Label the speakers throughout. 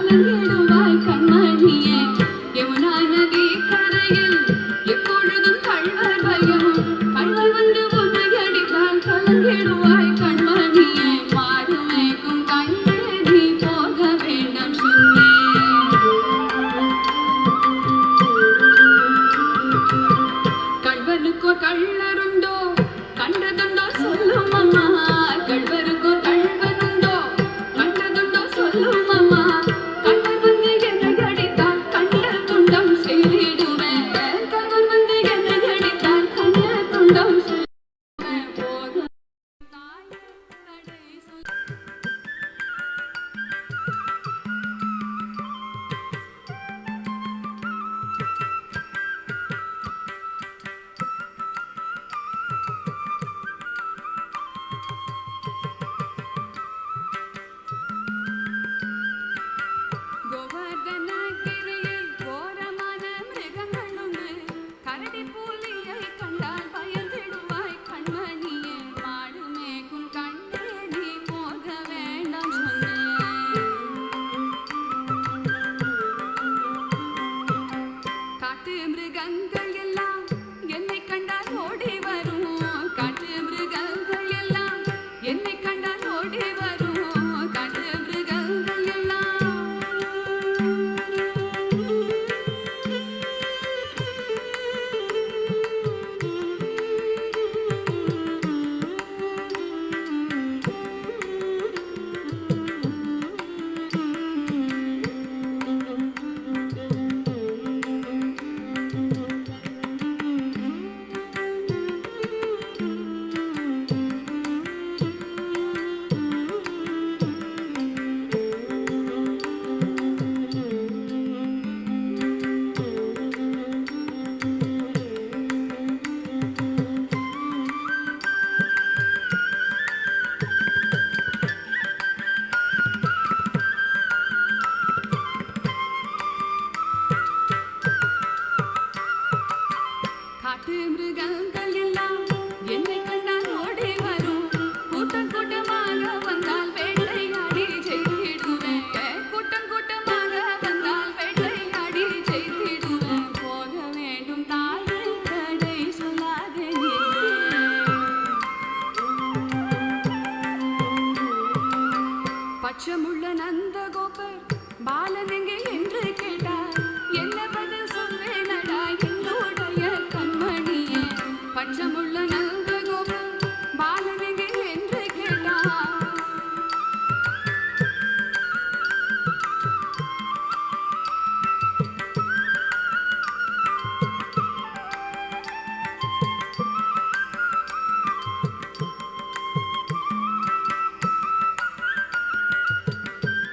Speaker 1: கலங்கிடுவாய் கண்மணியே யமுனா நதி கரையில் எப்பொழுதும் கள்வர் பயமும் கள்வர் வந்து உன்னை அடித்தால் கலங்கிடுவாய் கண்மணியே மாடு மேய்க்கும் கண்ணே நீ போக வேண்டாம் சொன்னேன் கள்வனுக்கோ கள்ளருண்டோ கண்டதுண்டோ சொல்லும் அம்மா கள்வருக்கோ கள்வனுண்டோ கண்டதுண்டோ சொல்லும் அம்மா கள்வர் வந்து என்னை அடித்தால் கண்ட துண்டம் செய்திடுவேன் கள்வர் வந்து என்னை அடித்தால் கண்ட துண்டம் செய்திடுவேன் போக தாயே தடை சொல் கோவர்தனகிரியில் கோரமான மிருகங்களுண்டு கரடி புலியை கண்டால் பயந்திடுவாய் கண்மணியே மாடு மேய்க்கும் கண்ணே நீ போக வேண்டாம் சொன்னேன் காட்டு மிருகங்கள் எல்லாம் என்னை கண்டால் ஓடி வரும் காட்டு மிருகங்கள் எல்லாம் என்னை கண்டால் ஓடி வரும் காட்டு மிருகங்கள் எல்லாம் காட்டு மிருகங்கள் எல்லாம் என்னை கண்டால் ஓடி வரும் கூட்டம் கூட்டமாக வந்தால் வேட்டையாடி செய்திடுவேன் கூட்டம் கூட்டமாக வந்தால் வேட்டையாடி செய்திடுவேன் போக வேண்டும் தாயே தடை சொல்லாதே நீ பச்சமுள்ள நந்தகோபர் பாலன் எங்கே என்று கேட்டார் என்ன பதில் சொல்வேனடா என்னுடைய கண்மணியே பச்சமுள்ள நந்தகோபர் பாலன் எங்கே என்று கேட்டார்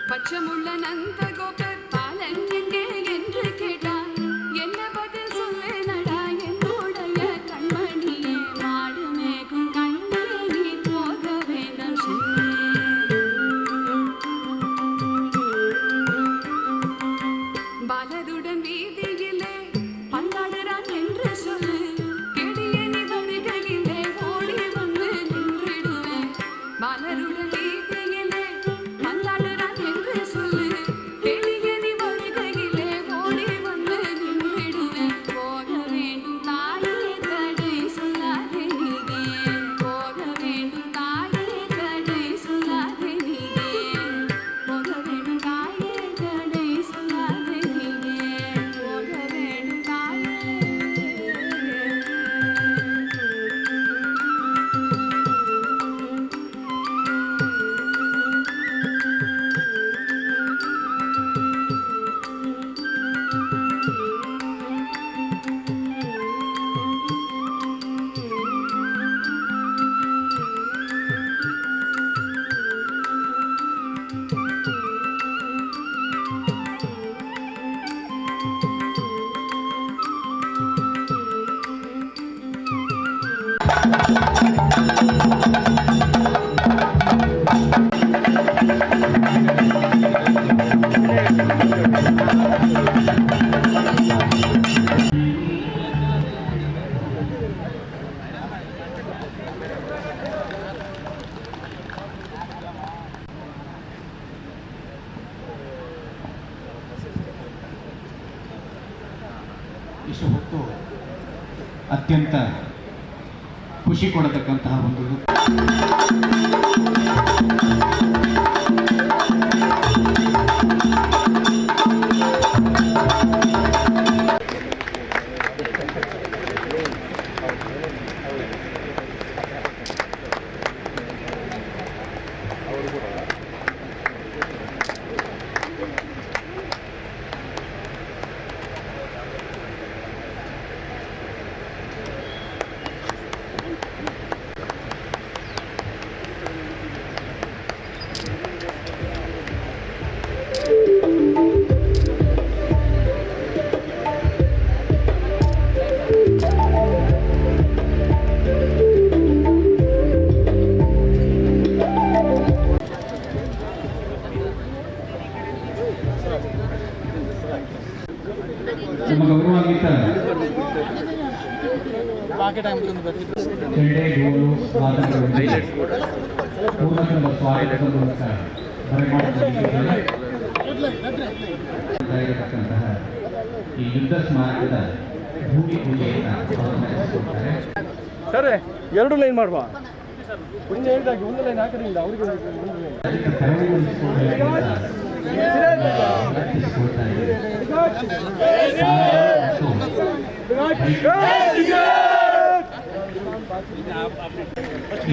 Speaker 1: பச்சமுள்ள நந்தகோபர் பாலன் எங்கே என்று கேட்டார் என்ன பதில் சொல்வேனடா என்னுடைய கண்மணியே மாடு மேய்க்கும் கண்ணே நீ போக வேண்டாம் சொன்னேன் பாலருடன் வீதியிலே பந்தாடுறான் என்று சொல்லு கெடிய நீ வருகையிலே ஓடி வந்து நின்றிடுவேன் பாலருடன் வீதியிலே பந்தாடுறான் என்று சொல்லு கெடிய நீ
Speaker 2: ಇಷ್ಟು ಹೊತ್ತು ಅತ್ಯಂತ ಖುಷಿ ಕೊಡತಕ್ಕಂತಹ ಒಂದು ನಮ್ಮ ಗೌರವಾನ್ವಿತ ಕ್ರೀಡೆ ಗೋಲು ವಾದನಗಳೊಂದಿಗೆ ಪೂರ್ಣಕಂಬ ಸ್ವಾಗತದ ಮೂಲಕ ಬರಮಾಡಿಕೊಂಡಿರತಕ್ಕಂತಹ ಈ ಯುದ್ಧ ಸ್ಮಾರಕದ ಭೂಮಿ ಪೂಜೆಯನ್ನು ಅವರು ನಡೆಸಿಕೊಡ್ತಾರೆ.
Speaker 3: ಸರ್ ಎರಡು ಲೈನ್ ಮಾಡುವ ಒಂದು ಹೇಳಿದಾಗಿ ಒಂದು ಲೈನ್ ಹಾಕೋದ್ರಿಂದ ಅವರಿಗೆ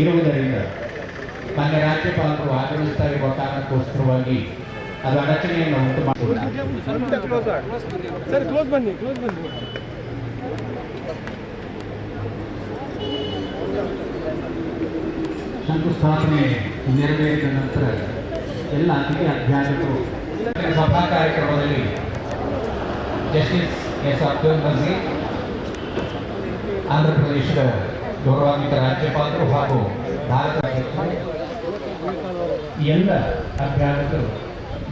Speaker 2: ಇರುವುದರಿಂದ ಮಾನ್ಯ ರಾಜ್ಯಪಾಲರು ಆಗಮಿಸ್ತಾ ಇರುವ ಕಾರಣಕ್ಕೋಸ್ಕರವಾಗಿ ಅದು ಅಡಚಣೆಯನ್ನು ಉಂಟು
Speaker 3: ಸರ್ ಕ್ಲೋಸ್ ಬನ್ನಿ
Speaker 2: ಶಂಕುಸ್ಥಾಪನೆ ನೆರವೇರಿದ ನಂತರ ಎಲ್ಲ ಅತಿಥಿ ಅಧ್ಯಾಪಕರು ಸಭಾ ಕಾರ್ಯಕ್ರಮದಲ್ಲಿ ಜಸ್ಟಿಸ್ ಎಸ್ ಅಬ್ದುಲ್ ನಜೀರ್, ಆಂಧ್ರ ಪ್ರದೇಶದ ಗೌರವಾನ್ವಿತ ರಾಜ್ಯಪಾಲರು ಹಾಗೂ ಭಾರತ ಎಲ್ಲ ಅಧ್ಯಾಪಕರು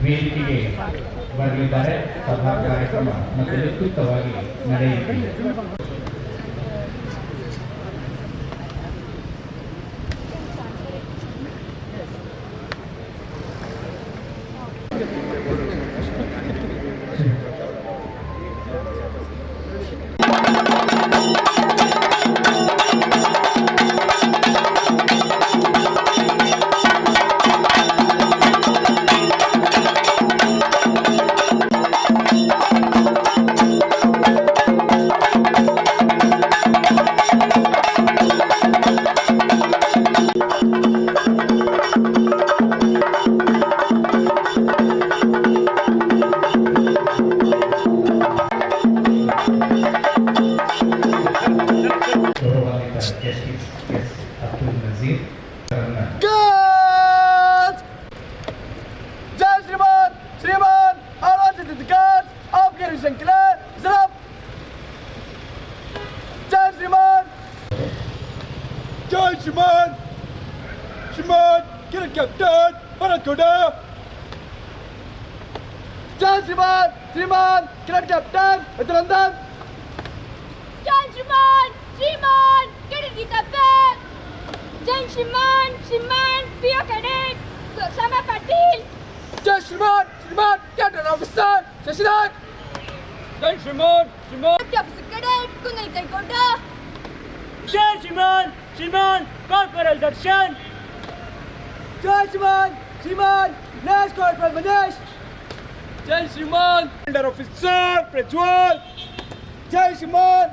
Speaker 2: ವೇದಿಕೆಗೆ ಬರಲಿದ್ದಾರೆ. ಸಭಾ ಕಾರ್ಯಕ್ರಮ ಮತ್ತು ವಿಸ್ತೃತವಾಗಿ ನಡೆಯುತ್ತಿದೆ.
Speaker 3: Shimon, get a captain, Barakuda. Jai Shimon, get a captain, Adrandan.
Speaker 4: Jai Shimon, get a captain. Jai Shimon, be a cadet. Sama Patil.
Speaker 3: Jai Shimon, get an officer, Shashidak. Jai Shimon.
Speaker 4: Officer cadet, Kunal Kaikoda.
Speaker 5: Jai Shimon, Corporal Darshan.
Speaker 3: Jai Shimon, Last Corporal Manesh. Jai Shimon, Under Officer Prajwal. Jai Shimon,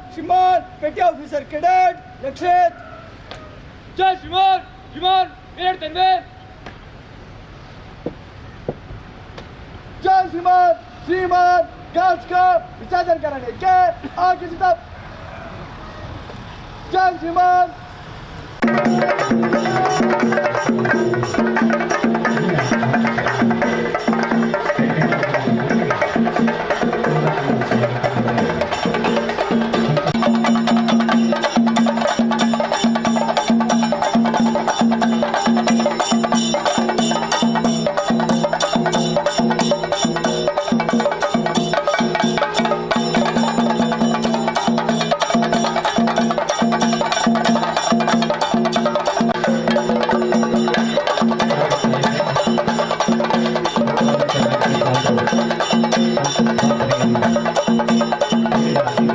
Speaker 3: Petty Officer Cadet Lakshit. Jai Shimon, Veer Tanvir. Jai Shimon, Girls का विसर्जन कराने के आगे से तब जय श्रीमान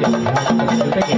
Speaker 2: ಜೊತೆಗೆ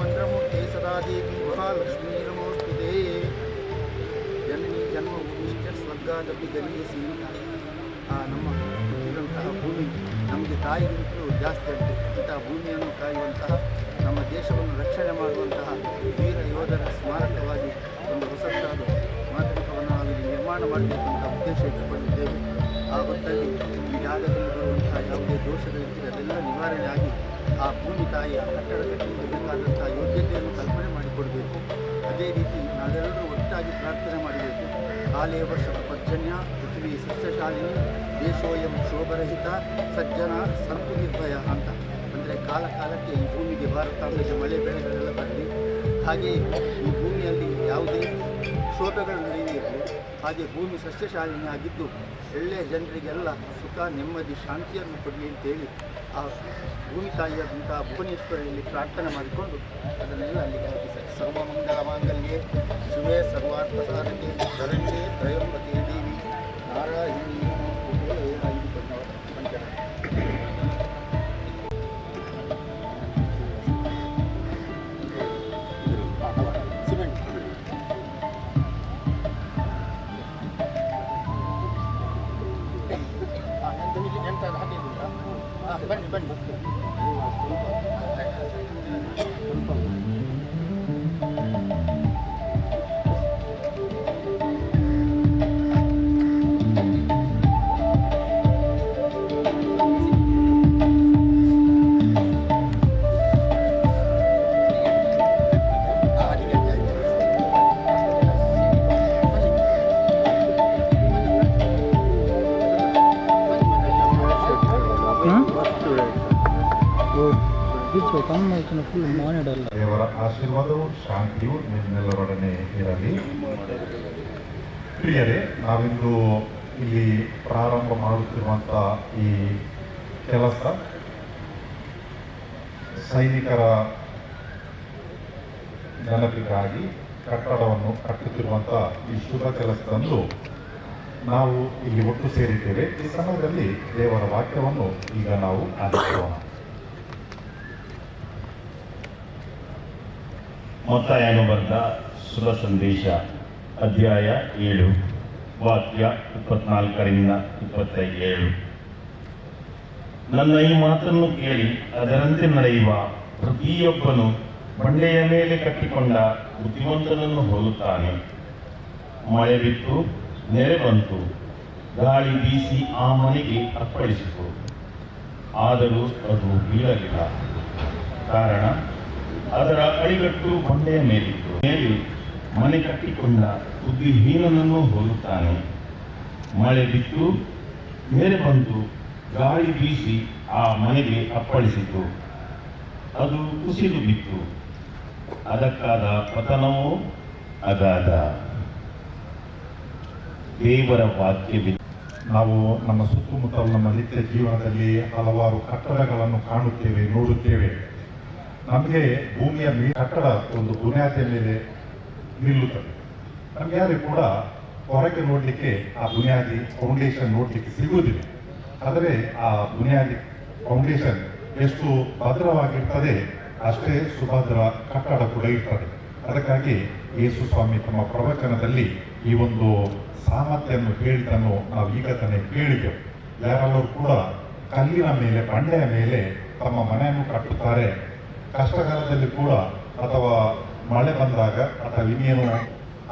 Speaker 6: ಮಂತ್ರಮೂರ್ತಿ ಸದಾದೇವಿ ಮಹಾಲಕ್ಷ್ಮೀ ನಮೋಸ್ತುತೇ. ಜನನಿ ಜನ್ಮಭೂಮಿಶ್ಚ ಸ್ವರ್ಗಾದಪಿ ಗರೀಯಸಿ. ನಮ್ಮ ಹುಟ್ಟಿದಂತಹ ಭೂಮಿ ನಮಗೆ ತಾಯಿಗಿಂತಲೂ ಜಾಸ್ತಿ ಆಗಿದೆ. ಇಂತಹ ಭೂಮಿಯನ್ನು ಕಾಯುವಂತಹ ನಮ್ಮ ದೇಶವನ್ನು ರಕ್ಷಣೆ ಮಾಡುವಂತಹ ವೀರ ಯೋಧರ ಸ್ಮಾರಕವಾಗಿ ಒಂದು ಹೊಸದಾದ ಸ್ಮಾರಕವನ್ನು ನಾವಿಲ್ಲಿ ನಿರ್ಮಾಣ ಮಾಡಬೇಕಂತ ಉದ್ದೇಶ ಇಟ್ಟುಕೊಂಡಿದ್ದೇವೆ. ಆ ಹೊತ್ತಲ್ಲಿ ಈ ಜಾಗದಲ್ಲಿ ಬರುವಂತಹ ಯಾವುದೇ ದೋಷಗಳಿದ್ದರೆ ಅದೆಲ್ಲ ನಿವಾರಣೆ ಆಗಿ ಆ ಭೂಮಿ ತಾಯಿಯ ಕಟ್ಟಡ ಕಟ್ಟಬೇಕಾದಂತಹ ಯೋಗ್ಯತೆಯನ್ನು ಕಲ್ಪನೆ ಮಾಡಿಕೊಡಬೇಕು. ಅದೇ ರೀತಿ ನಾವೆಲ್ಲರೂ ಒಟ್ಟಾಗಿ ಪ್ರಾರ್ಥನೆ ಮಾಡಬೇಕು. ಕಾಲೇ ವರ್ಷದ ಪರ್ಜನ್ಯ ಪೃಥ್ವಿ ಸಸ್ಯಶಾಲಿನಿ ದೇಶೋಯಂ ಶೋಭರಹಿತ ಸಜ್ಜನ ಸಂತು ನಿರ್ಭಯ ಅಂತ. ಅಂದರೆ ಕಾಲಕ್ಕೆ ಈ ಭೂಮಿಗೆ ಭಾರತಾಂಬೆಗೆ ಮಳೆ ಬೆಳೆಗಳೆಲ್ಲ ಬರಲಿ, ಹಾಗೆಯೇ ಈ ಭೂಮಿಯಲ್ಲಿ ಯಾವುದೇ ಶೋಭೆಗಳು ನಡೆಯಬೇಕು. ಹಾಗೆ ಭೂಮಿ ಸಸ್ಯಶಾಲಿನಿ ಆಗಿದ್ದು ಒಳ್ಳೆಯ ಜನರಿಗೆಲ್ಲ ಸುಖ ನೆಮ್ಮದಿ ಶಾಂತಿಯನ್ನು ಕೊಡಲಿ ಅಂತೇಳಿ ಆ ಭೂಮಿ ತಾಯಿಯಾದಂತಹ ಭುವನೇಶ್ವರಿಯಲ್ಲಿ ಪ್ರಾರ್ಥನೆ ಮಾಡಿಕೊಂಡು ಅದನ್ನೆಲ್ಲ ಅಲ್ಲಿಗೆ ಹಾಕಿದ್ದಾರೆ. ಸರ್ವಮಂಗಲ ಮಾಂಗಲ್ಯೆ ಶಿವೆ ಸರ್ವಾರ್ಥ ಸಾಧಕೆ ಶರಣ್ಯೆ ತ್ರಯಂಬಕೆ ದೇವಿ ನಾರಾಯಣಿ ಸಿಮೆಂಟ್ ಎಂತ ಹಾಕಿದ್ದಿಲ್ಲ. ಬನ್ನಿ ಬನ್ನಿ
Speaker 7: ದೇವರ ಆಶೀರ್ವಾದವು ಶಾಂತಿಯು ನಿಮ್ಮೆಲ್ಲರೊಡನೆ ಇರಲಿ. ಪ್ರಿಯರೇ, ನಾವಿಂದು ಇಲ್ಲಿ ಪ್ರಾರಂಭ ಮಾಡುತ್ತಿರುವಂಥ ಈ ಕೆಲಸ ಸೈನಿಕರ ನೆನಪಿಗಾಗಿ ಕಟ್ಟಡವನ್ನು ಕಟ್ಟುತ್ತಿರುವಂಥ ಈ ಶುಭ ಕೆಲಸದಂದು ನಾವು ಇಲ್ಲಿ ಒಟ್ಟು ಸೇರಿದ್ದೇವೆ. ಈ ಸಮಯದಲ್ಲಿ ದೇವರ ವಾಕ್ಯವನ್ನು ಈಗ ನಾವು ಆಲಿಸೋಣ.
Speaker 8: ಮತ್ತಾಯನು ಬರೆದ ಶುಭ ಸಂದೇಶ ಅಧ್ಯಾಯ 7 ವಾಕ್ಯ 24ರಿಂದ 27. ನನ್ನ ಈ ಮಾತನ್ನು ಕೇಳಿ ಅದರಂತೆ ನಡೆಯುವ ಪ್ರತಿಯೊಬ್ಬನು ಬಂಡೆಯ ಮೇಲೆ ಕಟ್ಟಿಕೊಂಡ ಬುದ್ಧಿವಂತನನ್ನು ಹೋಲುತ್ತಾನೆ. ಮಳೆ ಬಿತ್ತು, ನೆರೆ ಬಂತು, ಗಾಳಿ ಬೀಸಿ ಆ ಮನೆಗೆ ಅಪ್ಪಳಿಸಿತು. ಆದರೂ ಅದು ಬೀಳಲಿಲ್ಲ, ಕಾರಣ ಅದರ ಅಡಿಗಟ್ಟು ಬಂಡೆಯ ಮೇಲಿತ್ತು. ಮೇಲೆ ಮನೆ ಕಟ್ಟಿಕೊಂಡ ಬುದ್ಧಿಹೀನನನ್ನು ಹೋಲುತ್ತಾನೆ. ಮಳೆ ಬಿತ್ತು, ನೆರೆ ಬಂತು, ಗಾಳಿ ಬೀಸಿ ಆ ಮನೆಗೆ ಅಪ್ಪಳಿಸಿತು. ಅದು ಕುಸಿದು ಬಿತ್ತು. ಅದಕ್ಕಾದ ಪತನವೂ ಅಗಾಧ. ದೇವರ ವಾಕ್ಯವಿದೆ.
Speaker 7: ನಾವು ನಮ್ಮ ಸುತ್ತಮುತ್ತಲು ನಮ್ಮ ನಿತ್ಯ ಜೀವನದಲ್ಲಿ ಹಲವಾರು ಕಟ್ಟಡಗಳನ್ನು ಕಾಣುತ್ತೇವೆ, ನೋಡುತ್ತೇವೆ. ನಮಗೆ ಭೂಮಿಯ ಕಟ್ಟಡ ಒಂದು ಬುನಿಯಾದಿಯ ಮೇಲೆ ನಿಲ್ಲುತ್ತದೆ. ನಮ್ಗೆ ಯಾರಿಗೂ ಕೂಡ ಹೊರಗೆ ನೋಡಲಿಕ್ಕೆ ಆ ಬುನಿಯಾದಿ ಫೌಂಡೇಶನ್ ನೋಡಲಿಕ್ಕೆ ಸಿಗುವುದಿಲ್ಲ. ಆದರೆ ಆ ಬುನಿಯಾದಿ ಫೌಂಡೇಶನ್ ಎಷ್ಟು ಭದ್ರವಾಗಿರ್ತದೆ ಅಷ್ಟೇ ಸುಭದ್ರ ಕಟ್ಟಡ ಕೂಡ ಇರ್ತದೆ. ಅದಕ್ಕಾಗಿ ಯೇಸು ಸ್ವಾಮಿ ತಮ್ಮ ಪ್ರವಚನದಲ್ಲಿ ಈ ಒಂದು ಸಾಮರ್ಥ್ಯವನ್ನು ಹೇಳಿದ್ದನ್ನು ನಾವು ಈಗ ತಾನೇ ಕೇಳಿದೆವು. ಯಾರೆಲ್ಲರೂ ಕೂಡ ಕಲ್ಲಿನ ಮೇಲೆ, ಬಂಡೆಯ ಮೇಲೆ ತಮ್ಮ ಮನೆಯನ್ನು ಕಟ್ಟುತ್ತಾರೆ. ಕಷ್ಟಕಾಲದಲ್ಲಿ ಕೂಡ ಅಥವಾ ಮಳೆ ಬಂದಾಗ ಅಥವಾ ಇನ್ನೇನು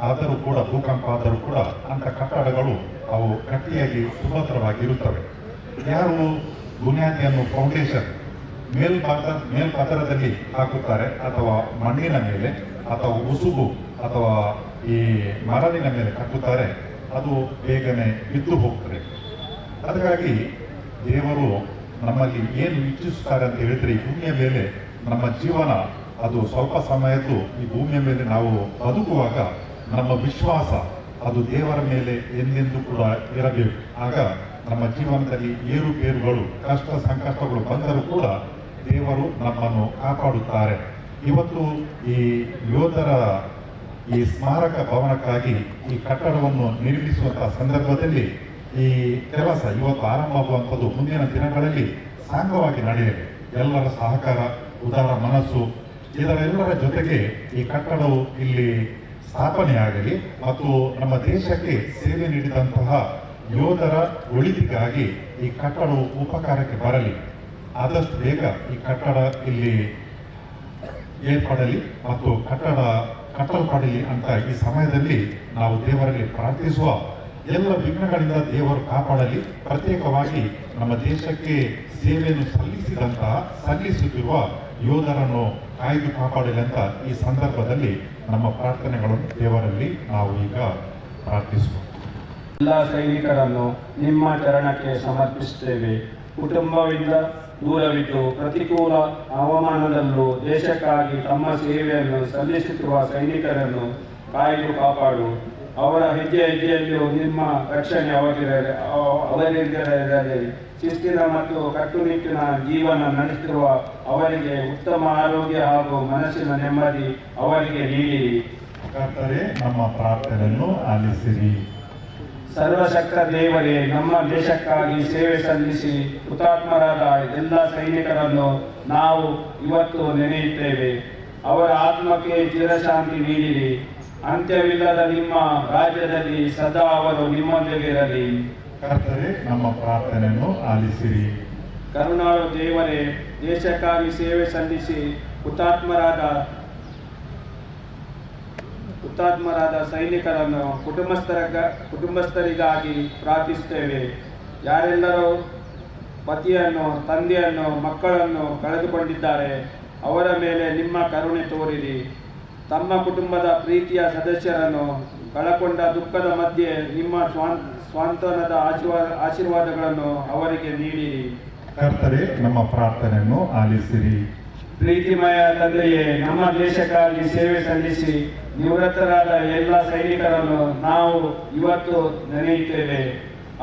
Speaker 7: ಆದರೂ ಕೂಡ, ಭೂಕಂಪ ಆದರೂ ಕೂಡ ಅಂಥ ಕಟ್ಟಡಗಳು ಅವು ಗಟ್ಟಿಯಾಗಿ ಸುಭದ್ರವಾಗಿರುತ್ತವೆ. ಯಾರು ಬುನಿಯಾದಿಯನ್ನು ಫೌಂಡೇಶನ್ ಮೇಲ್ಪದರದಲ್ಲಿ ಹಾಕುತ್ತಾರೆ ಅಥವಾ ಮಣ್ಣಿನ ಮೇಲೆ ಅಥವಾ ಉಸುಬು ಅಥವಾ ಈ ಮರಳಿನ ಮೇಲೆ ಕಟ್ಟುತ್ತಾರೆ, ಅದು ಬೇಗನೆ ಬಿದ್ದು ಹೋಗ್ತದೆ. ಅದಕ್ಕಾಗಿ ದೇವರು ನಮ್ಮಲ್ಲಿ ಏನು ಇಚ್ಛಿಸುತ್ತಾರೆ ಅಂತ ಹೇಳಿದ್ರೆ, ಈ ಭೂಮಿಯ ಮೇಲೆ ನಮ್ಮ ಜೀವನ ಅದು ಸ್ವಲ್ಪ ಸಮಯದ್ದು ಈ ಭೂಮಿಯ ಮೇಲೆ ನಾವು ಬದುಕುವಾಗ ನಮ್ಮ ವಿಶ್ವಾಸ ಅದು ದೇವರ ಮೇಲೆ ಎಂದೆಂದೂ ಕೂಡ ಇರಬೇಕು. ಆಗ ನಮ್ಮ ಜೀವನದಲ್ಲಿ ಏರುಪೇರುಗಳು, ಕಷ್ಟ ಸಂಕಷ್ಟಗಳು ಬಂದರೂ ಕೂಡ ದೇವರು ನಮ್ಮನ್ನು ಕಾಪಾಡುತ್ತಾರೆ. ಇವತ್ತು ಈ ಯೋಧರ ಈ ಸ್ಮಾರಕ ಭವನಕ್ಕಾಗಿ ಈ ಕಟ್ಟಡವನ್ನು ನಿರ್ಮಿಸುವಂತಹ ಸಂದರ್ಭದಲ್ಲಿ ಈ ಕೆಲಸ ಇವತ್ತು ಆರಂಭವಾಗುವಂಥದ್ದು ಮುಂದಿನ ದಿನಗಳಲ್ಲಿ ಸಾಂಗವಾಗಿ ನಡೆಯಲಿ. ಎಲ್ಲರ ಸಹಕಾರ, ಉದಾರ ಮನಸ್ಸು, ಇದರೆಲ್ಲರ ಜೊತೆಗೆ ಈ ಕಟ್ಟಡವು ಇಲ್ಲಿ ಸ್ಥಾಪನೆಯಾಗಲಿ ಮತ್ತು ನಮ್ಮ ದೇಶಕ್ಕೆ ಸೇವೆ ನೀಡಿದಂತಹ ಯೋಧರ ಒಳಿತಿಗಾಗಿ ಈ ಕಟ್ಟಡವು ಉಪಕಾರಕ್ಕೆ ಬರಲಿ. ಆದಷ್ಟು ಬೇಗ ಈ ಕಟ್ಟಡ ಇಲ್ಲಿ ಏರ್ಪಡಲಿ ಮತ್ತು ಕಟ್ಟಲ್ಪಡಲಿ ಅಂತ ಈ ಸಮಯದಲ್ಲಿ ನಾವು ದೇವರಲ್ಲಿ ಪ್ರಾರ್ಥಿಸುವ. ಎಲ್ಲ ವಿಘ್ನಗಳಿಂದ ದೇವರು ಕಾಪಾಡಲಿ. ಪ್ರತ್ಯೇಕವಾಗಿ ನಮ್ಮ ದೇಶಕ್ಕೆ ಸೇವೆಯನ್ನು ಸಲ್ಲಿಸುತ್ತಿರುವ ಯೋಧರನ್ನು ಕಾಯ್ದು ಕಾಪಾಡಲಿ ಅಂತ ಈ ಸಂದರ್ಭದಲ್ಲಿ ನಮ್ಮ ಪ್ರಾರ್ಥನೆಗಳನ್ನು ದೇವರಲ್ಲಿ ನಾವು ಈಗ ಪ್ರಾರ್ಥಿಸುವ.
Speaker 9: ಎಲ್ಲ ಸೈನಿಕರನ್ನು ನಿಮ್ಮ ಚರಣಕ್ಕೆ ಸಮರ್ಪಿಸುತ್ತೇವೆ. ಕುಟುಂಬದಿಂದ ದೂರವಿಟ್ಟು ಪ್ರತಿಕೂಲ ಹವಾಮಾನದಲ್ಲೂ ದೇಶಕ್ಕಾಗಿ ತಮ್ಮ ಸೇವೆಯನ್ನು ಸಲ್ಲಿಸುತ್ತಿರುವ ಸೈನಿಕರನ್ನು ಕಾಯ್ದು ಕಾಪಾಡು. ಅವರ ಹೆಜ್ಜೆ ಹೆಜ್ಜೆಯಲ್ಲಿಯೂ ನಿಮ್ಮ ರಕ್ಷಣೆ ಅವರಿಗಿರಲಿ. ಶಿಸ್ತಿನ ಮತ್ತು ಕಟ್ಟುನಿಟ್ಟಿನ ಜೀವನ ನಡೆಸುತ್ತಿರುವ ಅವರಿಗೆ ಉತ್ತಮ ಆರೋಗ್ಯ ಹಾಗೂ ಮನಸ್ಸಿನ ನೆಮ್ಮದಿ ಅವರಿಗೆ ನೀಡಿರಿ.
Speaker 7: ಕರ್ತರೇ, ನಮ್ಮ ಪ್ರಾರ್ಥನೆಯನ್ನು ಆಲಿಸಿರಿ.
Speaker 9: ಸರ್ವಶಕ್ತ ದೇವರೇ, ನಮ್ಮ ದೇಶಕ್ಕಾಗಿ ಸೇವೆ ಸಲ್ಲಿಸಿ ಹುತಾತ್ಮರಾದ ಎಲ್ಲ ಸೈನಿಕರನ್ನು ನಾವು ಇವತ್ತು ನೆನೆಯುತ್ತೇವೆ. ಅವರ ಆತ್ಮಕ್ಕೆ ಚಿರಶಾಂತಿ ನೀಡಿರಿ. ಅಂತ್ಯವಿಲ್ಲದ ನಿಮ್ಮ ರಾಜ್ಯದಲ್ಲಿ ಸದಾ ಅವರು ನಿಮ್ಮೊಂದಿಗಿರಲಿ.
Speaker 7: ಕರ್ತರೇ, ನಮ್ಮ ಪ್ರಾರ್ಥನೆಯನ್ನು ಆಲಿಸಿರಿ.
Speaker 9: ಕರುಣಾಳು ದೇವರೇ, ದೇಶಕ್ಕಾಗಿ ಸೇವೆ ಸಲ್ಲಿಸಿ ಹುತಾತ್ಮರಾದ ಸೈನಿಕರನ್ನು ಕುಟುಂಬಸ್ಥರಿಗಾಗಿ ಪ್ರಾರ್ಥಿಸುತ್ತೇವೆ. ಯಾರೆಲ್ಲರೂ ಪತಿಯನ್ನು, ತಂದೆಯನ್ನು, ಮಕ್ಕಳನ್ನು ಕಳೆದುಕೊಂಡಿದ್ದಾರೆ, ಅವರ ಮೇಲೆ ನಿಮ್ಮ ಕರುಣೆ ತೋರಿರಿ. ತಮ್ಮ ಕುಟುಂಬದ ಪ್ರೀತಿಯ ಸದಸ್ಯರನ್ನು ಕಳಕೊಂಡ ದುಃಖದ ಮಧ್ಯೆ ನಿಮ್ಮ ಸ್ವಾಂತನದ ಆಶೀರ್ವಾದಗಳನ್ನು ಅವರಿಗೆ ನೀಡಿರಿ.
Speaker 7: ಕರ್ತರೇ, ನಮ್ಮ ಪ್ರಾರ್ಥನೆಯನ್ನು ಆಲಿಸಿರಿ.
Speaker 9: ಪ್ರೀತಿಮಯ ತಂದೆಯೇ, ನಮ್ಮ ದೇಶಕ್ಕಾಗಿ ಸೇವೆ ಸಲ್ಲಿಸಿ ನಿವೃತ್ತರಾದ ಎಲ್ಲ ಸೈನಿಕರನ್ನು ನಾವು ಇವತ್ತು ನೆನೆಯುತ್ತೇವೆ.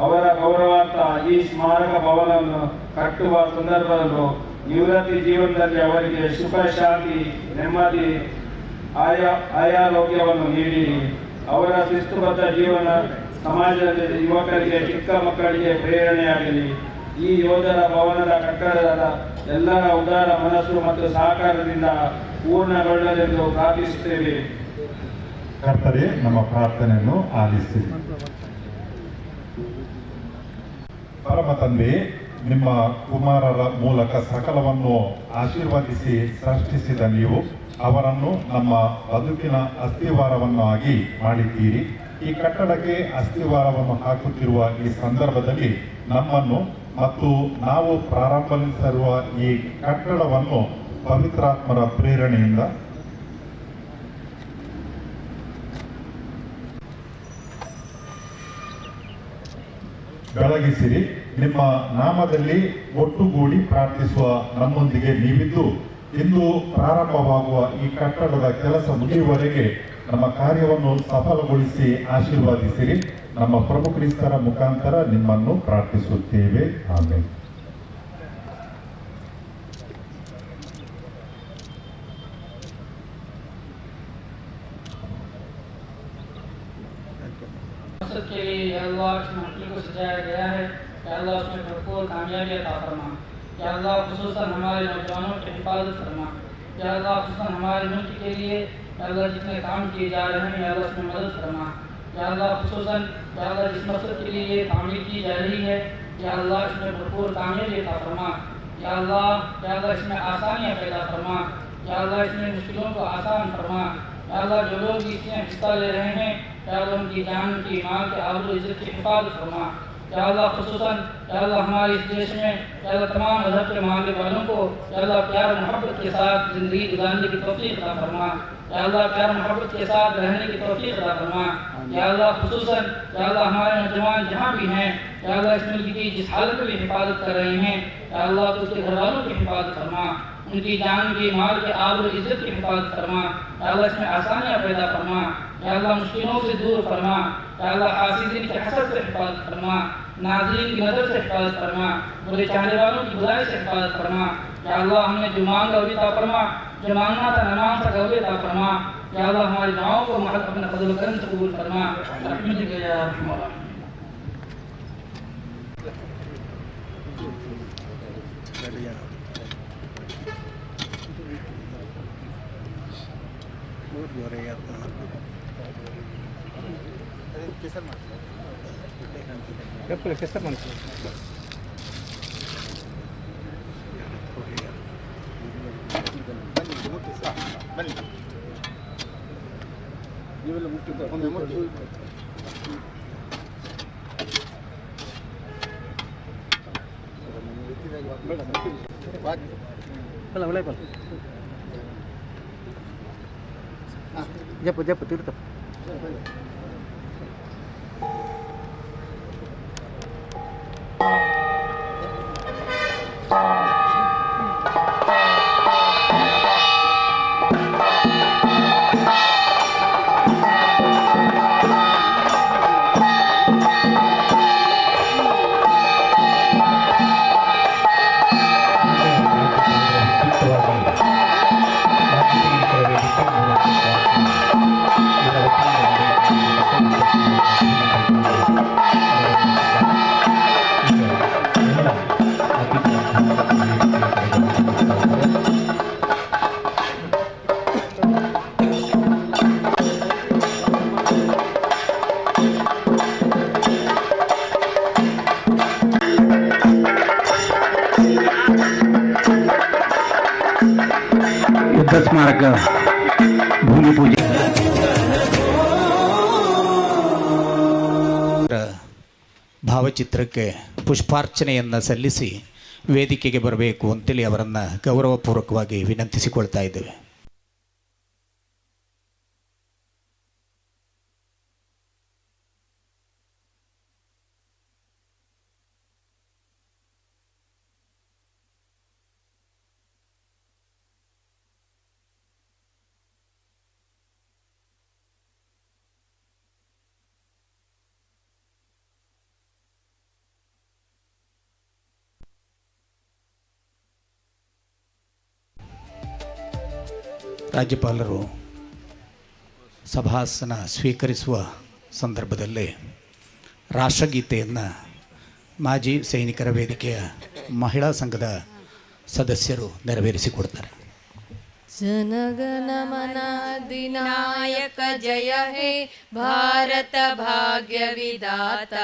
Speaker 9: ಅವರ ಗೌರವಾರ್ಥ ಈ ಸ್ಮಾರಕ ಭವನವನ್ನು ಕಟ್ಟುವ ಸಂದರ್ಭದಲ್ಲೂ ನಿವೃತ್ತಿ ಜೀವನದಲ್ಲಿ ಅವರಿಗೆ ಸುಖ, ಶಾಂತಿ, ನೆಮ್ಮದಿ, ಆರೋಗ್ಯವನ್ನು ನೀಡಿರಿ. ಅವರ ಶಿಸ್ತುಬದ್ಧ ಜೀವನ ಸಮಾಜದ ಯುವಕರಿಗೆ, ಚಿಕ್ಕ ಮಕ್ಕಳಿಗೆ ಪ್ರೇರಣೆಯಾಗಲಿ. ಈ ಯೋಧರ ಭವನದ ಕಟ್ಟಡದ ಎಲ್ಲರ ಉದಾರ ಮನಸ್ಸು ಮತ್ತು ಸಹಕಾರದಿಂದ ಪೂರ್ಣಗೊಳ್ಳಲೆಂದು ಪ್ರಾರ್ಥಿಸುತ್ತೇವೆ.
Speaker 7: ಕರ್ತರೇ, ನಮ್ಮ ಪ್ರಾರ್ಥನೆಯನ್ನು ಆಲಿಸಿರಿ. ಪರಮ ತಂದೆ, ನಿಮ್ಮ ಕುಮಾರರ ಮೂಲಕ ಸಕಲವನ್ನು ಆಶೀರ್ವದಿಸಿ ಸೃಷ್ಟಿಸಿದ ನೀವು ಅವರನ್ನು ನಮ್ಮ ಬದುಕಿನ ಅಸ್ಥಿವಾರವನ್ನಾಗಿ ಮಾಡಿದ್ದೀರಿ. ಈ ಕಟ್ಟಡಕ್ಕೆ ಅಸ್ಥಿವಾರವನ್ನು ಹಾಕುತ್ತಿರುವ ಈ ಸಂದರ್ಭದಲ್ಲಿ ನಮ್ಮನ್ನು ಮತ್ತು ನಾವು ಪ್ರಾರಂಭಿಸಿರುವ ಈ ಕಟ್ಟಡವನ್ನು ಪವಿತ್ರಾತ್ಮರ ಪ್ರೇರಣೆಯಿಂದ ಬೆಳಗಿಸಿರಿ. ನಿಮ್ಮ ನಾಮದಲ್ಲಿ ಒಟ್ಟುಗೂಡಿ ಪ್ರಾರ್ಥಿಸುವ ನಮ್ಮೊಂದಿಗೆ ನೀವಿದ್ದು ಇಂದು ಪ್ರಾರಂಭವಾಗುವ ಈ ಕಟ್ಟಡದ ಕೆಲಸ ಮುಗಿಯುವವರೆಗೆ ನಮ್ಮ ಕಾರ್ಯವನ್ನು ಸಫಲಗೊಳಿಸಿ ಆಶೀರ್ವಾದಿಸಿರಿ. ನಮ್ಮ ಪ್ರಭು ಕ್ರಿಸ್ತರ ಮುಖಾಂತರ ನಿಮ್ಮನ್ನು ಪ್ರಾರ್ಥಿಸುತ್ತೇವೆ. ಆಮೇಲೆ
Speaker 10: के लिए या अल्लाह इस महफिल को सजाया गया है, या अल्लाह उसमें भरपूर कामयाबी अता फरमा। या अल्लाह खुसूसन हमारे नौजवानों की हिफाजत फरमा। या अल्लाह खुसूसन हमारे मुल्क के लिए या अल्लाह जितने काम किए जा रहे हैं या अल्लाह उसमें मदद फरमा। या अल्लाह खुसूसन या अल्लाह जिस मकसद के लिए ये तामीर की जा रही है या अल्लाह इसमें भरपूर कामयाबी अता फरमा। या अल्लाह इसमें आसानियाँ पैदा फरमा। या अल्लाह इसमें मुश्किलों को आसान फरमा। या अल्लाह जो लोग इसमें हिस्सा ले रहे हैं या अल्लाह उनकी जान की माल के आबरू इज़्ज़त की हिफाजत फरमा। या अल्लाह खुसूसन या अल्लाह हमारे इस देश में या अल्लाह तमाम मज़हब के मानने वालों को या अल्लाह प्यार मोहब्बत के साथ ज़िंदगी गुजारने की तौफ़ीक़ अता फरमा। या अल्लाह प्यार मोहब्बत के साथ रहने की तौफ़ीक़ अता फरमा। या अल्लाह खुसूसन या अल्लाह हमारे नौजवान जहाँ भी हैं या अल्लाह इस मुल्क की जिस हालत में भी हिफाजत कर रहे हैं या अल्लाह तो उसके घर वालों की हिफाजत फरमा, उनकी जान की माल के आबरू इज़्ज़त की हिफाजत फरमा। या अल्लाह इसमें आसानियाँ पैदा फरमा। या अल्लाह मुश्किलों से दूर फरमा। या अल्लाह हासिदीन के हसद से हिफाजत फरमा, नाज़रीन की नज़र से हिफाजत फरमा, बुरे चाहने वालों की बुराई से हिफाजत फरमा। या अल्लाह हमने जो मांगा वही अता फरमा, जो मांगना था न मांग सका वही अता फरमा। या अल्लाह हमारी दुआओं को महल अपने फज़ल व करम से कबूल फरमा। रहमतिक या अरहमर राहिमीन।
Speaker 6: ಜಪ್ಪ ತಿರ್ತ ಯುದ್ಧ ಸ್ಮಾರಕ ಭೂಮಿ ಪೂಜೆ ಭಾವಚಿತ್ರಕ್ಕೆ ಪುಷ್ಪಾರ್ಚನೆಯನ್ನು ಸಲ್ಲಿಸಿ ವೇದಿಕೆಗೆ ಬರಬೇಕು ಅಂತೇಳಿ ಅವರನ್ನು ಗೌರವಪೂರ್ವಕವಾಗಿ ವಿನಂತಿಸಿಕೊಳ್ತಾ ಇದ್ದೇವೆ. ರಾಜ್ಯಪಾಲರು ಸಭಾಸನ ಸ್ವೀಕರಿಸುವ ಸಂದರ್ಭದಲ್ಲಿ ರಾಷ್ಟ್ರಗೀತೆಯನ್ನು ಮಾಜಿ ಸೈನಿಕರ ವೇದಿಕೆಯ ಮಹಿಳಾ ಸಂಘದ ಸದಸ್ಯರು ನೆರವೇರಿಸಿಕೊಡ್ತಾರೆ.
Speaker 4: ಜನಗಣ ಮನ ಅಧಿನಾಯಕ ಜಯ ಹೇ ಭಾರತ ಭಾಗ್ಯ ವಿಧಾತ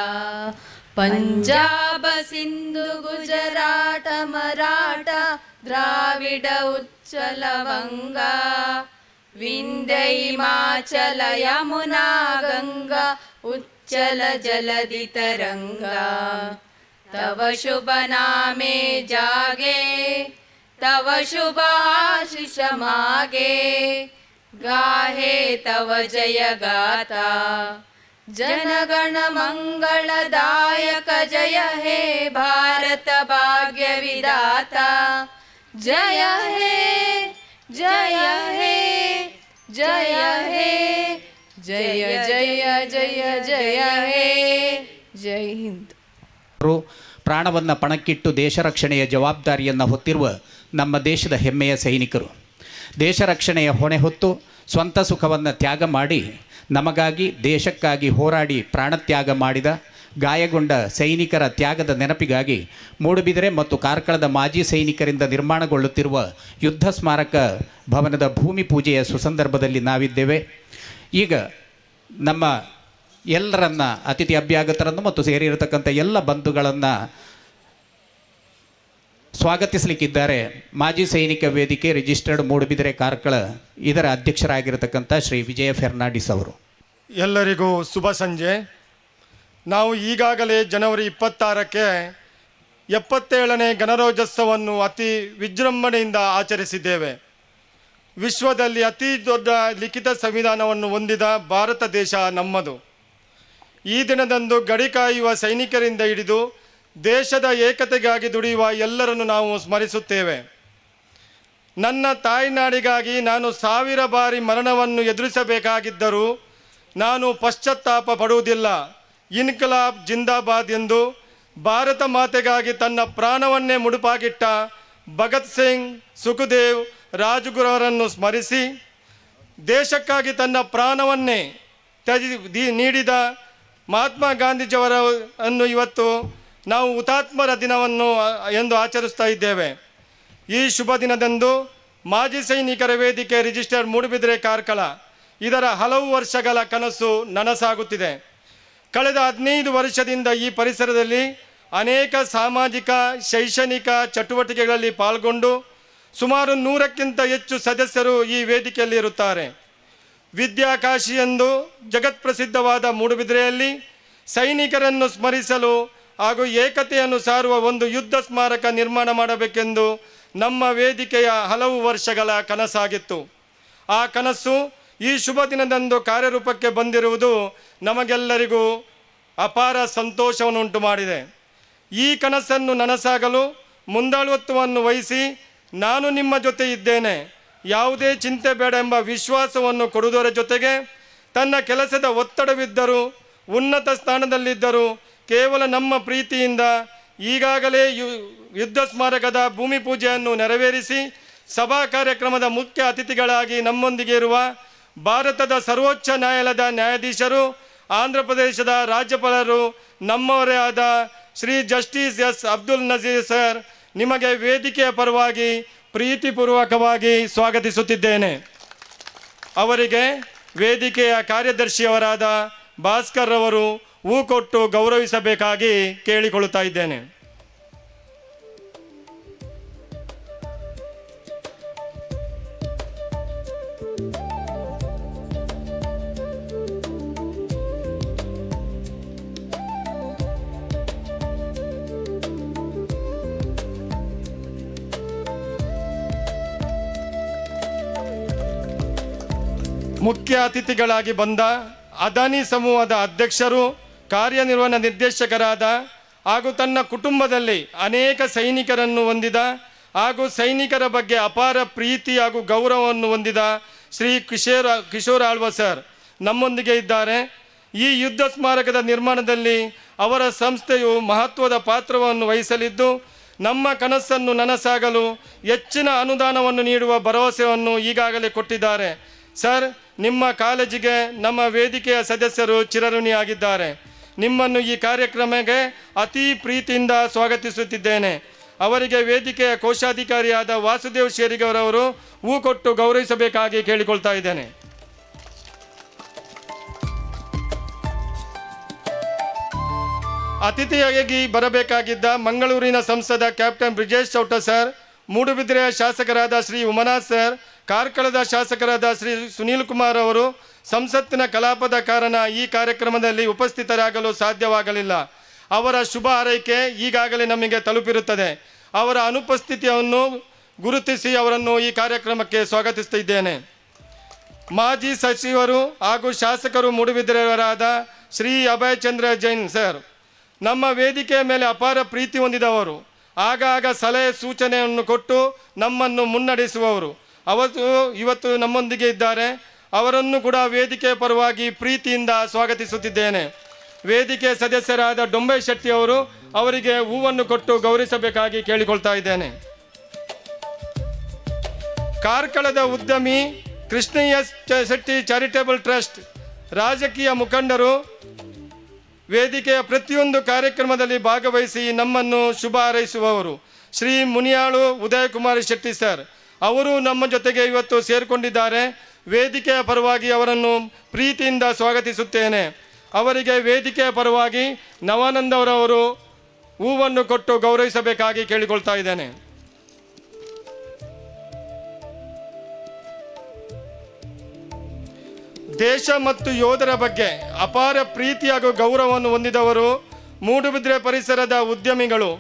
Speaker 4: पंजाब सिंधु गुजरात मराठा द्राविड उच्चल वंगा विंध्य हिमाचल यमुना गंगा उच्चल जलधि तरंगा तव शुभ नामे जागे तव शुभ आशीष मागे गाहे तव जय गाथा जनगण मंगलदायक जय हे भारत भाग्य विधाता जय हे जय हे जय हे जय जय जय जय हे ಜೈ ಹಿಂದ್.
Speaker 11: ಪ್ರಾಣವನ್ನು ಪಣಕ್ಕಿಟ್ಟು ದೇಶ ರಕ್ಷಣೆಯ ಜವಾಬ್ದಾರಿಯನ್ನು ಹೊತ್ತಿರುವ ನಮ್ಮ ದೇಶದ ಹೆಮ್ಮೆಯ ಸೈನಿಕರು. ದೇಶ ರಕ್ಷಣೆಯ ಹೊಣೆ ಹೊತ್ತು ಸ್ವಂತ ಸುಖವನ್ನು ತ್ಯಾಗ ಮಾಡಿ ನಮಗಾಗಿ ದೇಶಕ್ಕಾಗಿ ಹೋರಾಡಿ ಪ್ರಾಣತ್ಯಾಗ ಮಾಡಿದ ಗಾಯಗೊಂಡ ಸೈನಿಕರ ತ್ಯಾಗದ ನೆನಪಿಗಾಗಿ ಮೂಡುಬಿದಿರೆ ಮತ್ತು ಕಾರ್ಕಳದ ಮಾಜಿ ಸೈನಿಕರಿಂದ ನಿರ್ಮಾಣಗೊಳ್ಳುತ್ತಿರುವ ಯುದ್ಧ ಸ್ಮಾರಕ ಭವನದ ಭೂಮಿ ಪೂಜೆಯ ಸುಸಂದರ್ಭದಲ್ಲಿ ನಾವಿದ್ದೇವೆ. ಈಗ ನಮ್ಮ ಎಲ್ಲರನ್ನ ಅತಿಥಿ ಅಭ್ಯಾಗತರನ್ನು ಮತ್ತು ಸೇರಿರತಕ್ಕಂಥ ಎಲ್ಲ ಬಂಧುಗಳನ್ನು ಸ್ವಾಗತಿಸಲಿಕ್ಕಿದ್ದಾರೆ ಮಾಜಿ ಸೈನಿಕ ವೇದಿಕೆ ರಿಜಿಸ್ಟರ್ಡ್ ಮೂಡುಬಿದಿರೆ ಕಾರ್ಕಳ ಇದರ ಅಧ್ಯಕ್ಷರಾಗಿರತಕ್ಕಂಥ ಶ್ರೀ ವಿಜಯ ಫೆರ್ನಾಂಡಿಸ್ ಅವರು.
Speaker 12: ಎಲ್ಲರಿಗೂ ಶುಭ ಸಂಜೆ. ನಾವು ಈಗಾಗಲೇ ಜನವರಿ 26ಕ್ಕೆ 77ನೇ ಗಣರಾಜ್ಯೋತ್ಸವವನ್ನು ಅತಿ ವಿಜೃಂಭಣೆಯಿಂದ ಆಚರಿಸಿದ್ದೇವೆ. ವಿಶ್ವದಲ್ಲಿ ಅತಿ ದೊಡ್ಡ ಲಿಖಿತ ಸಂವಿಧಾನವನ್ನು ಹೊಂದಿದ ಭಾರತ ದೇಶ ನಮ್ಮದು. ಈ ದಿನದಂದು ಗಡಿ ಕಾಯುವ ಸೈನಿಕರಿಂದ ಹಿಡಿದು ದೇಶದ ಏಕತೆಗಾಗಿ ದುಡಿಯುವ ಎಲ್ಲರನ್ನು ನಾವು ಸ್ಮರಿಸುತ್ತೇವೆ. ನನ್ನ ತಾಯ್ನಾಡಿಗಾಗಿ ನಾನು 1000 ಬಾರಿ ಮರಣವನ್ನು ಎದುರಿಸಬೇಕಾಗಿದ್ದರೂ ನಾನು ಪಶ್ಚಾತ್ತಾಪ ಪಡುವುದಿಲ್ಲ. ಇನ್ಕಲಾಬ್ ಜಿಂದಾಬಾದ್ ಎಂದು ಭಾರತ ಮಾತೆಗಾಗಿ ತನ್ನ ಪ್ರಾಣವನ್ನೇ ಮುಡುಪಾಗಿಟ್ಟ ಭಗತ್ ಸಿಂಗ್, ಸುಖದೇವ್, ರಾಜಗುರುವರನ್ನು ಸ್ಮರಿಸಿ ದೇಶಕ್ಕಾಗಿ ತನ್ನ ಪ್ರಾಣವನ್ನೇ ನೀಡಿದ ಮಹಾತ್ಮ ಗಾಂಧೀಜಿಯವರನ್ನು ಇವತ್ತು ನಾವು ಹುತಾತ್ಮರ ದಿನವನ್ನು ಎಂದು ಆಚರಿಸ್ತಾ ಇದ್ದೇವೆ. ಈ ಶುಭ ದಿನದಂದು ಮಾಜಿ ಸೈನಿಕರ ವೇದಿಕೆ ರಿಜಿಸ್ಟರ್ ಮೂಡುಬಿದಿರೆ ಕಾರ್ಕಳ ಇದರ ಹಲವು ವರ್ಷಗಳ ಕನಸು ನನಸಾಗುತ್ತಿದೆ. ಕಳೆದ 15 ವರ್ಷದಿಂದ ಈ ಪರಿಸರದಲ್ಲಿ ಅನೇಕ ಸಾಮಾಜಿಕ ಶೈಕ್ಷಣಿಕ ಚಟುವಟಿಕೆಗಳಲ್ಲಿ ಪಾಲ್ಗೊಂಡು ಸುಮಾರು 100ಕ್ಕಿಂತ ಹೆಚ್ಚು ಸದಸ್ಯರು ಈ ವೇದಿಕೆಯಲ್ಲಿ ಇರುತ್ತಾರೆ. ವಿದ್ಯಾಕಾಶಿ ಎಂದು ಜಗತ್ಪ್ರಸಿದ್ಧವಾದ ಮೂಡುಬಿದಿರೆಯಲ್ಲಿ ಸೈನಿಕರನ್ನು ಸ್ಮರಿಸಲು ಹಾಗೂ ಏಕತೆಯನ್ನು ಸಾರುವ ಒಂದು ಯುದ್ಧ ಸ್ಮಾರಕ ನಿರ್ಮಾಣ ಮಾಡಬೇಕೆಂದು ನಮ್ಮ ವೇದಿಕೆಯ ಹಲವು ವರ್ಷಗಳ ಕನಸಾಗಿತ್ತು. ಆ ಕನಸು ಈ ಶುಭ ದಿನದಂದು ಕಾರ್ಯರೂಪಕ್ಕೆ ಬಂದಿರುವುದು ನಮಗೆಲ್ಲರಿಗೂ ಅಪಾರ ಸಂತೋಷವನ್ನುಂಟು ಮಾಡಿದೆ. ಈ ಕನಸನ್ನು ನನಸಾಗಲು ಮುಂದಾಳತ್ವವನ್ನು ವಹಿಸಿ ನಾನು ನಿಮ್ಮ ಜೊತೆ ಇದ್ದೇನೆ, ಯಾವುದೇ ಚಿಂತೆ ಬೇಡ ಎಂಬ ವಿಶ್ವಾಸವನ್ನು ಕೊಡುವುದರ ಜೊತೆಗೆ ತನ್ನ ಕೆಲಸದ ಒತ್ತಡವಿದ್ದರೂ ಉನ್ನತ ಸ್ಥಾನದಲ್ಲಿದ್ದರೂ ಕೇವಲ ನಮ್ಮ ಪ್ರೀತಿಯಿಂದ ಈಗಾಗಲೇ ಯುದ್ಧ ಸ್ಮಾರಕದ ಭೂಮಿ ಪೂಜೆಯನ್ನು ನೆರವೇರಿಸಿ ಸಭಾ ಕಾರ್ಯಕ್ರಮದ ಮುಖ್ಯ ಅತಿಥಿಗಳಾಗಿ ನಮ್ಮೊಂದಿಗೆ ಇರುವ ಭಾರತದ ಸರ್ವೋಚ್ಚ ನ್ಯಾಯಾಲಯದ ನ್ಯಾಯಾಧೀಶರು, ಆಂಧ್ರ ಪ್ರದೇಶದ ರಾಜ್ಯಪಾಲರು, ನಮ್ಮವರೇ ಆದ Shri justice S Abdul Nazeer sir, ನಿಮಗೆ ವೇದಿಕೆಯ ಪರವಾಗಿ ಪ್ರೀತಿಪೂರ್ವಕವಾಗಿ ಸ್ವಾಗತಿಸುತ್ತಿದ್ದೇನೆ. ಅವರಿಗೆ ವೇದಿಕೆಯ ಕಾರ್ಯದರ್ಶಿಯವರಾದ ಭಾಸ್ಕರ್ ಅವರು ಹೂ ಕೊಟ್ಟು ಗೌರವಿಸಬೇಕಾಗಿ ಕೇಳಿಕೊಳ್ಳುತ್ತಾ ಇದ್ದೇನೆ. ಮುಖ್ಯ ಅತಿಥಿಗಳಾಗಿ ಬಂದ ಅದಾನಿ ಸಮೂಹದ ಅಧ್ಯಕ್ಷರು, ಕಾರ್ಯನಿರ್ವಹಣಾ ನಿರ್ದೇಶಕರಾದ ಹಾಗೂ ತನ್ನ ಕುಟುಂಬದಲ್ಲಿ ಅನೇಕ ಸೈನಿಕರನ್ನು ಹೊಂದಿದ ಹಾಗೂ ಸೈನಿಕರ ಬಗ್ಗೆ ಅಪಾರ ಪ್ರೀತಿ ಹಾಗೂ ಗೌರವವನ್ನು ಹೊಂದಿದ ಶ್ರೀ ಕಿಶೋರ್ ಆಳ್ವ ಸರ್ ನಮ್ಮೊಂದಿಗೆ ಇದ್ದಾರೆ. ಈ ಯುದ್ಧ ಸ್ಮಾರಕದ ನಿರ್ಮಾಣದಲ್ಲಿ ಅವರ ಸಂಸ್ಥೆಯು ಮಹತ್ವದ ಪಾತ್ರವನ್ನು ವಹಿಸಲಿದ್ದು ನಮ್ಮ ಕನಸನ್ನು ನನಸಾಗಲು ಹೆಚ್ಚಿನ ಅನುದಾನವನ್ನು ನೀಡುವ ಭರವಸೆಯನ್ನು ಈಗಾಗಲೇ ಕೊಟ್ಟಿದ್ದಾರೆ. ಸರ್, ನಿಮ್ಮ ಕಾಲೇಜಿಗೆ ನಮ್ಮ ವೇದಿಕೆಯ ಸದಸ್ಯರು ಚಿರಋಣಿಯಾಗಿದ್ದಾರೆ. ನಿಮ್ಮನ್ನು ಈ ಕಾರ್ಯಕ್ರಮಕ್ಕೆ ಅತಿ ಪ್ರೀತಿಯಿಂದ ಸ್ವಾಗತಿಸುತ್ತಿದ್ದೇನೆ. ಅವರಿಗೆ ವೇದಿಕೆಯ ಕೋಶಾಧಿಕಾರಿಯಾದ ವಾಸುದೇವ್ ಶೇರಿಗೌರವರು ಹೂ ಕೊಟ್ಟು ಗೌರವಿಸಬೇಕಾಗಿ ಕೇಳಿಕೊಳ್ತಾ ಇದ್ದೇನೆ. ಅತಿಥಿಯಾಗಿ ಬರಬೇಕಾಗಿದ್ದ ಮಂಗಳೂರಿನ ಸಂಸದ ಕ್ಯಾಪ್ಟನ್ ಬ್ರಿಜೇಶ್ ಚೌಟ ಸರ್, ಮೂಡುಬಿದಿರೆಯ ಶಾಸಕರಾದ ಶ್ರೀ ಉಮನಾಥ್ ಸರ್, ಕಾರ್ಕಳದ ಶಾಸಕರಾದ ಶ್ರೀ ಸುನೀಲ್ ಕುಮಾರ್ ಅವರು ಸಂಸತ್ತಿನ ಕಲಾಪದ ಕಾರಣ ಈ ಕಾರ್ಯಕ್ರಮದಲ್ಲಿ ಉಪಸ್ಥಿತರಾಗಲು ಸಾಧ್ಯವಾಗಲಿಲ್ಲ. ಅವರ ಶುಭ ಹಾರೈಕೆ ಈಗಾಗಲೇ ನಮಗೆ ತಲುಪಿರುತ್ತದೆ. ಅವರ ಅನುಪಸ್ಥಿತಿಯನ್ನು ಗುರುತಿಸಿ ಅವರನ್ನು ಈ ಕಾರ್ಯಕ್ರಮಕ್ಕೆ ಸ್ವಾಗತಿಸುತ್ತಿದ್ದೇನೆ. ಮಾಜಿ ಸಚಿವರು ಹಾಗೂ ಶಾಸಕರು ಮೂಡುಬಿದಿರೆಯವರಾದ ಶ್ರೀ ಅಭಯ್ ಚಂದ್ರ ಜೈನ್ ಸರ್ ನಮ್ಮ ವೇದಿಕೆಯ ಮೇಲೆ ಅಪಾರ ಪ್ರೀತಿ ಹೊಂದಿದವರು. ಆಗಾಗ ಸಲಹೆ ಸೂಚನೆಯನ್ನು ಕೊಟ್ಟು ನಮ್ಮನ್ನು ಮುನ್ನಡೆಸುವವರು. ಇವತ್ತು ನಮ್ಮೊಂದಿಗೆ ಇದ್ದಾರೆ. ಅವರನ್ನು ಕೂಡ ವೇದಿಕೆಯ ಪರವಾಗಿ ಪ್ರೀತಿಯಿಂದ ಸ್ವಾಗತಿಸುತ್ತಿದ್ದೇನೆ. ವೇದಿಕೆ ಸದಸ್ಯರಾದ ಡೊಂಬೈ ಶೆಟ್ಟಿ ಅವರು ಅವರಿಗೆ ಹೂವನ್ನು ಕೊಟ್ಟು ಗೌರವಿಸಬೇಕಾಗಿ ಕೇಳಿಕೊಳ್ತಾ ಇದ್ದೇನೆ. ಕಾರ್ಕಳದ ಉದ್ಯಮಿ ಕೃಷ್ಣಯ್ಯ ಶೆಟ್ಟಿ ಚಾರಿಟೇಬಲ್ ಟ್ರಸ್ಟ್ ರಾಜಕೀಯ ಮುಖಂಡರು ವೇದಿಕೆಯ ಪ್ರತಿಯೊಂದು ಕಾರ್ಯಕ್ರಮದಲ್ಲಿ ಭಾಗವಹಿಸಿ ನಮ್ಮನ್ನು ಶುಭ ಹಾರೈಸುವವರು ಶ್ರೀ ಮುನಿಯಾಳು ಉದಯಕುಮಾರ್ ಶೆಟ್ಟಿ ಸರ್ ಅವರು ನಮ್ಮ ಜೊತೆಗೆ ಇವತ್ತು ಸೇರಿಕೊಂಡಿದ್ದಾರೆ. ವೇದಿಕೆಯ ಪರವಾಗಿ ಅವರನ್ನು ಪ್ರೀತಿಯಿಂದ ಸ್ವಾಗತಿಸುತ್ತೇನೆ. ಅವರಿಗೆ ವೇದಿಕೆಯ ಪರವಾಗಿ ನವಾನಂದ್ ಅವರವರು ಹೂವನ್ನು ಕೊಟ್ಟು ಗೌರವಿಸಬೇಕಾಗಿ ಕೇಳಿಕೊಳ್ತಾ ಇದ್ದೇನೆ. ದೇಶ ಮತ್ತು ಯೋಧರ ಬಗ್ಗೆ ಅಪಾರ ಪ್ರೀತಿ ಹಾಗೂ ಗೌರವವನ್ನು ಹೊಂದಿದವರು ಮೂಡುಬಿದ್ರೆ ಪರಿಸರದ ಉದ್ಯಮಿಗಳು.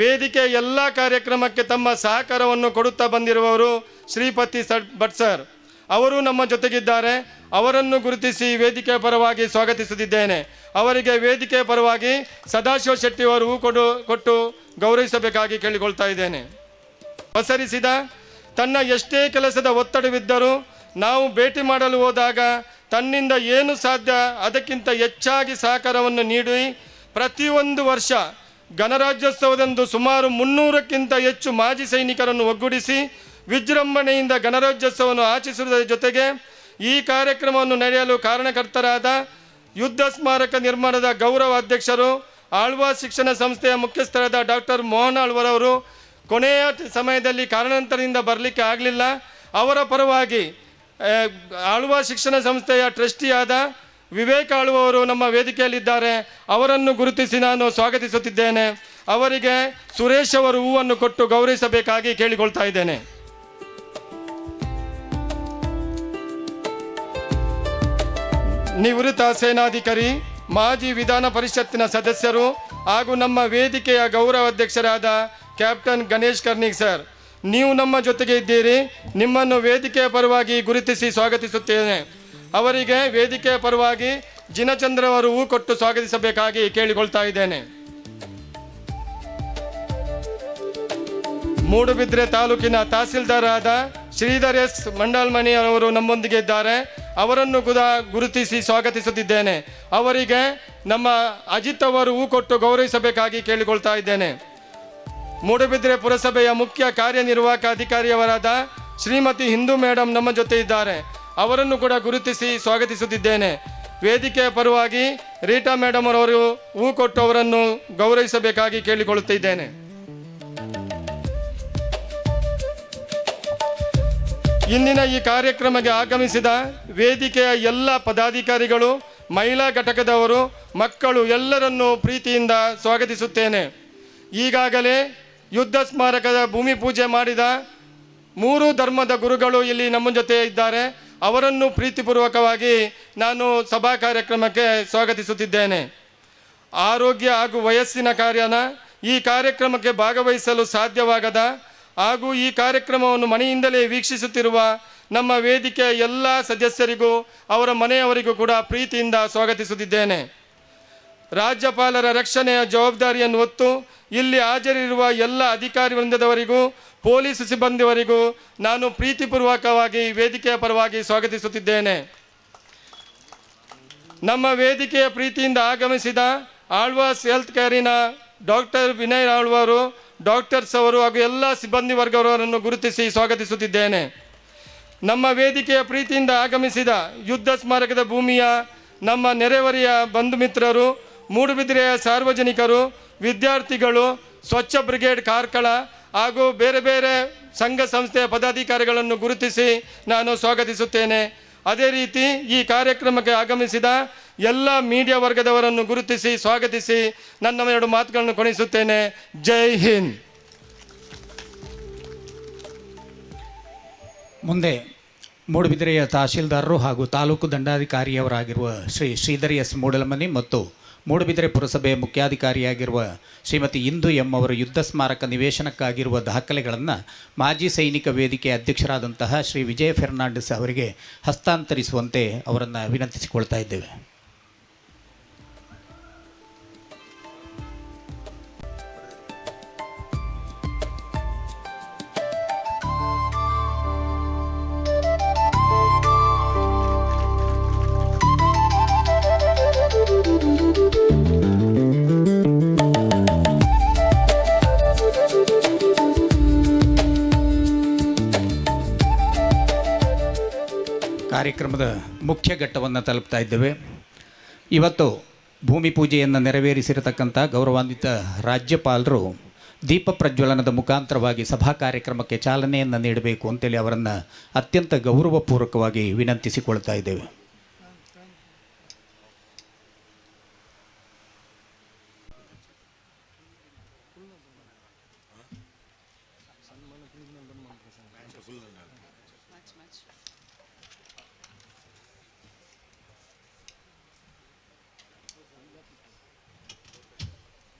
Speaker 12: ವೇದಿಕೆ ಎಲ್ಲ ಕಾರ್ಯಕ್ರಮಕ್ಕೆ ತಮ್ಮ ಸಹಕಾರವನ್ನು ಕೊಡುತ್ತಾ ಬಂದಿರುವವರು ಶ್ರೀಪತಿ ಭಟ್ ಸರ್ ಅವರು ನಮ್ಮ ಜೊತೆಗಿದ್ದಾರೆ. ಅವರನ್ನು ಗುರುತಿಸಿ ವೇದಿಕೆಯ ಪರವಾಗಿ ಸ್ವಾಗತಿಸುತ್ತಿದ್ದೇನೆ. ಅವರಿಗೆ ವೇದಿಕೆಯ ಪರವಾಗಿ ಸದಾಶಿವ ಶೆಟ್ಟಿ ಅವರು ಕೊಟ್ಟು ಗೌರವಿಸಬೇಕಾಗಿ ಕೇಳಿಕೊಳ್ತಾ ಇದ್ದೇನೆ. ಪಸರಿಸಿದ ತನ್ನ ಎಷ್ಟೇ ಕೆಲಸದ ಒತ್ತಡವಿದ್ದರೂ ನಾವು ಭೇಟಿ ಮಾಡಲು ಹೋದಾಗ ತನ್ನಿಂದ ಏನು ಸಾಧ್ಯ ಅದಕ್ಕಿಂತ ಹೆಚ್ಚಾಗಿ ಸಹಕಾರವನ್ನು ನೀಡಿ ಪ್ರತಿಯೊಂದು ವರ್ಷ ಗಣರಾಜ್ಯೋತ್ಸವದಂದು ಸುಮಾರು 300ಕ್ಕಿಂತ ಹೆಚ್ಚು ಮಾಜಿ ಸೈನಿಕರನ್ನು ಒಗ್ಗೂಡಿಸಿ ವಿಜೃಂಭಣೆಯಿಂದ ಗಣರಾಜ್ಯೋತ್ಸವವನ್ನು ಆಚರಿಸುವುದರ ಜೊತೆಗೆ ಈ ಕಾರ್ಯಕ್ರಮವನ್ನು ನಡೆಯಲು ಕಾರಣಕರ್ತರಾದ ಯುದ್ಧ ಸ್ಮಾರಕ ನಿರ್ಮಾಣದ ಗೌರವ ಅಧ್ಯಕ್ಷರು ಆಳ್ವಾಸ್ ಶಿಕ್ಷಣ ಸಂಸ್ಥೆಯ ಮುಖ್ಯಸ್ಥರಾದ ಡಾಕ್ಟರ್ ಮೋಹನ್ ಆಳ್ವರವರು ಕೊನೆಯ ಸಮಯದಲ್ಲಿ ಕಾರಣಾಂತರದಿಂದ ಬರಲಿಕ್ಕೆ ಆಗಲಿಲ್ಲ. ಅವರ ಪರವಾಗಿ ಆಳ್ವಾಸ್ ಶಿಕ್ಷಣ ಸಂಸ್ಥೆಯ ಟ್ರಸ್ಟಿಯಾದ ವಿವೇಕ್ ಆಳ್ವರು ನಮ್ಮ ವೇದಿಕೆಯಲ್ಲಿದ್ದಾರೆ. ಅವರನ್ನು ಗುರುತಿಸಿ ನಾನು ಸ್ವಾಗತಿಸುತ್ತಿದ್ದೇನೆ. ಅವರಿಗೆ ಸುರೇಶ್ ಅವರು ಹೂವನ್ನು ಕೊಟ್ಟು ಗೌರವಿಸಬೇಕಾಗಿ ಕೇಳಿಕೊಳ್ತಾ ಇದ್ದೇನೆ. ನಿವೃತ್ತ ಸೇನಾಧಿಕಾರಿ ಮಾಜಿ ವಿಧಾನ ಪರಿಷತ್ತಿನ ಸದಸ್ಯರು ಹಾಗೂ ನಮ್ಮ ವೇದಿಕೆಯ ಗೌರವ ಅಧ್ಯಕ್ಷರಾದ ಕ್ಯಾಪ್ಟನ್ ಗಣೇಶ್ ಕರ್ನಿಕ್ ಸರ್ ನೀವು ನಮ್ಮ ಜೊತೆಗೆ ಇದ್ದೀರಿ. ನಿಮ್ಮನ್ನು ವೇದಿಕೆಯ ಪರವಾಗಿ ಗುರುತಿಸಿ ಸ್ವಾಗತಿಸುತ್ತೇನೆ. ಅವರಿಗೆ ವೇದಿಕೆಯ ಪರವಾಗಿ ಜಿನಚಂದ್ರ ಅವರು ಹೂ ಕೊಟ್ಟು ಸ್ವಾಗತಿಸಬೇಕಾಗಿ ಕೇಳಿಕೊಳ್ತಾ ಇದ್ದೇನೆ. ಮೂಡುಬಿದ್ರೆ ತಾಲೂಕಿನ ತಹಸೀಲ್ದಾರ್ ಆದ ಶ್ರೀಧರ್ ಎಸ್ ಮಂಡಲ್ಮಣಿ ಅವರು ನಮ್ಮೊಂದಿಗೆ ಇದ್ದಾರೆ. ಅವರನ್ನು ಕೂಡ ಗುರುತಿಸಿ ಸ್ವಾಗತಿಸುತ್ತಿದ್ದೇನೆ. ಅವರಿಗೆ ನಮ್ಮ ಅಜಿತ್ ಅವರು ಹೂ ಕೊಟ್ಟು ಗೌರವಿಸಬೇಕಾಗಿ ಕೇಳಿಕೊಳ್ತಾ ಇದ್ದೇನೆ. ಮೂಡುಬಿದ್ರೆ ಪುರಸಭೆಯ ಮುಖ್ಯ ಕಾರ್ಯನಿರ್ವಾಹಕ ಅಧಿಕಾರಿಯವರಾದ ಶ್ರೀಮತಿ ಹಿಂದೂ ಮೇಡಮ್ ನಮ್ಮ ಜೊತೆ ಇದ್ದಾರೆ. ಅವರನ್ನು ಕೂಡ ಗುರುತಿಸಿ ಸ್ವಾಗತಿಸುತ್ತಿದ್ದೇನೆ. ವೇದಿಕೆಯ ಪರವಾಗಿ ರೀಟಾ ಮೇಡಮ್ ಅವರು ಹೂ ಕೊಟ್ಟು ಅವರನ್ನು ಗೌರವಿಸಬೇಕಾಗಿ ಕೇಳಿಕೊಳ್ಳುತ್ತಿದ್ದೇನೆ. ಇಂದಿನ ಈ ಕಾರ್ಯಕ್ರಮಕ್ಕೆ ಆಗಮಿಸಿದ ವೇದಿಕೆಯ ಎಲ್ಲ ಪದಾಧಿಕಾರಿಗಳು, ಮಹಿಳಾ ಘಟಕದವರು, ಮಕ್ಕಳು ಎಲ್ಲರನ್ನೂ ಪ್ರೀತಿಯಿಂದ ಸ್ವಾಗತಿಸುತ್ತೇನೆ. ಈಗಾಗಲೇ ಯುದ್ಧ ಸ್ಮಾರಕದ ಭೂಮಿ ಪೂಜೆ ಮಾಡಿದ 3 ಧರ್ಮದ ಗುರುಗಳು ಇಲ್ಲಿ ನಮ್ಮ ಜೊತೆ ಇದ್ದಾರೆ. ಅವರನ್ನು ಪ್ರೀತಿಪೂರ್ವಕವಾಗಿ ನಾನು ಸಭಾ ಕಾರ್ಯಕ್ರಮಕ್ಕೆ ಸ್ವಾಗತಿಸುತ್ತಿದ್ದೇನೆ. ಆರೋಗ್ಯ ಹಾಗೂ ವಯಸ್ಸಿನ ಕಾರಣ ಈ ಕಾರ್ಯಕ್ರಮಕ್ಕೆ ಭಾಗವಹಿಸಲು ಸಾಧ್ಯವಾಗದ ಹಾಗೂ ಈ ಕಾರ್ಯಕ್ರಮವನ್ನು ಮನೆಯಿಂದಲೇ ವೀಕ್ಷಿಸುತ್ತಿರುವ ನಮ್ಮ ವೇದಿಕೆಯ ಎಲ್ಲ ಸದಸ್ಯರಿಗೂ ಅವರ ಮನೆಯವರಿಗೂ ಕೂಡ ಪ್ರೀತಿಯಿಂದ ಸ್ವಾಗತಿಸುತ್ತಿದ್ದೇನೆ. ರಾಜ್ಯಪಾಲರ ರಕ್ಷಣೆಯ ಜವಾಬ್ದಾರಿಯನ್ನು ಹೊತ್ತು ಇಲ್ಲಿ ಹಾಜರಿರುವ ಎಲ್ಲ ಅಧಿಕಾರಿ ವೃಂದದವರಿಗೂ, ಪೊಲೀಸ್ ಸಿಬ್ಬಂದಿಯವರಿಗೂ ನಾನು ಪ್ರೀತಿಪೂರ್ವಕವಾಗಿ ವೇದಿಕೆಯ ಪರವಾಗಿ ಸ್ವಾಗತಿಸುತ್ತಿದ್ದೇನೆ. ನಮ್ಮ ವೇದಿಕೆಯ ಪ್ರೀತಿಯಿಂದ ಆಗಮಿಸಿದ ಆಳ್ವಾಸ್ ಹೆಲ್ತ್ ಕೇರಿನ ಡಾಕ್ಟರ್ ವಿನಯ್ ಆಳ್ವರು, ಡಾಕ್ಟರ್ಸ್ ಅವರು ಹಾಗೂ ಎಲ್ಲ ಸಿಬ್ಬಂದಿ ವರ್ಗವರನ್ನು ಗುರುತಿಸಿ ಸ್ವಾಗತಿಸುತ್ತಿದ್ದೇನೆ. ನಮ್ಮ ವೇದಿಕೆಯ ಪ್ರೀತಿಯಿಂದ ಆಗಮಿಸಿದ ಯುದ್ಧ ಸ್ಮಾರಕದ ಭೂಮಿಯ ನಮ್ಮ ನೆರೆಹೊರೆಯ ಬಂಧು ಮಿತ್ರರು, ಮೂಡುಬಿದಿರೆಯ ಸಾರ್ವಜನಿಕರು, ವಿದ್ಯಾರ್ಥಿಗಳು, ಸ್ವಚ್ಛ ಬ್ರಿಗೇಡ್ ಕಾರ್ಕಳ ಹಾಗೂ ಬೇರೆ ಬೇರೆ ಸಂಘ ಸಂಸ್ಥೆಯ ಪದಾಧಿಕಾರಿಗಳನ್ನು ಗುರುತಿಸಿ ನಾನು ಸ್ವಾಗತಿಸುತ್ತೇನೆ. ಅದೇ ರೀತಿ ಈ ಕಾರ್ಯಕ್ರಮಕ್ಕೆ ಆಗಮಿಸಿದ ಎಲ್ಲ ಮೀಡಿಯಾ ವರ್ಗದವರನ್ನು ಗುರುತಿಸಿ ಸ್ವಾಗತಿಸಿ ನನ್ನ 2 ಮಾತುಗಳನ್ನು ಕೊನೆಸುತ್ತೇನೆ. ಜೈ ಹಿಂದ್.
Speaker 11: ಮುಂದೆ ಮೂಡುಬಿದಿರೆಯ ತಹಶೀಲ್ದಾರರು ಹಾಗೂ ತಾಲೂಕು ದಂಡಾಧಿಕಾರಿಯವರಾಗಿರುವ ಶ್ರೀ ಶ್ರೀಧರ್ ಎಸ್ ಮೂಡಲಮನಿ ಮತ್ತು ಮೂಡುಬಿದಿರೆ ಪುರಸಭೆಯ ಮುಖ್ಯಾಧಿಕಾರಿಯಾಗಿರುವ ಶ್ರೀಮತಿ ಇಂದು ಎಂ ಅವರು ಯುದ್ಧ ಸ್ಮಾರಕ ನಿವೇಶನಕ್ಕಾಗಿರುವ ದಾಖಲೆಗಳನ್ನು ಮಾಜಿ ಸೈನಿಕ ವೇದಿಕೆ ಅಧ್ಯಕ್ಷರಾದಂತಹ ಶ್ರೀ ವಿಜಯ ಫೆರ್ನಾಂಡಿಸ್ ಅವರಿಗೆ ಹಸ್ತಾಂತರಿಸುವಂತೆ ಅವರನ್ನು ವಿನಂತಿಸಿಕೊಳ್ತಾ ಇದ್ದೇವೆ. ಕಾರ್ಯಕ್ರಮದ ಮುಖ್ಯ ಘಟ್ಟವನ್ನು ತಲುಪ್ತಾ ಇದ್ದೇವೆ. ಇವತ್ತು ಭೂಮಿ ಪೂಜೆಯನ್ನು ನೆರವೇರಿಸಿರತಕ್ಕಂಥ ಗೌರವಾನ್ವಿತ ರಾಜ್ಯಪಾಲರು ದೀಪ ಪ್ರಜ್ವಲನದ ಮುಖಾಂತರವಾಗಿ ಸಭಾ ಕಾರ್ಯಕ್ರಮಕ್ಕೆ ಚಾಲನೆಯನ್ನು ನೀಡಬೇಕು ಅಂತೇಳಿ ಅವರನ್ನು ಅತ್ಯಂತ ಗೌರವಪೂರ್ವಕವಾಗಿ ವಿನಂತಿಸಿಕೊಳ್ತಾ ಇದ್ದೇವೆ.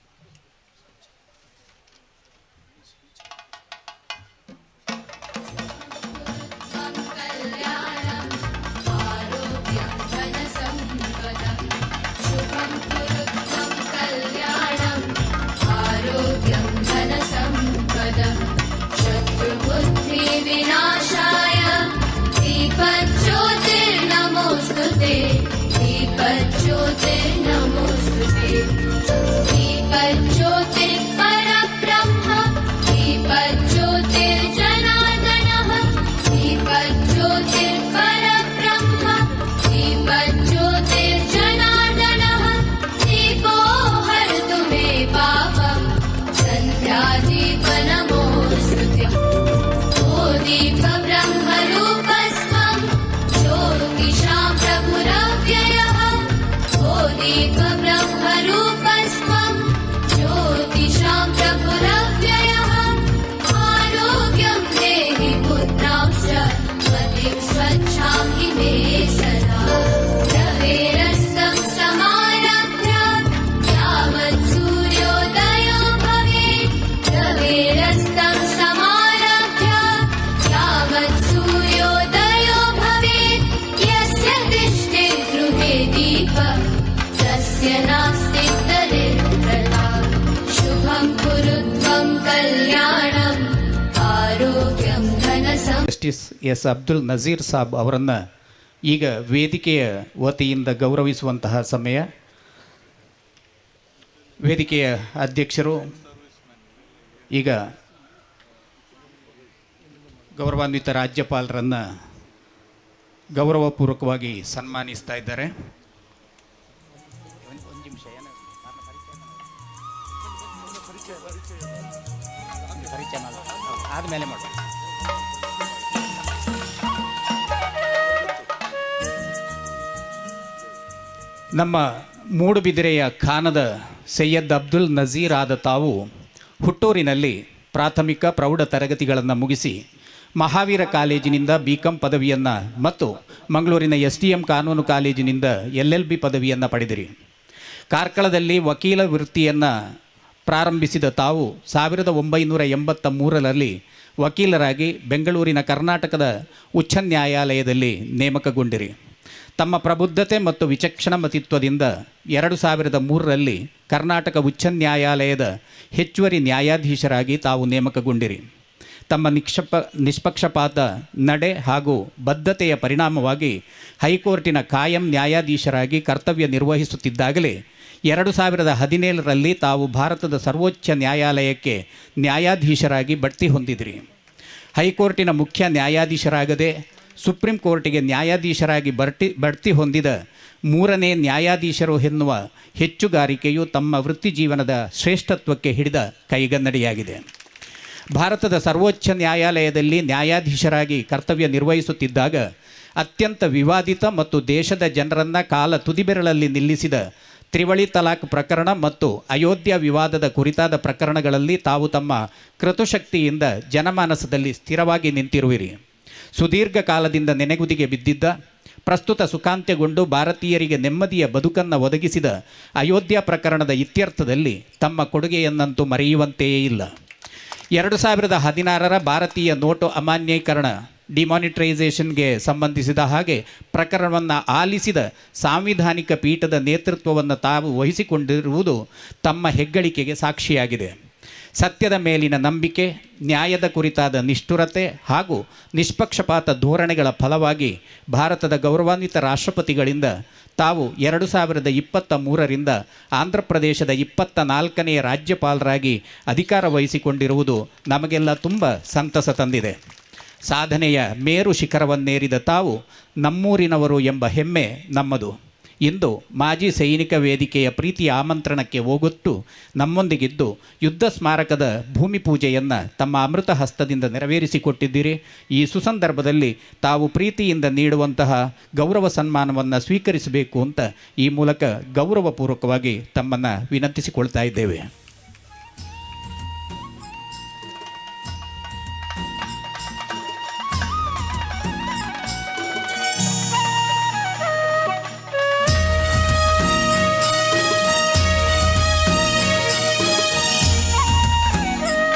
Speaker 4: विनाशाय दीपज्योतिर्नमोस्तुते दीपज्योतिर्नमोस्तुते दीपज्योतिर्परब्रह्म दीपज्योतिर्जनार्दनः दीपज्योतिर्परब्रह्म दीपज्योतिर्जनार्दनः दीपो हरतु मे पापं सन्ध्यादीपनमोस्तुते दीपब्रह्मरूपस्त्वं ज्योतिषां प्रभुरव्ययः ओ दीपब्रह्मरूपस्त्वं ज्योतिषां प्रभुरव्ययः आरोग्यं देहि पुत्रांश्च मतिं स्वच्छां हि मे सदा रवेरस्तं समारभ्य यावत् सूर्योदयो भवेत् रवेरस्तं सूर्योदयो भवेत् यस्य तिष्ठे गृहे दीपः तस्य नास्ति दरिद्रता शुभं कुरु त्वं कल्याणम् आरोग्यं धनसम्.
Speaker 11: ಜಸ್ಟಿಸ್ ಎಸ್ ಅಬ್ದುಲ್ ನಜೀರ್ ಸಾಬ್ ಅವರನ್ನು ಈಗ ವೇದಿಕೆಯ ವತಿಯಿಂದ ಗೌರವಿಸುವಂತಹ ಸಮಯ. ವೇದಿಕೆಯ ಅಧ್ಯಕ್ಷರು ಈಗ ಗೌರವಾನ್ವಿತ ರಾಜ್ಯಪಾಲರನ್ನು ಗೌರವಪೂರ್ವಕವಾಗಿ ಸನ್ಮಾನಿಸ್ತಾ ಇದ್ದಾರೆ. ಆದಮೇಲೆ ಮಾಡಿ. ನಮ್ಮ ಮೂಡುಬಿದಿರೆಯ ಖಾನದ ಸೈಯದ್ ಅಬ್ದುಲ್ ನಜೀರ್ ಆದ ತಾವು ಹುಟ್ಟೂರಿನಲ್ಲಿ ಪ್ರಾಥಮಿಕ ಪ್ರೌಢ ತರಗತಿಗಳನ್ನು ಮುಗಿಸಿ ಮಹಾವೀರ ಕಾಲೇಜಿನಿಂದ BCom ಪದವಿಯನ್ನು ಮತ್ತು ಮಂಗಳೂರಿನ STM ಕಾನೂನು ಕಾಲೇಜಿನಿಂದ LLB ಪದವಿಯನ್ನು ಪಡೆದಿರಿ. ಕಾರ್ಕಳದಲ್ಲಿ ವಕೀಲ ವೃತ್ತಿಯನ್ನು ಪ್ರಾರಂಭಿಸಿದ ತಾವು 1983ರಲ್ಲಿ ವಕೀಲರಾಗಿ ಬೆಂಗಳೂರಿನ ಕರ್ನಾಟಕದ ಉಚ್ಚ ನ್ಯಾಯಾಲಯದಲ್ಲಿ ನೇಮಕಗೊಂಡಿರಿ. ತಮ್ಮ ಪ್ರಬುದ್ಧತೆ ಮತ್ತು ವಿಚಕ್ಷಣಮತಿತ್ವದಿಂದ 2003ರಲ್ಲಿ ಕರ್ನಾಟಕ ಉಚ್ಚ ನ್ಯಾಯಾಲಯದ ಹೆಚ್ಚುವರಿ ನ್ಯಾಯಾಧೀಶರಾಗಿ ತಾವು ನೇಮಕಗೊಂಡಿರಿ. ತಮ್ಮ ನಿಷ್ಪಕ್ಷಪಾತ ನಡೆ ಹಾಗೂ ಬದ್ಧತೆಯ ಪರಿಣಾಮವಾಗಿ ಹೈಕೋರ್ಟಿನ ಕಾಯಂ ನ್ಯಾಯಾಧೀಶರಾಗಿ ಕರ್ತವ್ಯ ನಿರ್ವಹಿಸುತ್ತಿದ್ದಾಗಲೇ 2017ರಲ್ಲಿ ತಾವು ಭಾರತದ ಸರ್ವೋಚ್ಚ ನ್ಯಾಯಾಲಯಕ್ಕೆ ನ್ಯಾಯಾಧೀಶರಾಗಿ ಬಡ್ತಿ ಹೊಂದಿದಿರಿ. ಹೈಕೋರ್ಟಿನ ಮುಖ್ಯ ನ್ಯಾಯಾಧೀಶರಾಗದೆ ಸುಪ್ರೀಂ ಕೋರ್ಟಿಗೆ ನ್ಯಾಯಾಧೀಶರಾಗಿ ಬಡ್ತಿ ಹೊಂದಿದ 3ನೇ ನ್ಯಾಯಾಧೀಶರು ಎನ್ನುವ ಹೆಚ್ಚುಗಾರಿಕೆಯು ತಮ್ಮ ವೃತ್ತಿ ಜೀವನದ ಶ್ರೇಷ್ಠತ್ವಕ್ಕೆ ಹಿಡಿದ ಕೈಗನ್ನಡಿಯಾಗಿದೆ. ಭಾರತದ ಸರ್ವೋಚ್ಚ ನ್ಯಾಯಾಲಯದಲ್ಲಿ ನ್ಯಾಯಾಧೀಶರಾಗಿ ಕರ್ತವ್ಯ ನಿರ್ವಹಿಸುತ್ತಿದ್ದಾಗ ಅತ್ಯಂತ ವಿವಾದಿತ ಮತ್ತು ದೇಶದ ಜನರನ್ನು ಕಾಲ ತುದಿಬೆರಳಲ್ಲಿ ನಿಲ್ಲಿಸಿದ ತ್ರಿವಳಿ ತಲಾಖ್ ಪ್ರಕರಣ ಮತ್ತು ಅಯೋಧ್ಯ ವಿವಾದದ ಕುರಿತಾದ ಪ್ರಕರಣಗಳಲ್ಲಿ ತಾವು ತಮ್ಮ ಕೃತಶಕ್ತಿಯಿಂದ ಜನಮಾನಸದಲ್ಲಿ ಸ್ಥಿರವಾಗಿ ನಿಂತಿರುವಿರಿ. ಸುದೀರ್ಘ ಕಾಲದಿಂದ ನೆನೆಗುದಿಗೆ ಬಿದ್ದಿದ್ದ, ಪ್ರಸ್ತುತ ಸುಖಾಂತ್ಯಗೊಂಡು ಭಾರತೀಯರಿಗೆ ನೆಮ್ಮದಿಯ ಬದುಕನ್ನು ಒದಗಿಸಿದ ಅಯೋಧ್ಯ ಪ್ರಕರಣದ ಇತ್ಯರ್ಥದಲ್ಲಿ ತಮ್ಮ ಕೊಡುಗೆಯನ್ನಂತೂ ಮರೆಯುವಂತೆಯೇ ಇಲ್ಲ. 2016ರ ಭಾರತೀಯ ನೋಟು ಅಮಾನ್ಯೀಕರಣ ಡಿಮಾನಿಟೈಸೇಷನ್ಗೆ ಸಂಬಂಧಿಸಿದ ಹಾಗೆ ಪ್ರಕರಣವನ್ನು ಆಲಿಸಿದ ಸಾಂವಿಧಾನಿಕ ಪೀಠದ ನೇತೃತ್ವವನ್ನು ತಾವು ವಹಿಸಿಕೊಂಡಿರುವುದು ತಮ್ಮ ಹೆಗ್ಗಳಿಕೆಗೆ ಸಾಕ್ಷಿಯಾಗಿದೆ. ಸತ್ಯದ ಮೇಲಿನ ನಂಬಿಕೆ, ನ್ಯಾಯದ ಕುರಿತಾದ ನಿಷ್ಠುರತೆ ಹಾಗೂ ನಿಷ್ಪಕ್ಷಪಾತ ಧೋರಣೆಗಳ ಫಲವಾಗಿ ಭಾರತದ ಗೌರವಾನ್ವಿತ ರಾಷ್ಟ್ರಪತಿಗಳಿಂದ ತಾವು 2023ರಿಂದ ಆಂಧ್ರ ಪ್ರದೇಶದ 24ನೇ ರಾಜ್ಯಪಾಲರಾಗಿ ಅಧಿಕಾರ ವಹಿಸಿಕೊಂಡಿರುವುದು ನಮಗೆಲ್ಲ ತುಂಬ ಸಂತಸ ತಂದಿದೆ. ಸಾಧನೆಯ ಮೇರು ಶಿಖರವನ್ನೇರಿದ ತಾವು ನಮ್ಮೂರಿನವರು ಎಂಬ ಹೆಮ್ಮೆ ನಮ್ಮದು. ಇಂದು ಮಾಜಿ ಸೈನಿಕ ವೇದಿಕೆಯ ಪ್ರೀತಿಯ ಆಮಂತ್ರಣಕ್ಕೆ ಹೋಗೊಟ್ಟು ನಮ್ಮೊಂದಿಗಿದ್ದು ಯುದ್ಧ ಸ್ಮಾರಕದ ಭೂಮಿ ಪೂಜೆಯನ್ನು ತಮ್ಮ ಅಮೃತ ಹಸ್ತದಿಂದ ನೆರವೇರಿಸಿಕೊಟ್ಟಿದ್ದೀರಿ. ಈ ಸುಸಂದರ್ಭದಲ್ಲಿ ತಾವು ಪ್ರೀತಿಯಿಂದ ನೀಡುವಂತಹ ಗೌರವ ಸನ್ಮಾನವನ್ನು ಸ್ವೀಕರಿಸಬೇಕು ಅಂತ ಈ ಮೂಲಕ ಗೌರವಪೂರ್ವಕವಾಗಿ ತಮ್ಮನ್ನು ವಿನಂತಿಸಿಕೊಳ್ತಾ ಇದ್ದೇವೆ.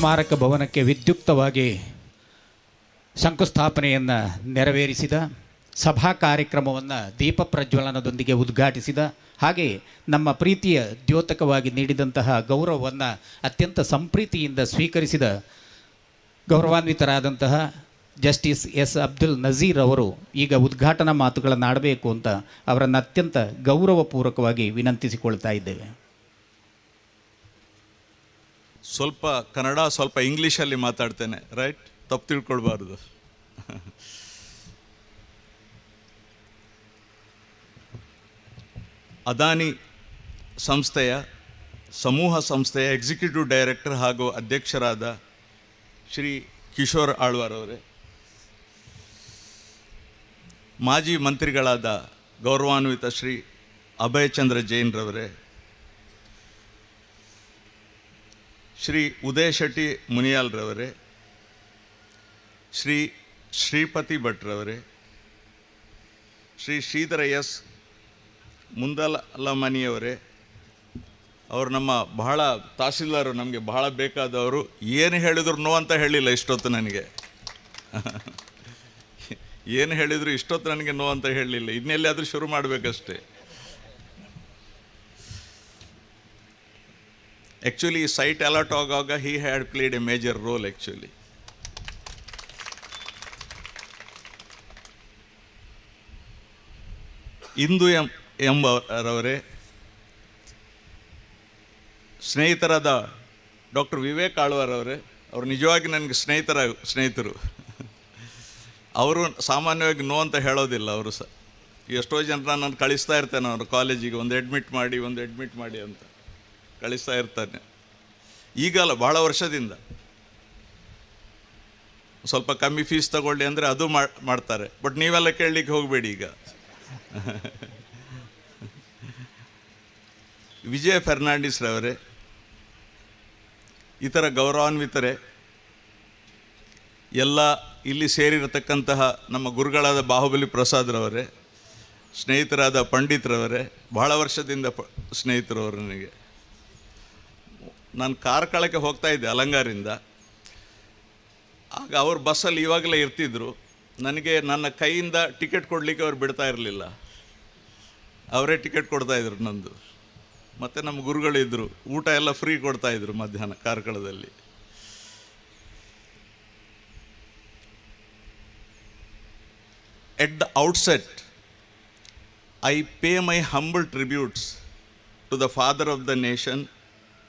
Speaker 11: ಸ್ಮಾರಕ ಭವನಕ್ಕೆ ವಿದ್ಯುಕ್ತವಾಗಿ ಶಂಕುಸ್ಥಾಪನೆಯನ್ನು ನೆರವೇರಿಸಿದ, ಸಭಾ ಕಾರ್ಯಕ್ರಮವನ್ನು ದೀಪ ಪ್ರಜ್ವಲನದೊಂದಿಗೆ ಉದ್ಘಾಟಿಸಿದ, ಹಾಗೆ ನಮ್ಮ ಪ್ರೀತಿಯ ದ್ಯೋತಕವಾಗಿ ನೀಡಿದಂತಹ ಗೌರವವನ್ನು ಅತ್ಯಂತ ಸಂಪ್ರೀತಿಯಿಂದ ಸ್ವೀಕರಿಸಿದ ಗೌರವಾನ್ವಿತರಾದಂತಹ ಜಸ್ಟಿಸ್ ಎಸ್ ಅಬ್ದುಲ್ ನಜೀರ್ ಅವರು ಈಗ ಉದ್ಘಾಟನಾ ಮಾತುಗಳನ್ನು ಆಡಬೇಕು ಅಂತ ಅವರನ್ನು ಅತ್ಯಂತ ಗೌರವಪೂರ್ವಕವಾಗಿ ವಿನಂತಿಸಿಕೊಳ್ತಾ ಇದ್ದೇವೆ.
Speaker 13: ಸ್ವಲ್ಪ ಕನ್ನಡ, ಸ್ವಲ್ಪ ಇಂಗ್ಲೀಷಲ್ಲಿ ಮಾತಾಡ್ತೇನೆ, ರೈಟ್? ತಪ್ಪು ತಿಳ್ಕೊಳ್ಬಾರ್ದು. ಅದಾನಿ ಸಂಸ್ಥೆಯ ಸಮೂಹ ಸಂಸ್ಥೆಯ ಎಕ್ಸಿಕ್ಯೂಟಿವ್ ಡೈರೆಕ್ಟರ್ ಹಾಗೂ ಅಧ್ಯಕ್ಷರಾದ ಶ್ರೀ ಕಿಶೋರ್ ಆಳ್ವಾರ್ ಅವರೇ, ಮಾಜಿ ಮಂತ್ರಿಗಳಾದ ಗೌರವಾನ್ವಿತ ಶ್ರೀ ಅಭಯ್ ಚಂದ್ರ ಜೈನ್ರವರೇ, ಶ್ರೀ ಉದಯ್ ಶೆಟ್ಟಿ ಮುನಿಯಾಲ್ರವರೇ, ಶ್ರೀ ಶ್ರೀಪತಿ ಭಟ್ರವರೇ, ಶ್ರೀ ಶ್ರೀಧರ ಎಸ್ ಮುಂದಲಮನಿಯವರೇ, ಅವರು ನಮ್ಮ ಬಹಳ ತಹಸೀಲ್ದಾರು, ನಮಗೆ ಬಹಳ ಬೇಕಾದವರು. ಏನು ಹೇಳಿದ್ರು ನೋ ಅಂತ ಹೇಳಿಲ್ಲ ಇಷ್ಟೊತ್ತು ನನಗೆ. ಏನು ಹೇಳಿದ್ರು ಇಷ್ಟೊತ್ತು ನನಗೆ ನೋ ಅಂತ ಹೇಳಲಿಲ್ಲ. ಇನ್ನೆಲ್ಲಾದರೂ ಶುರು ಮಾಡಬೇಕಷ್ಟೇ. ಆ್ಯಕ್ಚುಲಿ ಸೈಟ್ ಅಲರ್ಟ್ ಆಗುವಾಗ he had played a major role. Actually ಇಂದು ಎಂಬರವರೇ, ಸ್ನೇಹಿತರಾದ ಡಾಕ್ಟರ್ ವಿವೇಕ್ ಆಳ್ವಾರ್ ಅವರೇ, ಅವರು ನಿಜವಾಗಿ ನನಗೆ ಸ್ನೇಹಿತರು. ಅವರು ಸಾಮಾನ್ಯವಾಗಿ ನೋ ಅಂತ ಹೇಳೋದಿಲ್ಲ. ಅವರು ಎಷ್ಟೋ ಜನ ನಾನು ಕಳಿಸ್ತಾ ಇರ್ತೇನೆ ಅವರು ಕಾಲೇಜಿಗೆ, ಒಂದು ಅಡ್ಮಿಟ್ ಮಾಡಿ ಅಂತ ಕಳಿಸ್ತಾ ಇರ್ತಾನೆ. ಈಗಲ್ಲ, ಭಾಳ ವರ್ಷದಿಂದ ಸ್ವಲ್ಪ ಕಮ್ಮಿ ಫೀಸ್ ತಗೊಳ್ಳಿ ಅಂದರೆ ಅದು ಮಾಡ್ತಾರೆ. ಬಟ್ ನೀವೆಲ್ಲ ಕೇಳಲಿಕ್ಕೆ ಹೋಗಬೇಡಿ. ಈಗ ವಿಜಯ ಫೆರ್ನಾಂಡಿಸ್ರವರೇ, ಇತರ ಗೌರವಾನ್ವಿತರೇ, ಎಲ್ಲ ಇಲ್ಲಿ ಸೇರಿರತಕ್ಕಂತಹ ನಮ್ಮ ಗುರುಗಳಾದ ಬಾಹುಬಲಿ ಪ್ರಸಾದ್ರವರೇ, ಸ್ನೇಹಿತರಾದ ಪಂಡಿತ್ರವರೇ, ಬಹಳ ವರ್ಷದಿಂದ ಸ್ನೇಹಿತರವರು ನನಗೆ. ನಾನು ಕಾರ್ಕಳಕ್ಕೆ ಹೋಗ್ತಾ ಇದ್ದೆ ಅಲಂಗಾರಿಂದ. ಆಗ ಅವ್ರ ಬಸ್ಸಲ್ಲಿ ಇವಾಗಲೇ ಇರ್ತಿದ್ರು. ನನಗೆ ನನ್ನ ಕೈಯಿಂದ ಟಿಕೆಟ್ ಕೊಡಲಿಕ್ಕೆ ಅವ್ರು ಬಿಡ್ತಾ ಇರಲಿಲ್ಲ. ಅವರೇ ಟಿಕೆಟ್ ಕೊಡ್ತಾಯಿದ್ರು ನಂದು. ಮತ್ತು ನಮ್ಮ ಗುರುಗಳಿದ್ದರು, ಊಟ ಎಲ್ಲ ಫ್ರೀ ಕೊಡ್ತಾಯಿದ್ರು ಮಧ್ಯಾಹ್ನ ಕಾರ್ಕಳದಲ್ಲಿ. At the outset, I pay my humble tributes to the father of the nation,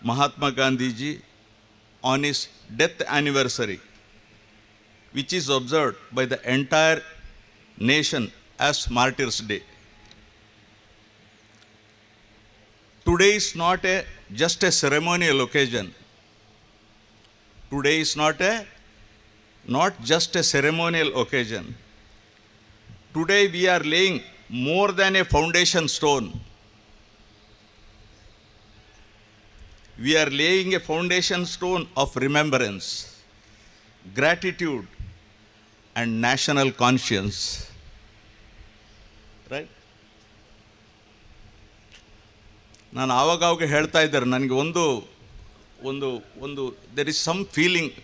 Speaker 13: Mahatma Gandhi ji, on his death anniversary, which is observed by the entire nation as Martyrs' Day. Today is not just a ceremonial occasion. Today is not just a ceremonial occasion. Today we are laying more than a foundation stone. we are laying a foundation stone of remembrance, gratitude, and national conscience. Right? ನಾನು ಆವಾಗ ಹೇಳ್ತಾ ಇದ್ದಾರೆ, ನನಗೆ ಒಂದು ಒಂದು ಒಂದು there is some feeling.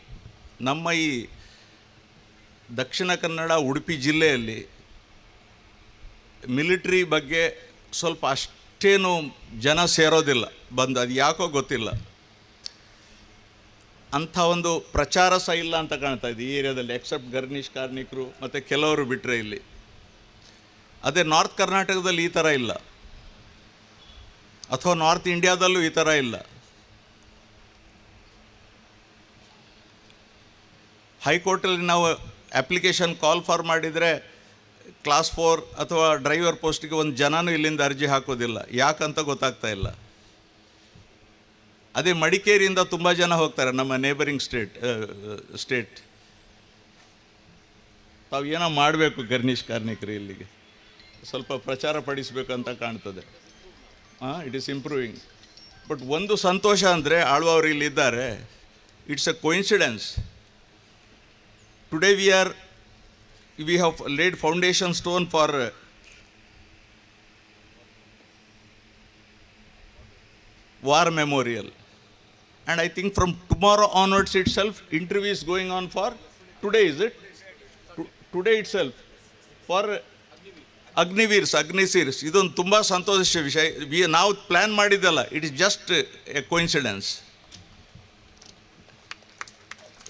Speaker 13: ನಮ್ಮ ಈ ದಕ್ಷಿಣ ಕನ್ನಡ ಉಡುಪಿ ಜಿಲ್ಲೆಯಲ್ಲಿ ಮಿಲಿಟ್ರಿ ಬಗ್ಗೆ ಸ್ವಲ್ಪ ಅಷ್ಟೇನು ಜನ ಸೇರೋದಿಲ್ಲ ಬಂದು, ಅದು ಯಾಕೋ ಗೊತ್ತಿಲ್ಲ. ಅಂಥ ಒಂದು ಪ್ರಚಾರ ಸಹ ಇಲ್ಲ ಅಂತ ಕಾಣ್ತಾ ಇದೆ ಈ ಏರಿಯಾದಲ್ಲಿ, ಎಕ್ಸೆಪ್ಟ್ ಗರ್ನಿಷ್ ಕಾರ್ಮಿಕರು ಮತ್ತು ಕೆಲವರು ಬಿಟ್ಟರೆ ಇಲ್ಲಿ. ಅದೇ ನಾರ್ತ್ ಕರ್ನಾಟಕದಲ್ಲಿ ಈ ಥರ ಇಲ್ಲ, ಅಥವಾ ನಾರ್ತ್ ಇಂಡಿಯಾದಲ್ಲೂ ಈ ಥರ ಇಲ್ಲ. ಹೈಕೋರ್ಟಲ್ಲಿ ನಾವು ಅಪ್ಲಿಕೇಶನ್ ಕಾಲ್ ಫಾರ್ ಮಾಡಿದರೆ ಕ್ಲಾಸ್ 4 ಅಥವಾ ಡ್ರೈವರ್ ಪೋಸ್ಟಿಗೆ ಒಂದು ಜನನೂ ಇಲ್ಲಿಂದ ಅರ್ಜಿ ಹಾಕೋದಿಲ್ಲ. ಯಾಕಂತ ಗೊತ್ತಾಗ್ತಾ ಇಲ್ಲ. ಅದೇ ಮಡಿಕೇರಿಯಿಂದ ತುಂಬ ಜನ ಹೋಗ್ತಾರೆ, ನಮ್ಮ ನೇಬರಿಂಗ್ ಸ್ಟೇಟ್. ತಾವು ಏನೋ ಮಾಡಬೇಕು ಗರ್ನಿಷ್ ಕಾರ್ಮಿಕರು ಇಲ್ಲಿಗೆ, ಸ್ವಲ್ಪ ಪ್ರಚಾರ ಪಡಿಸಬೇಕು ಅಂತ ಕಾಣ್ತದೆ. It is improving. ಬಟ್ ಒಂದು ಸಂತೋಷ ಅಂದರೆ ಆಳ್ವಾವರು ಇಲ್ಲಿದ್ದಾರೆ. It's a coincidence. Today we have laid foundation stone for war memorial, and I think from tomorrow onwards itself interview is going on for today, is it? Today itself for Agniveers. ಇದೊಂದು ತುಂಬ ಸಂತೋಷ ವಿಷಯ. ನಾವು plan ಮಾಡಿದ್ದಲ್ಲ, it is just A coincidence.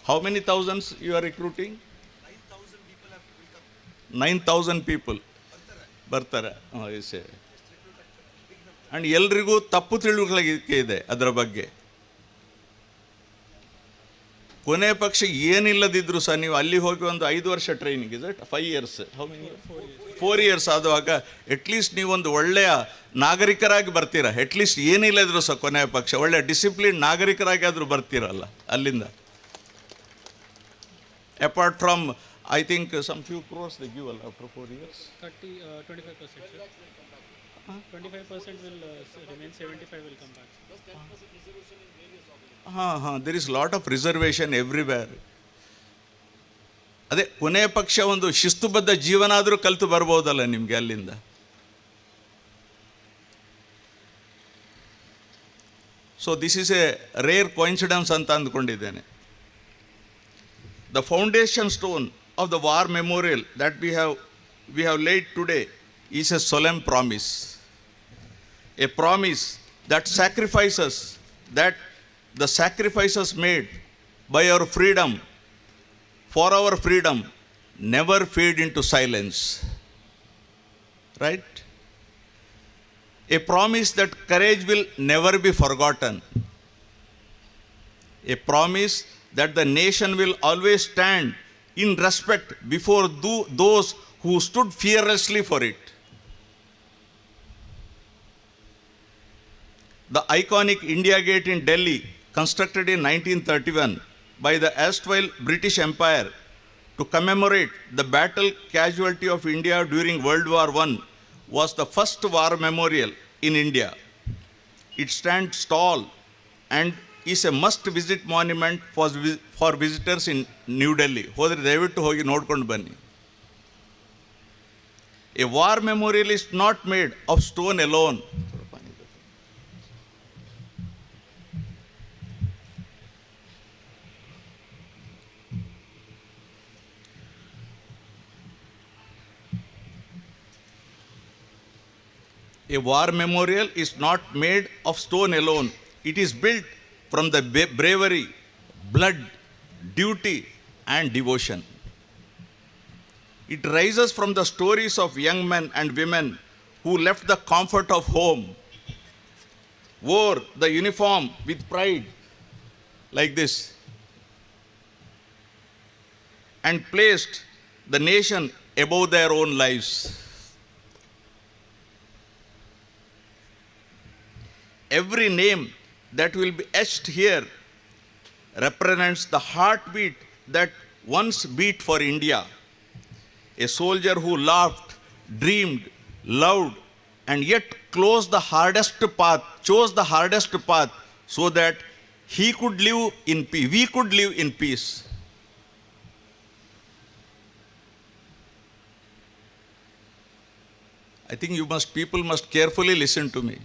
Speaker 13: How many thousands you are recruiting? 9,000 people ಬರ್ತಾರೆ. And ಎಲ್ರಿಗೂ ತಪ್ಪು ತಿಳುವಳಿಕೆ ಇದೆ ಅದರ ಬಗ್ಗೆ. ಕೊನೆ ಪಕ್ಷ ಏನಿಲ್ಲದಿದ್ದರೂ ಸಹ ನೀವು ಅಲ್ಲಿ ಹೋಗಿ ಒಂದು 5 ವರ್ಷ training, is it 5 years? 4 years ಆಗುವಾಗ ಅಟ್ಲೀಸ್ಟ್ ನೀವೊಂದು ಒಳ್ಳೆಯ ನಾಗರಿಕರಾಗಿ ಬರ್ತೀರಾ. ಅಟ್ಲೀಸ್ಟ್ ಏನಿಲ್ಲದಿದ್ರು ಸಹ ಕೊನೆಯ ಪಕ್ಷ ಒಳ್ಳೆಯ ಡಿಸಿಪ್ಲಿನ್ ನಾಗರಿಕರಾಗಿ ಆದರೂ ಬರ್ತೀರಲ್ಲ ಅಲ್ಲಿಂದ. Apart from, I think some few crores they give after 4 years.
Speaker 10: 25%. 25% will remain, 75 will come back.
Speaker 13: There is lot of reservation everywhere. ಅದೇ ಕೊನೆಯ ಪಕ್ಷ ಒಂದು ಶಿಸ್ತುಬದ್ಧ ಜೀವನ ಆದರೂ ಕಲಿತು ಬರ್ಬೋದಲ್ಲ ನಿಮಗೆ ಅಲ್ಲಿಂದ. So this is a rare coincidence ಅಂತ ಅಂದ್ಕೊಂಡಿದ್ದೇನೆ. The foundation stone of the war memorial that we have laid today is a solemn promise. A promise that the sacrifices made by our freedom, for our freedom, never fade into silence. Right? A promise that courage will never be forgotten. A promise that the nation will always stand in respect before those who stood fearlessly for it. The iconic India Gate in Delhi, constructed in 1931 by the erstwhile British Empire to commemorate the battle casualty of India during World War I, was the first war memorial in India. It stands tall and is a must-visit monument for visitors in New Delhi. ಹೋದರೆ ದಯವಿಟ್ಟು ಹೋಗಿ ನೋಡ್ಕೊಂಡು ಬನ್ನಿ. A war memorial is not made of stone alone. A war memorial is not made of stone alone. It is built from the bravery, blood, duty, and devotion. It rises from the stories of young men and women who left the comfort of home, wore the uniform with pride, like this, and placed the nation above their own lives. Every name that will be etched here represents the heartbeat that once beat for India. A soldier who laughed, dreamed, loved, and yet chose the hardest path so that he could live in peace, we could live in peace. I think people must carefully listen to me.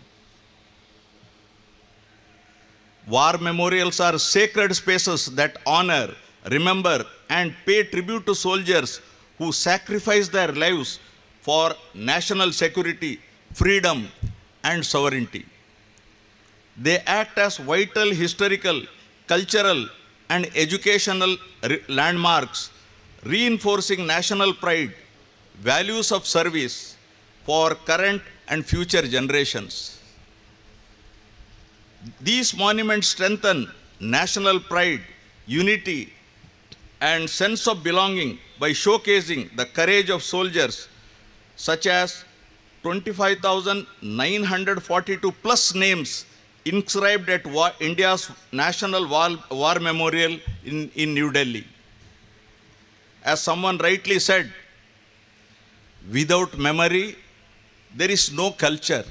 Speaker 13: War memorials are sacred spaces that honor, remember, and pay tribute to soldiers who sacrificed their lives for national security, freedom, and sovereignty. They act as vital historical, cultural, and educational landmarks, reinforcing national pride, values of service for current and future generations. These monuments strengthen national pride, unity, and sense of belonging by showcasing the courage of soldiers, such as 25,942 plus names inscribed at India's National War Memorial in New Delhi. As someone rightly said, without memory, there is no culture.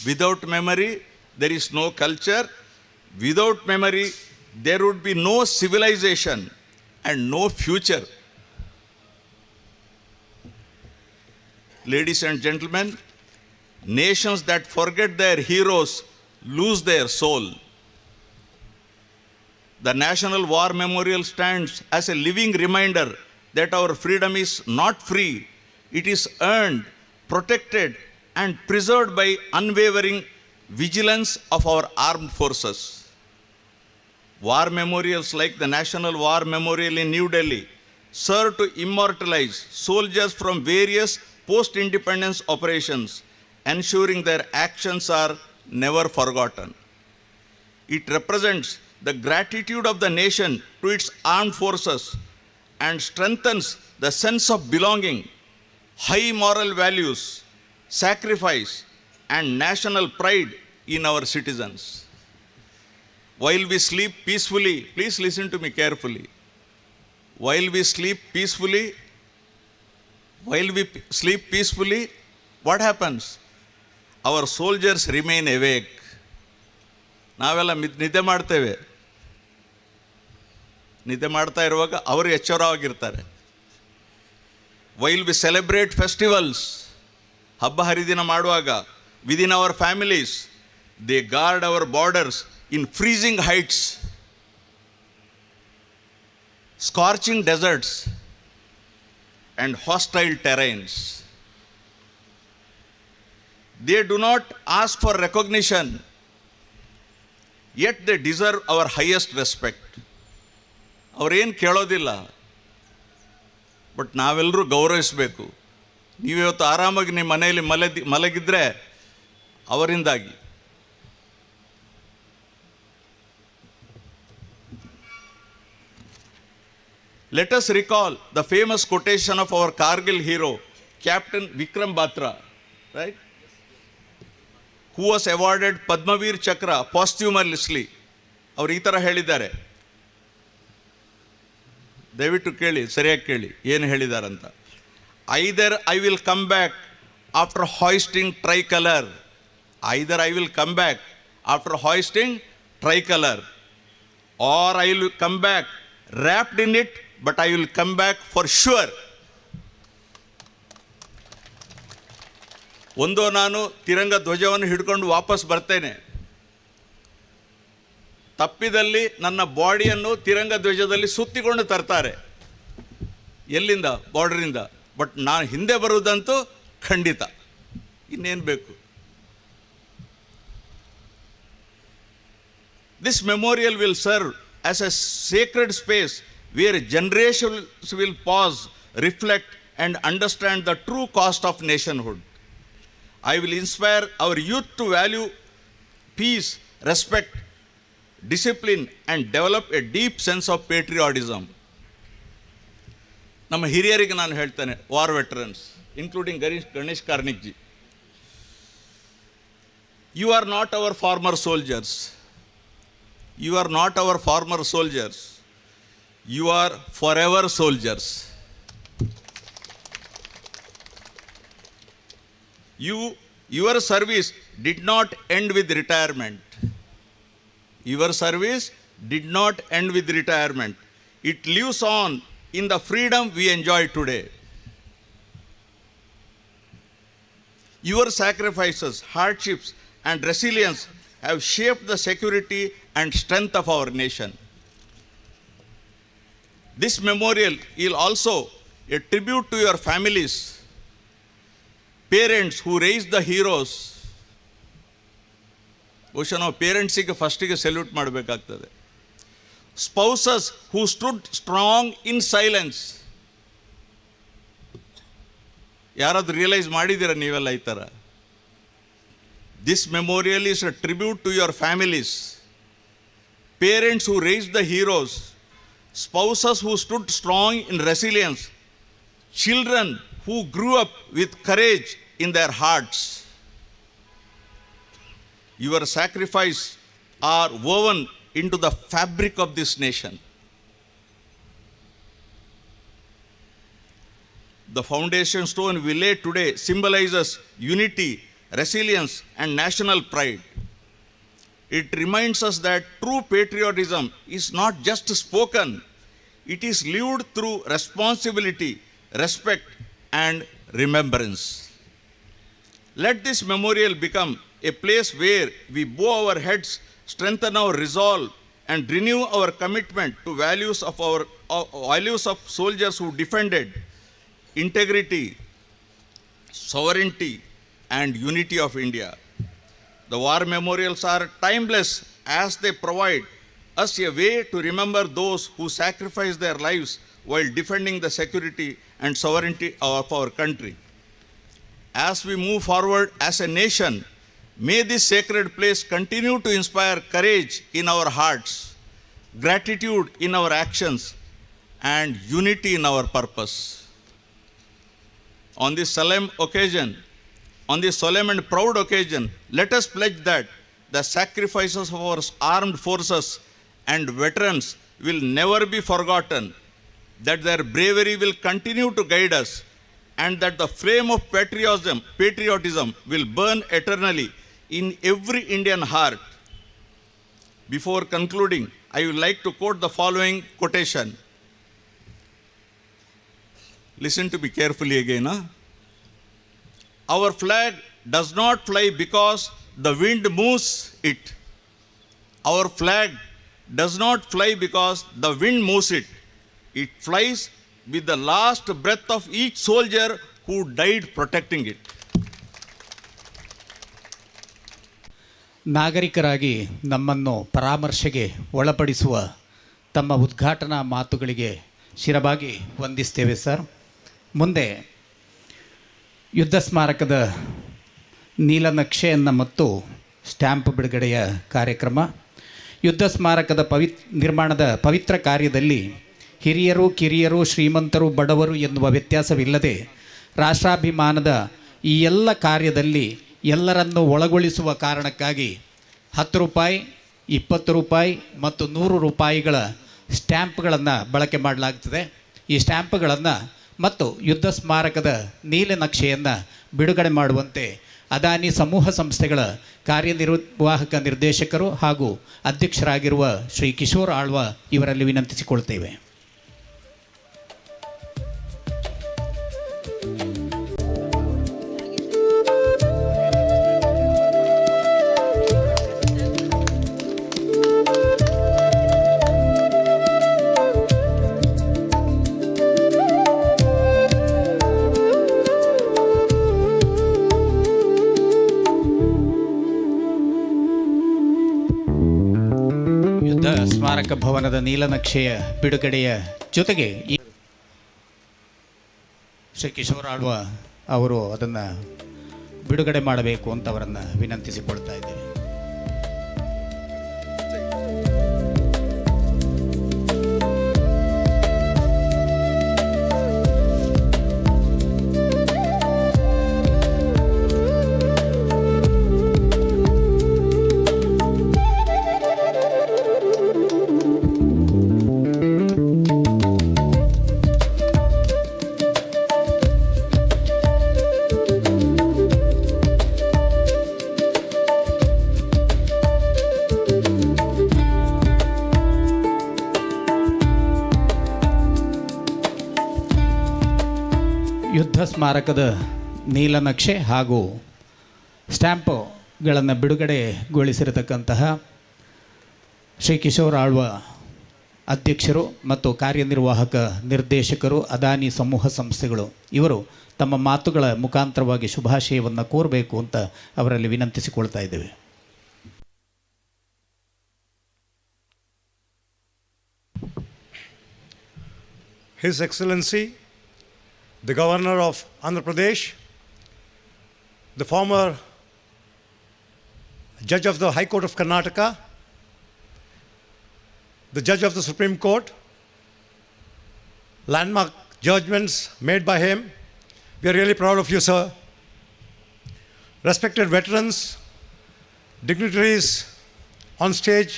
Speaker 13: Without memory, there is no culture. Without memory, there would be no civilization and no future. Ladies and gentlemen, nations that forget their heroes lose their soul. The National War Memorial stands as a living reminder that our freedom is not free. It is earned, protected, and preserved by unwavering vigilance of our armed forces. War memorials like the National War Memorial in New Delhi serve to immortalize soldiers from various post-independence operations, ensuring their actions are never forgotten. It represents the gratitude of the nation to its armed forces and strengthens the sense of belonging, high moral values, sacrifice, and national pride in our citizens. While we sleep peacefully, please listen to me carefully. While we sleep peacefully, what happens? Our soldiers remain awake. ನಾವೆಲ್ಲ ನಿದ್ದೆ ಮಾಡ್ತೇವೆ. ನಿದ್ದೆ ಮಾಡ್ತಾ ಇರುವಾಗ ಅವರು ಎಚ್ಚರವಾಗಿರ್ತಾರೆ. While we celebrate festivals, ಹಬ್ಬ ಹರಿದಿನ ಮಾಡುವಾಗ, within our families, they guard our borders in freezing heights, scorching deserts, and hostile terrains. They do not ask for recognition, yet they deserve our highest respect. ಅವರೇನು ಕೇಳೋದಿಲ್ಲ, but ನಾವೆಲ್ಲರೂ ಗೌರವಿಸಬೇಕು. ನೀವಿವತ್ತು ಆರಾಮಾಗಿ ನಿಮ್ಮ ಮನೆಯಲ್ಲಿ ಮಲಗಿದ್ರೆ ಅವರಿಂದಾಗಿ. Let us recall the famous quotation of our Kargil hero, Captain Vikram Batra, right? Who was awarded Padmavir Chakra posthumously. ಅವರು ಈ ಥರ ಹೇಳಿದ್ದಾರೆ, ದಯವಿಟ್ಟು ಕೇಳಿ, ಸರಿಯಾಗಿ ಕೇಳಿ ಏನು ಹೇಳಿದಾರಂತ. Either I will come back after hoisting tricolor. Either I will come back after hoisting tricolor, or I will come back wrapped in it, but I will come back for sure. ಒಂದೋ ನಾನು ತಿರಂಗ ಧ್ವಜವನ್ನು ಹಿಡ್ಕೊಂಡು ವಾಪಸ್ ಬರ್ತೇನೆ, ತಪ್ಪಿದಲ್ಲಿ ನನ್ನ ಬಾಡಿಯನ್ನು ತಿರಂಗ ಧ್ವಜದಲ್ಲಿ ಸುತ್ತಿಕೊಂಡು ತರ್ತಾರೆ. ಎಲ್ಲಿಂದ? ಬಾರ್ಡರಿಂದ. ಬಟ್ ನಾನು ಹಿಂದೆ ಬರುವುದಂತೂ ಖಂಡಿತ. ಇನ್ನೇನು ಬೇಕು? This memorial will serve as a sacred space where generations will pause, reflect, and understand the true cost of nationhood. I will inspire our youth to value peace, respect, discipline, and develop a deep sense of patriotism. ನಮ್ಮ ಹಿರಿಯರಿಗೆ ನಾನು ಹೇಳ್ತೇನೆ, war veterans including Ganesh Karnik ji, you are not our former soldiers. You are not our former soldiers. You are forever soldiers. Your service did not end with retirement. Your service did not end with retirement. It lives on in the freedom we enjoy today. Your sacrifices, hardships, and resilience have shaped the security and strength of our nation. This memorial is also a tribute to your families, parents who raised the heroes. ಬಹುಶಃ ನಾವು ಪೇರೆಂಟ್ಸಿಗೆ ಫಸ್ಟಿಗೆ salute ಮಾಡಬೇಕಾಗ್ತದೆ. Spouses who stood strong in silence. ಯಾರಾದ್ರೂ realise ಮಾಡಿದ್ದೀರಾ ನೀವೆಲ್ಲ ಈ ಥರ? This memorial is a tribute to your families, parents who raised the heroes, spouses who stood strong in resilience, children who grew up with courage in their hearts. Your sacrifice are woven into the fabric of this nation. The foundation stone we lay today symbolizes unity, resilience, and national pride. It reminds us that true patriotism is not just spoken, it is lived through responsibility, respect, and remembrance. Let this memorial become a place where we bow our heads, strengthen our resolve, and renew our commitment to values of soldiers who defended integrity, sovereignty, and unity of India. The war memorials are timeless as they provide us a way to remember those who sacrificed their lives while defending the security and sovereignty of our country. As we move forward as a nation, may this sacred place continue to inspire courage in our hearts, gratitude in our actions, and unity in our purpose. On this solemn and proud occasion, let us pledge that the sacrifices of our armed forces and veterans will never be forgotten, that their bravery will continue to guide us, and that the flame of patriotism will burn eternally in every Indian heart. Before concluding, I would like to quote the following quotation. Listen to me carefully again. Our flag does not fly because the wind moves it. Our flag does not fly because the wind moves it. It flies with the last breath of each soldier who died protecting it.
Speaker 11: ನಾಗರಿಕರಾಗಿ ನಮ್ಮನ್ನು ಪರಾಮರ್ಶೆಗೆ ಒಳಪಡಿಸುವ ತಮ್ಮ ಉದ್ಘಾಟನಾ ಮಾತುಗಳಿಗೆ ಶಿರಬಾಗಿ ವಂದಿಸ್ತೇವೆ sir. ಮುಂದೆ ಯುದ್ಧ ಸ್ಮಾರಕದ ನೀಲನಕ್ಷೆಯನ್ನು ಮತ್ತು stamp ಬಿಡುಗಡೆಯ ಕಾರ್ಯಕ್ರಮ. ಯುದ್ಧ ಸ್ಮಾರಕದ ನಿರ್ಮಾಣದ ಪವಿತ್ರ ಕಾರ್ಯದಲ್ಲಿ ಹಿರಿಯರು, ಕಿರಿಯರು, ಶ್ರೀಮಂತರು, ಬಡವರು ಎನ್ನುವ ವ್ಯತ್ಯಾಸವಿಲ್ಲದೆ ರಾಷ್ಟ್ರಾಭಿಮಾನದ ಈ ಎಲ್ಲ ಕಾರ್ಯದಲ್ಲಿ ಎಲ್ಲರನ್ನೂ ಒಳಗೊಳಿಸುವ ಕಾರಣಕ್ಕಾಗಿ 10 ರೂಪಾಯಿ, 20 ರೂಪಾಯಿ ಮತ್ತು 100 ರೂಪಾಯಿಗಳ ಸ್ಟ್ಯಾಂಪ್ಗಳನ್ನು ಬಳಕೆ ಮಾಡಲಾಗ್ತದೆ. ಈ ಸ್ಟ್ಯಾಂಪ್ಗಳನ್ನು ಮತ್ತು ಯುದ್ಧ ಸ್ಮಾರಕದ ನೀಲನಕ್ಷೆಯನ್ನು ಬಿಡುಗಡೆ ಮಾಡುವಂತೆ ಅದಾನಿ ಸಮೂಹ ಸಂಸ್ಥೆಗಳ ಕಾರ್ಯನಿರ್ವಾಹಕ ನಿರ್ದೇಶಕರು ಹಾಗೂ ಅಧ್ಯಕ್ಷರಾಗಿರುವ ಶ್ರೀ ಕಿಶೋರ್ ಆಳ್ವ ಇವರಲ್ಲಿ ವಿನಂತಿಸಿಕೊಳ್ತೇವೆ. ಸ್ಮಾರಕ ಭವನದ ನೀಲನಕ್ಷೆಯ ಬಿಡುಗಡೆಯ ಜೊತೆಗೆ ಶ್ರೀ ಕಿಶೋರ್ ಆಳ್ವ ಅವರು ಅದನ್ನು ಬಿಡುಗಡೆ ಮಾಡಬೇಕು ಅಂತ ಅವರನ್ನು ವಿನಂತಿಸಿಕೊಳ್ತಾ ಇದ್ದೇವೆ. ಯುದ್ಧ ಸ್ಮಾರಕದ ನೀಲನಕ್ಷೆ ಹಾಗೂ ಸ್ಟ್ಯಾಂಪುಗಳನ್ನು ಬಿಡುಗಡೆಗೊಳಿಸಿರತಕ್ಕಂತಹ ಶ್ರೀ ಕಿಶೋರ್ ಆಳ್ವ ಅಧ್ಯಕ್ಷರು ಮತ್ತು ಕಾರ್ಯನಿರ್ವಾಹಕ ನಿರ್ದೇಶಕರು ಅದಾನಿ ಸಮೂಹ ಸಂಸ್ಥೆಗಳು ಇವರು ತಮ್ಮ ಮಾತುಗಳ ಮುಖಾಂತರವಾಗಿ ಶುಭಾಶಯವನ್ನು ಕೋರಬೇಕು ಅಂತ ಅವರಲ್ಲಿ ವಿನಂತಿಸಿಕೊಳ್ತಾ ಇದ್ದೇವೆ.
Speaker 14: His Excellency, the Governor of Andhra Pradesh, the former Judge of the High Court of Karnataka, the Judge of the Supreme Court, landmark judgments made by him. We are really proud of you, sir. Respected veterans, dignitaries on stage,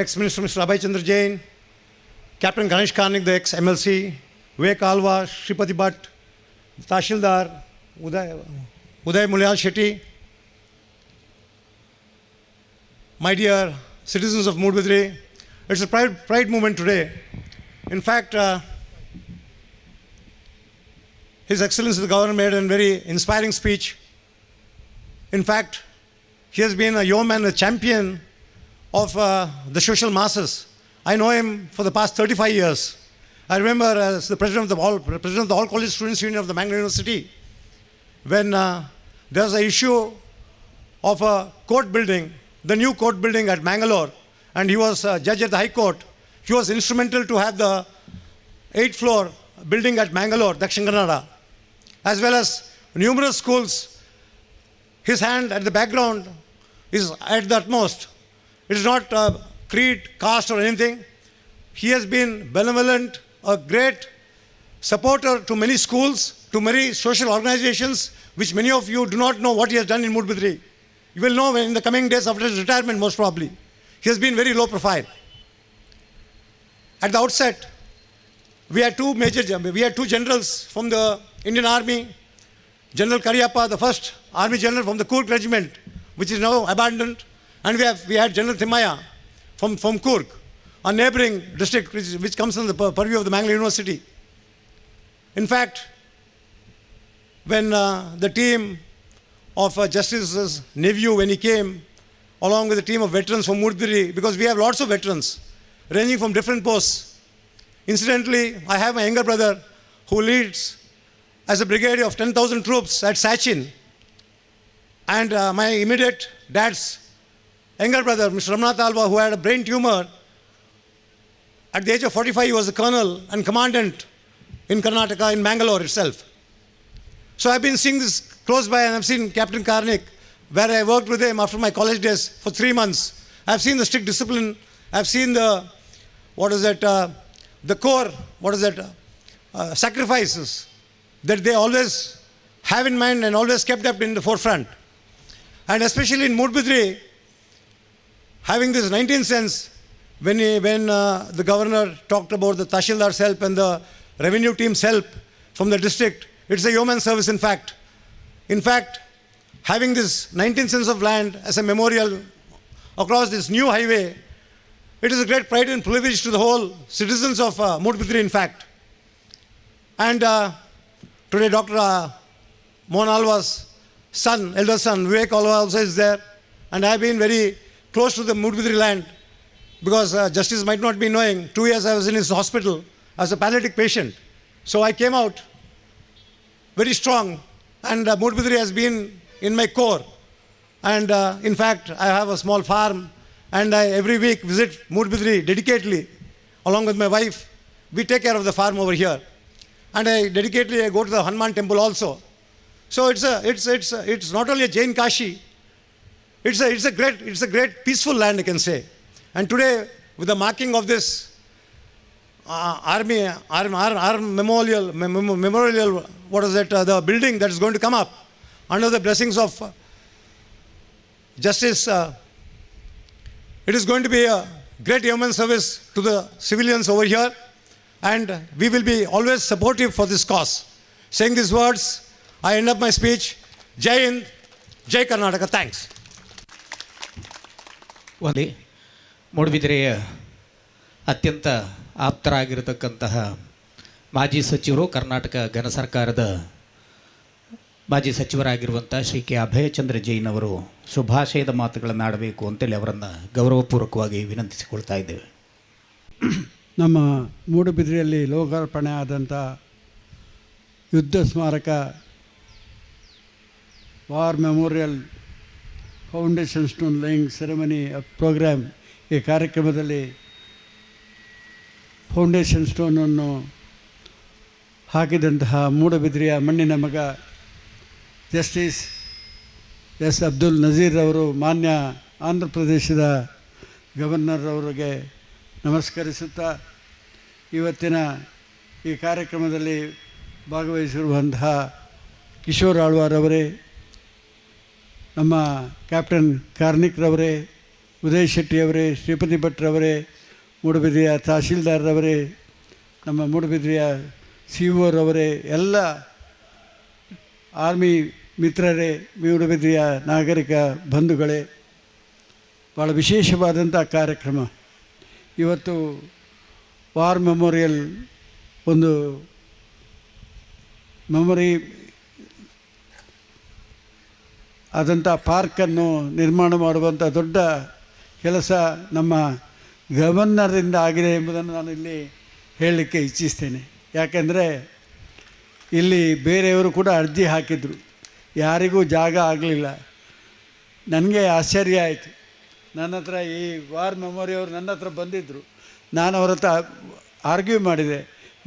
Speaker 14: ex-Minister Mr. Abhay Chandra Jain, Captain Ganesh Karnik, the ex-MLC, Vivek Alva, Shripati Bhatt, Tahshildar, Uday Mulyal Shetty, my dear citizens of Moodbidri, it's a pride moment today. In fact, His Excellency the Governor made a very inspiring speech. In fact, he has been a yeoman, a champion of the social masses. I know him for the past 35 years. I remember as the president of the All College Students Union of the Mangalore University, when there was an issue of a court building, the new court building at Mangalore, and he was judge at the High Court. He was instrumental to have the 8th floor building at Mangalore, Dakshin Kannada, as well as numerous schools. His hand at the background is at the utmost. It is not creed, caste or anything. He has been benevolent, a great supporter to many schools, to many social organizations, which many of you do not know what he has done in Moodbidri. You will know in the coming days after his retirement, most probably. He has been very low profile. At the outset, we had two generals from the Indian Army. General Karyappa, the first Army General from the Kurk Regiment, which is now abandoned, and we had General Thimmaya from Kurk, a neighboring district which comes under the purview of the Mangalore University. In fact, when the team of Justice's nephew, when he came, along with a team of veterans from Moodbidri, because we have lots of veterans ranging from different posts. Incidentally, I have my younger brother who leads as a brigade of 10,000 troops at Sachin. And my immediate dad's younger brother, Mr. Ramnath Alva, who had a brain tumor, at the age of 45, he was a colonel and commandant in Karnataka, in Mangalore itself. So I've been seeing this close by, and I've seen Captain Karnik, where I worked with him after my college days for 3 months. I've seen the strict discipline. I've seen the core, sacrifices that they always have in mind and always kept up in the forefront. And especially in Moodbidri, having this 19th sense, when the governor talked about the Tahshildar's help and the revenue team's help from the district, it's a yeoman service in fact. In fact, having this 19th sense of land as a memorial across this new highway, it is a great pride and privilege to the whole citizens of Moodbidri in fact. And today Dr. Mohan Alva's son, elder son, Vivek Alva also is there. And I have been very close to the Moodbidri land because Justice might not be knowing, 2 years I was in his hospital as a paralytic patient. So I came out very strong, and Moodbidri has been in my core. And in fact, I have a small farm, and I every week visit Moodbidri dedicatedly along with my wife. We take care of the farm over here. And I go to the Hanuman temple also. So it's not only a Jain Kashi, it's a great peaceful land, I can say. And today, with the marking of this army memorial, the building that is going to come up under the blessings of Justice, it is going to be a great yeoman service to the civilians over here. And we will be always supportive for this cause. Saying these words, I end up my speech. Jai Hind, Jai Karnataka. Thanks.
Speaker 11: ಮೂಡುಬಿದಿರೆಯ ಅತ್ಯಂತ ಆಪ್ತರಾಗಿರತಕ್ಕಂತಹ ಮಾಜಿ ಸಚಿವರು, ಕರ್ನಾಟಕ ಘನ ಸರ್ಕಾರದ ಮಾಜಿ ಸಚಿವರಾಗಿರುವಂಥ Shri K Abhayachandra Jain ಅವರು ಶುಭಾಶಯದ ಮಾತುಗಳನ್ನು ಆಡಬೇಕು ಅಂತೇಳಿ ಅವರನ್ನು ಗೌರವಪೂರ್ವಕವಾಗಿ ವಿನಂತಿಸಿಕೊಳ್ತಾ ಇದ್ದೇವೆ.
Speaker 15: ನಮ್ಮ ಮೂಡುಬಿದಿರೆಯಲ್ಲಿ ಲೋಕಾರ್ಪಣೆ ಆದಂಥ ಯುದ್ಧ ಸ್ಮಾರಕ war memorial foundation stone laying ceremony programme, ಈ ಕಾರ್ಯಕ್ರಮದಲ್ಲಿ ಫೌಂಡೇಶನ್ ಸ್ಟೋನನ್ನು ಹಾಕಿದಂತಹ ಮೂಡುಬಿದಿರೆಯ ಮಣ್ಣಿನ ಮಗ ಜಸ್ಟಿಸ್ ಎಸ್ ಅಬ್ದುಲ್ ನಜೀರ್ ಅವರು, ಮಾನ್ಯ ಆಂಧ್ರ ಪ್ರದೇಶದ ಗವರ್ನರ್ ಅವರಿಗೆ ನಮಸ್ಕರಿಸುತ್ತಾ, ಇವತ್ತಿನ ಈ ಕಾರ್ಯಕ್ರಮದಲ್ಲಿ ಭಾಗವಹಿಸಿರುವಂತಹ ಕಿಶೋರ್ ಆಳ್ವಾರ್ ಅವರೇ, ನಮ್ಮ ಕ್ಯಾಪ್ಟನ್ ಕಾರ್ನಿಕ್ರವರೇ, ಉದಯ್ ಶೆಟ್ಟಿಯವರೇ, ಶ್ರೀಪತಿ ಭಟ್ರವರೇ, ಮೂಡುಬಿದಿರೆಯ ತಹಶೀಲ್ದಾರ್ರವರೇ, ನಮ್ಮ ಮೂಡುಬಿದಿರೆಯ ಸಿಒರವರೇ, ಎಲ್ಲ ಆರ್ಮಿ ಮಿತ್ರರೇ, ಮೂಡುಬಿದಿರೆಯ ನಾಗರಿಕ ಬಂಧುಗಳೇ, ಭಾಳ ವಿಶೇಷವಾದಂಥ ಕಾರ್ಯಕ್ರಮ. ಇವತ್ತು ವಾರ್ ಮೆಮೋರಿಯಲ್ ಒಂದು ಮೆಮೊರಿ ಆದಂಥ ಪಾರ್ಕನ್ನು ನಿರ್ಮಾಣ ಮಾಡುವಂಥ ದೊಡ್ಡ ಕೆಲಸ ನಮ್ಮ ಗವರ್ನರಿಂದ ಆಗಿದೆ ಎಂಬುದನ್ನು ನಾನು ಇಲ್ಲಿ ಹೇಳಲಿಕ್ಕೆ ಇಚ್ಛಿಸ್ತೇನೆ. ಯಾಕೆಂದರೆ ಇಲ್ಲಿ ಬೇರೆಯವರು ಕೂಡ ಅರ್ಜಿ ಹಾಕಿದರು, ಯಾರಿಗೂ ಜಾಗ ಆಗಲಿಲ್ಲ. ನನಗೆ ಆಶ್ಚರ್ಯ ಆಯಿತು. ನನ್ನ ಹತ್ರ ಈ ವಾರ್ ಮೆಮೋರಿಯವರು ನನ್ನ ಹತ್ರ ಬಂದಿದ್ದರು. ನಾನು ಅವ್ರ ಹತ್ರ ಆರ್ಗ್ಯೂ ಮಾಡಿದೆ,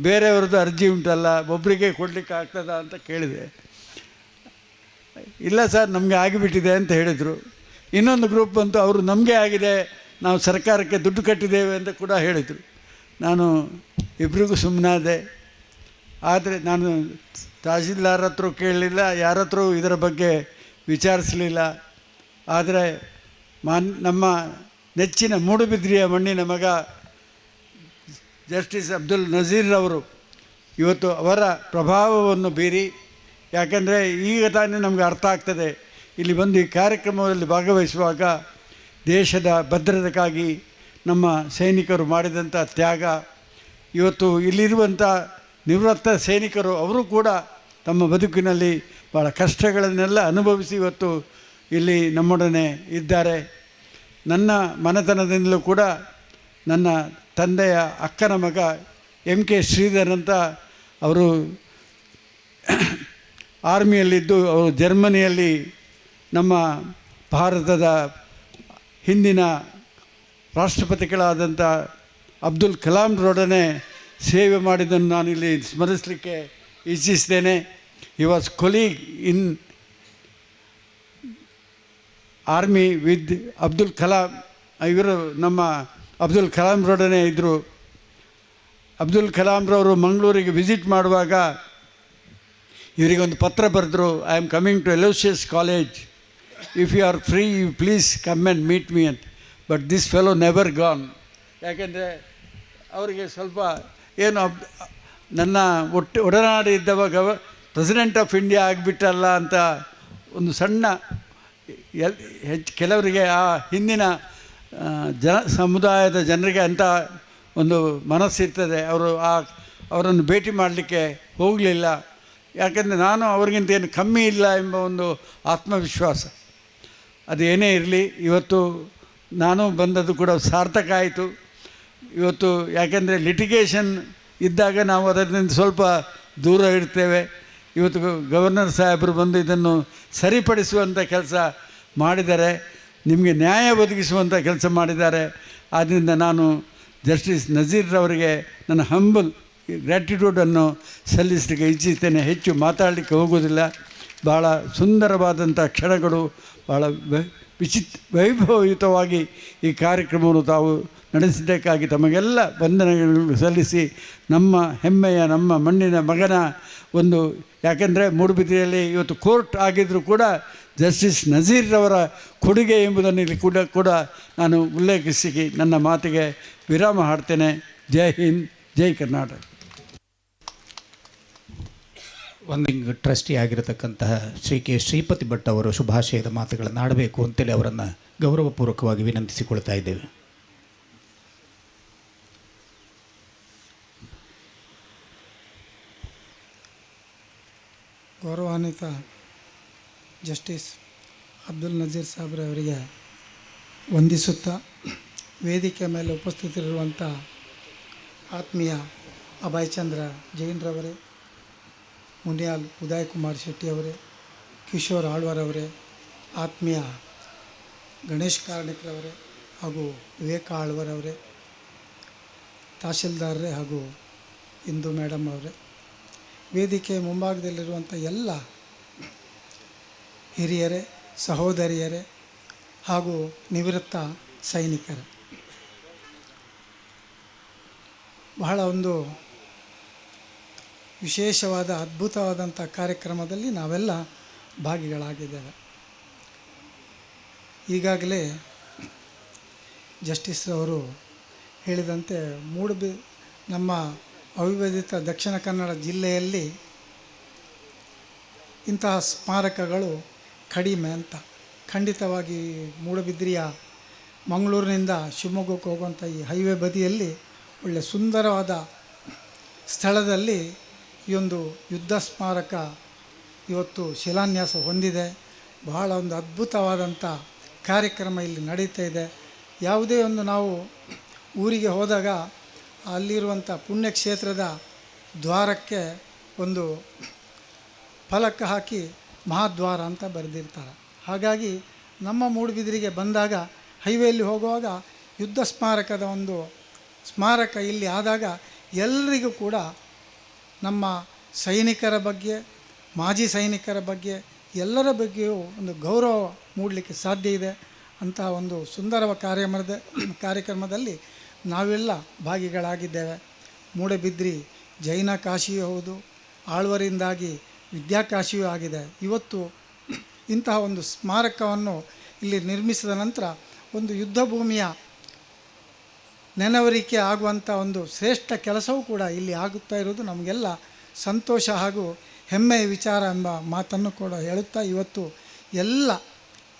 Speaker 15: ಬೇರೆಯವ್ರದ್ದು ಅರ್ಜಿ ಉಂಟಲ್ಲ, ಒಬ್ಬರಿಗೆ ಕೊಡಲಿಕ್ಕೆ ಆಗ್ತದಾ ಅಂತ ಕೇಳಿದೆ. ಇಲ್ಲ ಸರ್, ನಮಗೆ ಆಗಿಬಿಟ್ಟಿದೆ ಅಂತ ಹೇಳಿದರು. ಇನ್ನೊಂದು ಗ್ರೂಪ್ ಬಂತು, ಅವರು ನಮಗೆ ಆಗಿದೆ, ನಾವು ಸರ್ಕಾರಕ್ಕೆ ದುಡ್ಡು ಕಟ್ಟಿದ್ದೇವೆ ಅಂತ ಕೂಡ ಹೇಳಿದರು. ನಾನು ಇಬ್ಬರಿಗೂ ಸುಮ್ಮನಾದೆ. ಆದರೆ ನಾನು ತಹಶೀಲ್ದಾರ್ ಹತ್ರ ಕೇಳಲಿಲ್ಲ, ಯಾರ ಹತ್ರ ಇದರ ಬಗ್ಗೆ ವಿಚಾರಿಸಲಿಲ್ಲ. ಆದರೆ ನಮ್ಮ ನೆಚ್ಚಿನ ಮೂಡುಬಿದಿರೆಯ ಮಣ್ಣಿನ ಮಗ ಜಸ್ಟಿಸ್ ಅಬ್ದುಲ್ ನಜೀರ್ ಅವರು ಇವತ್ತು ಅವರ ಪ್ರಭಾವವನ್ನು ಬೀರಿ, ಯಾಕಂದರೆ ಈಗ ತಾನೇ ನಮಗೆ ಅರ್ಥ ಆಗ್ತದೆ, ಇಲ್ಲಿ ಬಂದು ಈ ಕಾರ್ಯಕ್ರಮದಲ್ಲಿ ಭಾಗವಹಿಸುವಾಗ ದೇಶದ ಭದ್ರತೆಗಾಗಿ ನಮ್ಮ ಸೈನಿಕರು ಮಾಡಿದಂಥ ತ್ಯಾಗ, ಇವತ್ತು ಇಲ್ಲಿರುವಂಥ ನಿವೃತ್ತ ಸೈನಿಕರು ಅವರು ಕೂಡ ತಮ್ಮ ಬದುಕಿನಲ್ಲಿ ಭಾಳ ಕಷ್ಟಗಳನ್ನೆಲ್ಲ ಅನುಭವಿಸಿ ಇವತ್ತು ಇಲ್ಲಿ ನಮ್ಮೊಡನೆ ಇದ್ದಾರೆ. ನನ್ನ ಮನೆತನದಿಂದಲೂ ಕೂಡ ನನ್ನ ತಂದೆಯ ಅಕ್ಕನ ಮಗ MK ಶ್ರೀಧರ್ ಅಂತ, ಅವರು ಆರ್ಮಿಯಲ್ಲಿದ್ದು ಅವರು ಜರ್ಮನಿಯಲ್ಲಿ ನಮ್ಮ ಭಾರತದ ಹಿಂದಿನ ರಾಷ್ಟ್ರಪತಿಗಳಾದಂಥ ಅಬ್ದುಲ್ ಕಲಾಂರೊಡನೆ ಸೇವೆ ಮಾಡಿದ್ದನ್ನು ನಾನಿಲ್ಲಿ ಸ್ಮರಿಸಲಿಕ್ಕೆ ಇಚ್ಛಿಸ್ತೇನೆ. He was colleague in army with Abdul Kalam. ಇವರು ನಮ್ಮ ಅಬ್ದುಲ್ ಕಲಾಂರೊಡನೆ ಇದ್ದರು. ಅಬ್ದುಲ್ ಕಲಾಂರವರು ಮಂಗಳೂರಿಗೆ ವಿಸಿಟ್ ಮಾಡುವಾಗ ಇವರಿಗೊಂದು ಪತ್ರ ಬರೆದರು, I am coming to Aloysius college, if you are free you please come and meet me ಅಂತ. But this fellow never gone. ಯಾಕೆಂದರೆ ಅವರಿಗೆ ಸ್ವಲ್ಪ ಏನು ನನ್ನ ಒಡನಾಡಿ ಇದ್ದವ ಪ್ರೆಸಿಡೆಂಟ್ ಆಫ್ ಇಂಡಿಯಾ ಆಗಿಬಿಟ್ಟಲ್ಲ ಅಂತ ಒಂದು ಸಣ್ಣ ಕೆಲವರಿಗೆ ಆ ಹಿಂದಿನ ಸಮುದಾಯದ ಜನರಿಗೆ ಅಂತ ಒಂದು ಮನಸ್ಸಿರ್ತದೆ. ಅವರನ್ನು ಭೇಟಿ ಮಾಡಲಿಕ್ಕೆ ಹೋಗಲಿಲ್ಲ. ಯಾಕೆಂದರೆ ನಾನು ಅವ್ರಿಗಿಂತ ಏನು ಕಮ್ಮಿ ಇಲ್ಲ ಎಂಬ ಒಂದು ಆತ್ಮವಿಶ್ವಾಸ. ಅದು ಏನೇ ಇರಲಿ, ಇವತ್ತು ನಾನು ಬಂದದ್ದು ಕೂಡ ಸಾರ್ಥಕ ಆಯಿತು. ಇವತ್ತು ಯಾಕೆಂದರೆ ಲಿಟಿಗೇಷನ್ ಇದ್ದಾಗ ನಾವು ಅದರಿಂದ ಸ್ವಲ್ಪ ದೂರ ಇಡ್ತೇವೆ. ಇವತ್ತು ಗವರ್ನರ್ ಸಾಹೇಬರು ಬಂದು ಇದನ್ನು ಸರಿಪಡಿಸುವಂಥ ಕೆಲಸ ಮಾಡಿದ್ದಾರೆ, ನಿಮಗೆ ನ್ಯಾಯ ಒದಗಿಸುವಂಥ ಕೆಲಸ ಮಾಡಿದ್ದಾರೆ. ಆದ್ದರಿಂದ ನಾನು ಜಸ್ಟಿಸ್ ನಜೀರ್ರವರಿಗೆ ನನ್ನ ಹಂಬಲ್ ಗ್ರ್ಯಾಟಿಟ್ಯೂಡನ್ನು ಸಲ್ಲಿಸಲಿಕ್ಕೆ ಇಚ್ಛಿಸ್ತೇನೆ. ಹೆಚ್ಚು ಮಾತಾಡಲಿಕ್ಕೆ ಹೋಗೋದಿಲ್ಲ. ಭಾಳ ಸುಂದರವಾದಂಥ ಕ್ಷಣಗಳು, ಭಾಳ ವೈಭವಯುತವಾಗಿ ಈ ಕಾರ್ಯಕ್ರಮವನ್ನು ತಾವು ನಡೆಸಿದ್ದಕ್ಕಾಗಿ ತಮಗೆಲ್ಲ ವಂದನೆಗಳನ್ನು ಸಲ್ಲಿಸಿ, ನಮ್ಮ ಹೆಮ್ಮೆಯ ನಮ್ಮ ಮಣ್ಣಿನ ಮಗನ ಒಂದು, ಯಾಕೆಂದರೆ ಮೂಡುಬಿದಿರೆಯಲ್ಲಿ ಇವತ್ತು ಕೋರ್ಟ್ ಆಗಿದ್ದರೂ ಕೂಡ ಜಸ್ಟಿಸ್ ನಜೀರ್ರವರ ಕೊಡುಗೆ ಎಂಬುದನ್ನು ಇಲ್ಲಿ ಕೂಡ ನಾನು ಉಲ್ಲೇಖಿಸಿ ನನ್ನ ಮಾತಿಗೆ ವಿರಾಮ ಹಾಡ್ತೇನೆ. ಜೈ ಹಿಂದ್, ಜೈ ಕರ್ನಾಟಕ.
Speaker 11: ಒಂದು ಟ್ರಸ್ಟಿ ಆಗಿರತಕ್ಕಂತಹ ಶ್ರೀ ಕೆ ಶ್ರೀಪತಿ ಭಟ್ ಅವರು ಶುಭಾಶಯದ ಮಾತುಗಳನ್ನು ಆಡಬೇಕು ಅಂತೇಳಿ ಅವರನ್ನು ಗೌರವಪೂರ್ವಕವಾಗಿ ವಿನಂತಿಸಿಕೊಳ್ತಾ ಇದ್ದೇವೆ.
Speaker 16: ಗೌರವಾನ್ವಿತ ಜಸ್ಟಿಸ್ ಅಬ್ದುಲ್ ನಜೀರ್ ಸಾಬ್ರವರಿಗೆ ವಂದಿಸುತ್ತಾ, ವೇದಿಕೆ ಮೇಲೆ ಉಪಸ್ಥಿತರಿರುವಂಥ ಆತ್ಮೀಯ ಅಭಯಚಂದ್ರ ಜೈನ್ರವರೇ, ಮುನಿಯಾಲ್ ಉದಯ್ ಕುಮಾರ್ ಶೆಟ್ಟಿಯವರೇ, ಕಿಶೋರ್ ಆಳ್ವಾರವರೇ, ಆತ್ಮೀಯ ಗಣೇಶ್ ಕಾರ್ಣಿಕ್ರವರೇ ಹಾಗೂ ವಿವೇಕ ಆಳ್ವರವರೇ, ತಹಶೀಲ್ದಾರರೇ ಹಾಗೂ ಇಂದು ಮೇಡಮ್ ಅವರೇ, ವೇದಿಕೆ ಮುಂಭಾಗದಲ್ಲಿರುವಂಥ ಎಲ್ಲ ಹಿರಿಯರೇ, ಸಹೋದರಿಯರೇ ಹಾಗೂ ನಿವೃತ್ತ ಸೈನಿಕರೇ, ಬಹಳ ಒಂದು ವಿಶೇಷವಾದ ಅದ್ಭುತವಾದಂಥ ಕಾರ್ಯಕ್ರಮದಲ್ಲಿ ನಾವೆಲ್ಲ ಭಾಗಿಗಳಾಗಿದ್ದೇವೆ. ಈಗಾಗಲೇ ಜಸ್ಟಿಸ್ ಅವರು ಹೇಳಿದಂತೆ ನಮ್ಮ ಅವಿಭಜಿತ ದಕ್ಷಿಣ ಕನ್ನಡ ಜಿಲ್ಲೆಯಲ್ಲಿ ಇಂತಹ ಸ್ಮಾರಕಗಳು ಕಡಿಮೆ ಅಂತ. ಖಂಡಿತವಾಗಿ ಮೂಡಬಿದ್ರಿಯ ಮಂಗಳೂರಿನಿಂದ ಶಿವಮೊಗ್ಗಕ್ಕೆ ಹೋಗುವಂಥ ಈ ಹೈವೇ ಬದಿಯಲ್ಲಿ ಒಳ್ಳೆಯ ಸುಂದರವಾದ ಸ್ಥಳದಲ್ಲಿ ಈ ಒಂದು ಯುದ್ಧ ಸ್ಮಾರಕ ಇವತ್ತು ಶಿಲಾನ್ಯಾಸ ಹೊಂದಿದೆ. ಬಹಳ ಒಂದು ಅದ್ಭುತವಾದಂಥ ಕಾರ್ಯಕ್ರಮ ಇಲ್ಲಿ ನಡೀತಾ ಇದೆ. ಯಾವುದೇ ಒಂದು ನಾವು ಊರಿಗೆ ಹೋದಾಗ ಅಲ್ಲಿರುವಂಥ ಪುಣ್ಯಕ್ಷೇತ್ರದ ದ್ವಾರಕ್ಕೆ ಒಂದು ಫಲಕ ಹಾಕಿ ಮಹಾದ್ವಾರ ಅಂತ ಬರೆದಿರ್ತಾರೆ. ಹಾಗಾಗಿ ನಮ್ಮ ಮೂಡುಬಿದಿರೆಗೆ ಬಂದಾಗ ಹೈವೇಲಿ ಹೋಗುವಾಗ ಯುದ್ಧ ಸ್ಮಾರಕದ ಒಂದು ಸ್ಮಾರಕ ಇಲ್ಲಿ ಆದಾಗ ಎಲ್ಲರಿಗೂ ಕೂಡ ನಮ್ಮ ಸೈನಿಕರ ಬಗ್ಗೆ, ಮಾಜಿ ಸೈನಿಕರ ಬಗ್ಗೆ, ಎಲ್ಲರ ಬಗ್ಗೆಯೂ ಒಂದು ಗೌರವ ಮೂಡಲಿಕ್ಕೆ ಸಾಧ್ಯ ಇದೆ. ಅಂತಹ ಒಂದು ಸುಂದರ ಕಾರ್ಯಕ್ರಮದಲ್ಲಿ ನಾವೆಲ್ಲ ಭಾಗಿಗಳಾಗಿದ್ದೇವೆ. ಮೂಡಬಿದ್ರಿ ಜೈನ ಕಾಶಿಯೂ ಹೌದು, ಆಳ್ವರಿಂದಾಗಿ ವಿದ್ಯಾಕಾಶಿಯೂ ಆಗಿದೆ. ಇವತ್ತು ಇಂತಹ ಒಂದು ಸ್ಮಾರಕವನ್ನು ಇಲ್ಲಿ ನಿರ್ಮಿಸಿದ ನಂತರ ಒಂದು ಯುದ್ಧ ಭೂಮಿಯ ನೆನವರಿಕೆ ಆಗುವಂಥ ಒಂದು ಶ್ರೇಷ್ಠ ಕೆಲಸವೂ ಕೂಡ ಇಲ್ಲಿ ಆಗುತ್ತಾ ಇರೋದು ನಮಗೆಲ್ಲ ಸಂತೋಷ ಹಾಗೂ ಹೆಮ್ಮೆಯ ವಿಚಾರ ಎಂಬ ಮಾತನ್ನು ಕೂಡ ಹೇಳುತ್ತಾ, ಇವತ್ತು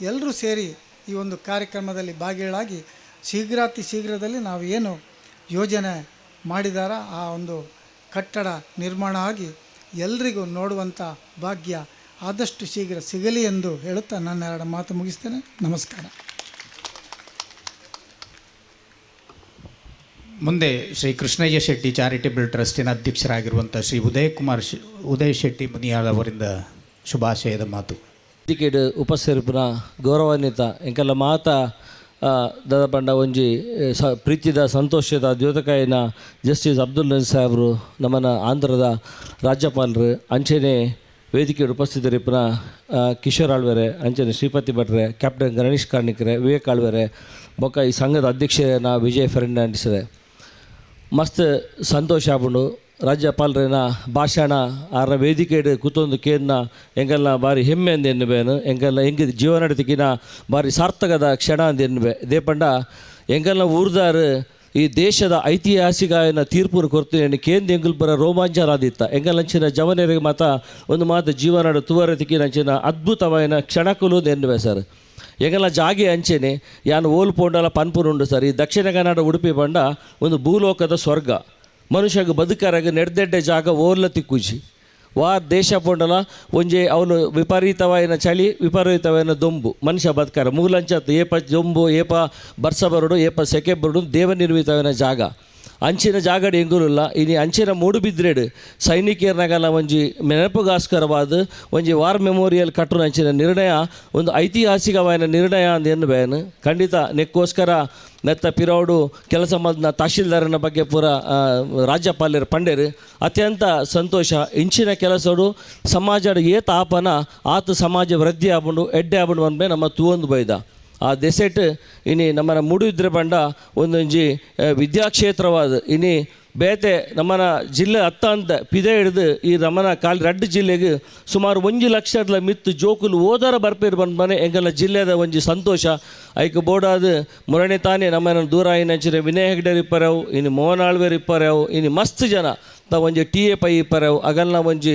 Speaker 16: ಎಲ್ಲರೂ ಸೇರಿ ಈ ಒಂದು ಕಾರ್ಯಕ್ರಮದಲ್ಲಿ ಭಾಗಿಗಳಾಗಿ ಶೀಘ್ರದಲ್ಲಿ ನಾವು ಏನು ಯೋಜನೆ ಮಾಡಿದಾರ ಆ ಒಂದು ಕಟ್ಟಡ ನಿರ್ಮಾಣ ಆಗಿ ಎಲ್ರಿಗೂ ನೋಡುವಂಥ ಭಾಗ್ಯ ಆದಷ್ಟು ಶೀಘ್ರ ಸಿಗಲಿ ಎಂದು ಹೇಳುತ್ತಾ ನನ್ನ 2 ಮಾತು ಮುಗಿಸ್ತೇನೆ. ನಮಸ್ಕಾರ.
Speaker 11: ಮುಂದೆ ಶ್ರೀ ಕೃಷ್ಣಯ್ಯ ಶೆಟ್ಟಿ ಚಾರಿಟೇಬಲ್ ಟ್ರಸ್ಟಿನ ಅಧ್ಯಕ್ಷರಾಗಿರುವಂಥ ಶ್ರೀ ಉದಯ್ ಶೆಟ್ಟಿ ಮುನಿಯಾಳ್ ಅವರಿಂದ ಶುಭಾಶಯದ ಮಾತು.
Speaker 17: ಟಿಕೆಟ್ ಉಪಸ್ಥಿತಿನ ಗೌರವಾನ್ವಿತ ಎಂಕಲ್ಲ ಮಾತ ದಾದ ಪಂಡ ಒಂಜಿ ಪ್ರೀತಿದ ಸಂತೋಷದ ದ್ಯೋತಕಾಯಿನ ಜಸ್ಟಿಸ್ ಅಬ್ದುಲ್ ನಜೀರ್ ಸಾಹೇಬರು ನಮ್ಮನ ಆಂಧ್ರದ ರಾಜ್ಯಪಾಲರು ಅಂಚೆನೆ ವೇದಿಕೆ ಉಪಸ್ಥಿತರಿಪ್ಪನ ಕಿಶೋರ್ ಆಳ್ವೆರೆ, ಅಂಚನೆ ಶ್ರೀಪತಿ ಭಟ್ರೆ, ಕ್ಯಾಪ್ಟನ್ ಗಣೇಶ್ ಕಾರ್ಣಿಕ್ರೆ, ವಿವೇಕ್ ಆಳ್ವೆರೆ, ಬೊಕ್ಕ ಈ ಸಂಘದ ಅಧ್ಯಕ್ಷನ ವಿಜಯ್ ಫೆರ್ನಾಂಡಿಸ್ರೆ ಮಸ್ತ್ ಸಂತೋಷ ಆಪುಂಡು. ರಾಜ್ಯಪಾಲರೇನ ಭಾಷಣ ಆರ ವೇದಿಕೆ ಕೂತೊಂದು ಕೇನ್ನ ಎಂಗಲ್ನ ಬಾರಿ ಹೆಮ್ಮೆ ಅಂದು ಎನ್ನಬೇನು, ಎಂಗಲ್ನ ಹೆಂಗೆ ಜೀವನ ನಡತಿಕಿನ ಬಾರಿ ಸಾರ್ಥಕದ ಕ್ಷಣ ಅಂದು ಎನ್ನಬೆ. ಇದೇ ಪಂಡ ಎಂಗಲ್ನ ಊರ್ದಾರು ಈ ದೇಶದ ಐತಿಹಾಸಿಕ ತೀರ್ಪು ಕೊರ್ತು ಕೇಂದ್ರ ಎಂಗಲ್ ಬರ ರೋಮಾಂಚನಾದಿತ್ತ ಎಂಗಲಂಚಿನ ಜವನರಿಗೆ ಮಾತ ಒಂದು ಮಾತು ಜೀವನ ತುವರತಿಗೆ ನಂಚಿನ ಅದ್ಭುತವಾದ ಕ್ಷಣಕಲು ಎನ್ನುವೆ ಸರ್. ಎಂಗಲ ಜಾಗೆ ಅಂಚೆನೆ ಯಾನು ಓಲ್ ಪೋಂಡಲ ಪನ್ಪುರುಂಡು ಸರ್. ಈ ದಕ್ಷಿಣ ಕನ್ನಡ ಉಡುಪಿ ಬಂಡ ಒಂದು ಭೂಲೋಕದ ಸ್ವರ್ಗ. ಮನುಷ್ಯಗೆ ಬದುಕರಾಗ ನೆಡ್ದೆಡ್ಡೆ ಜಾಗ ಓರ್ಲ ತಿಕ್ಕುಜಿ ದೇಶ ಪೋಂಡಲ ಒಂಜೆ ಅವನು ವಿಪರೀತವಾಯಿನ ಚಳಿ, ವಿಪರೀತವಾಯಿನ ದೊಂಬು ಮನುಷ್ಯ ಬದುಕಾರ ಮೂಲಂಚತ್ತು ಏಪ ದೊಂಬು, ಏಪ ಬರ್ಸ ಬರಡು, ಏಪ ಸೆಕೆ ಬರಡು ದೇವ ನಿರ್ಮಿತವಾಯಿನ ಜಾಗ. ಅಂಚಿನ ಜಾಗಡ್ ಎಂಗುಲ್ಲ ಇನಿ ಅಂಚಿನ ಮೂಡುಬಿದ್ರೆಡು ಸೈನಿಕರನಾಗಲ್ಲ ಒಂಜಿ ನೆನಪುಗಾಸ್ಕರವಾದ ಒಂಜಿ ವಾರ್ ಮೆಮೋರಿಯಲ್ ಕಟ್ಟುನ ಅಂಚಿನ ನಿರ್ಣಯ ಒಂದು ಐತಿಹಾಸಿಕವಾದ ನಿರ್ಣಯ ಅಂದ ಎನ್ನಬೇನು. ಖಂಡಿತ ನೆಕ್ಕೋಸ್ಕರ ನೆತ್ತ ಪಿರೌಡು ಕೆಲಸ ಮಾಡಿದ ತಹಶೀಲ್ದಾರನ ಬಗ್ಗೆ ಪೂರ ರಾಜ್ಯಪಾಲರು ಪಂಡೇರು ಅತ್ಯಂತ ಸಂತೋಷ. ಇಂಚಿನ ಕೆಲಸಡು ಸಮಾಜದ ಏತ ಆಪನ ಆತ ಸಮಾಜ ವೃದ್ಧಿ ಆಪುಂಡು ಎಡ್ಡೆ ಆಪುಂಡು ಅನ್ಬೇ ನಮ್ಮ ತೂವೊಂದು ಬೈದ ಆ ದೆಸೆಟ್ ಇನಿ ನಮ್ಮನ ಮೂಡುಬಿದ್ರೆ ಬಂಡ ಒಂದೊಂಜಿ ವಿದ್ಯಾಕ್ಷೇತ್ರವಾದ ಇನಿ ಬೇತೆ ನಮ್ಮನ ಜಿಲ್ಲೆ ಅಂತ ಪಿದೆ ಹಿಡಿದು ಈ ನಮ್ಮನ ರಡ್ಡು ಜಿಲ್ಲೆಗೆ ಸುಮಾರು 1 ಲಕ್ಷದ ಮಿತ್ತು ಜೋಕುಲು ಓದರ ಬರ್ಪೇರು ಬಂದ ಮನೆ ಎಂಗಲ್ಲ ಜಿಲ್ಲೆದ ಒಂಜಿ ಸಂತೋಷ ಐಕ್ ಬೋಡಾದ ಮುರಣೆ ತಾನೇ ನಮ್ಮನ ದೂರ ಇನ್ನಂಚಿನ ವಿನಯ್ ಹೆಗ್ಡೆರ್ ಇಪ್ಪರವು, ಇನ್ನು ಮೋಹನ್ ಆಳ್ವೇರ್ ಇಪ್ಪರವು, ಇನ್ನು ಮಸ್ತ್ ಜನ ಒಂಜಿ ಟಿ.ಎ. ಪೈ ಇಪ್ಪರವು ಅಗಲ್ನ ಒಂಜಿ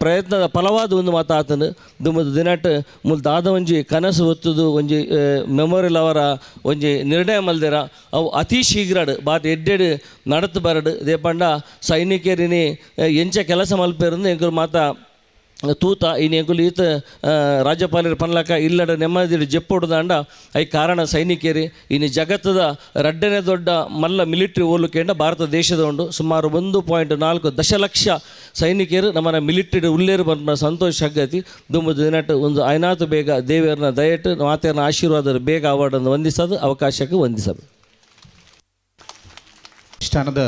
Speaker 17: ಪ್ರಯತ್ನದ ಫಲವಾದ ಒಂದು ಮಾತಾತನು ದುಮ್ಮದು ದಿನಟ್ ಮುಲ್ ದಾದ ಒಂಜಿ ಕನಸು ಹೊತ್ತದು ಒಂಜಿ ಮೆಮೋರಿಯಲ್ ಅವರ ಒಂಜಿ ನಿರ್ಣಯ ಮಲ್ದಿರ ಅವು ಅತಿ ಶೀಘ್ರಡ್ ಬಾತ್ ಎಡ್ಡೆಡು ನಡತು ಬರಡು ಇದೇ ಪಂಡ ಸೈನಿಕರಿನಿ ಎಂಚ ಕೆಲಸ ಮಲ್ಪೇರು ಎಂಕರು ಮಾತಾ ತೂತ ಇನ್ನು ಎಂಕುಲು ಈತ ರಾಜ್ಯಪಾಲರು ಪನ್ಲಕ ಇಲ್ಲಡ ನೆಮ್ಮದಿ ಜೆಪ್ಪೊಡುದಾಂಡ ಐ ಕಾರಣ ಸೈನಿಕರು ಇನ್ನು ಜಗತ್ತದ ರಡ್ಡನೇ ದೊಡ್ಡ ಮಲ್ಲ ಮಿಲಿಟ್ರಿ ಓಲುಕೆಂಡ ಭಾರತ ದೇಶದ ಉಂಡು ಸುಮಾರು 1.4 ದಶಲಕ್ಷ ಸೈನಿಕರು ನಮ್ಮನ ಮಿಲಿಟ್ರಿ ಉಲ್ಲೇರು ಬಂದ ಸಂತೋಷ ಆಗತಿ ದುಂಬುದು ದಿನಟ್ಟು ಒಂದು ಐನಾತು ಬೇಗ ದೇವರನ್ನ ದಯಟ್ಟು ಮಾತೆಯನ್ನ ಆಶೀರ್ವಾದ ಬೇಗ ಅವಾರ್ಡನ್ನು ವಂದಿಸೋದು ಅವಕಾಶಕ್ಕೆ ವಂದಿಸೋದು.
Speaker 11: ಪ್ರತಿಷ್ಠಾನದ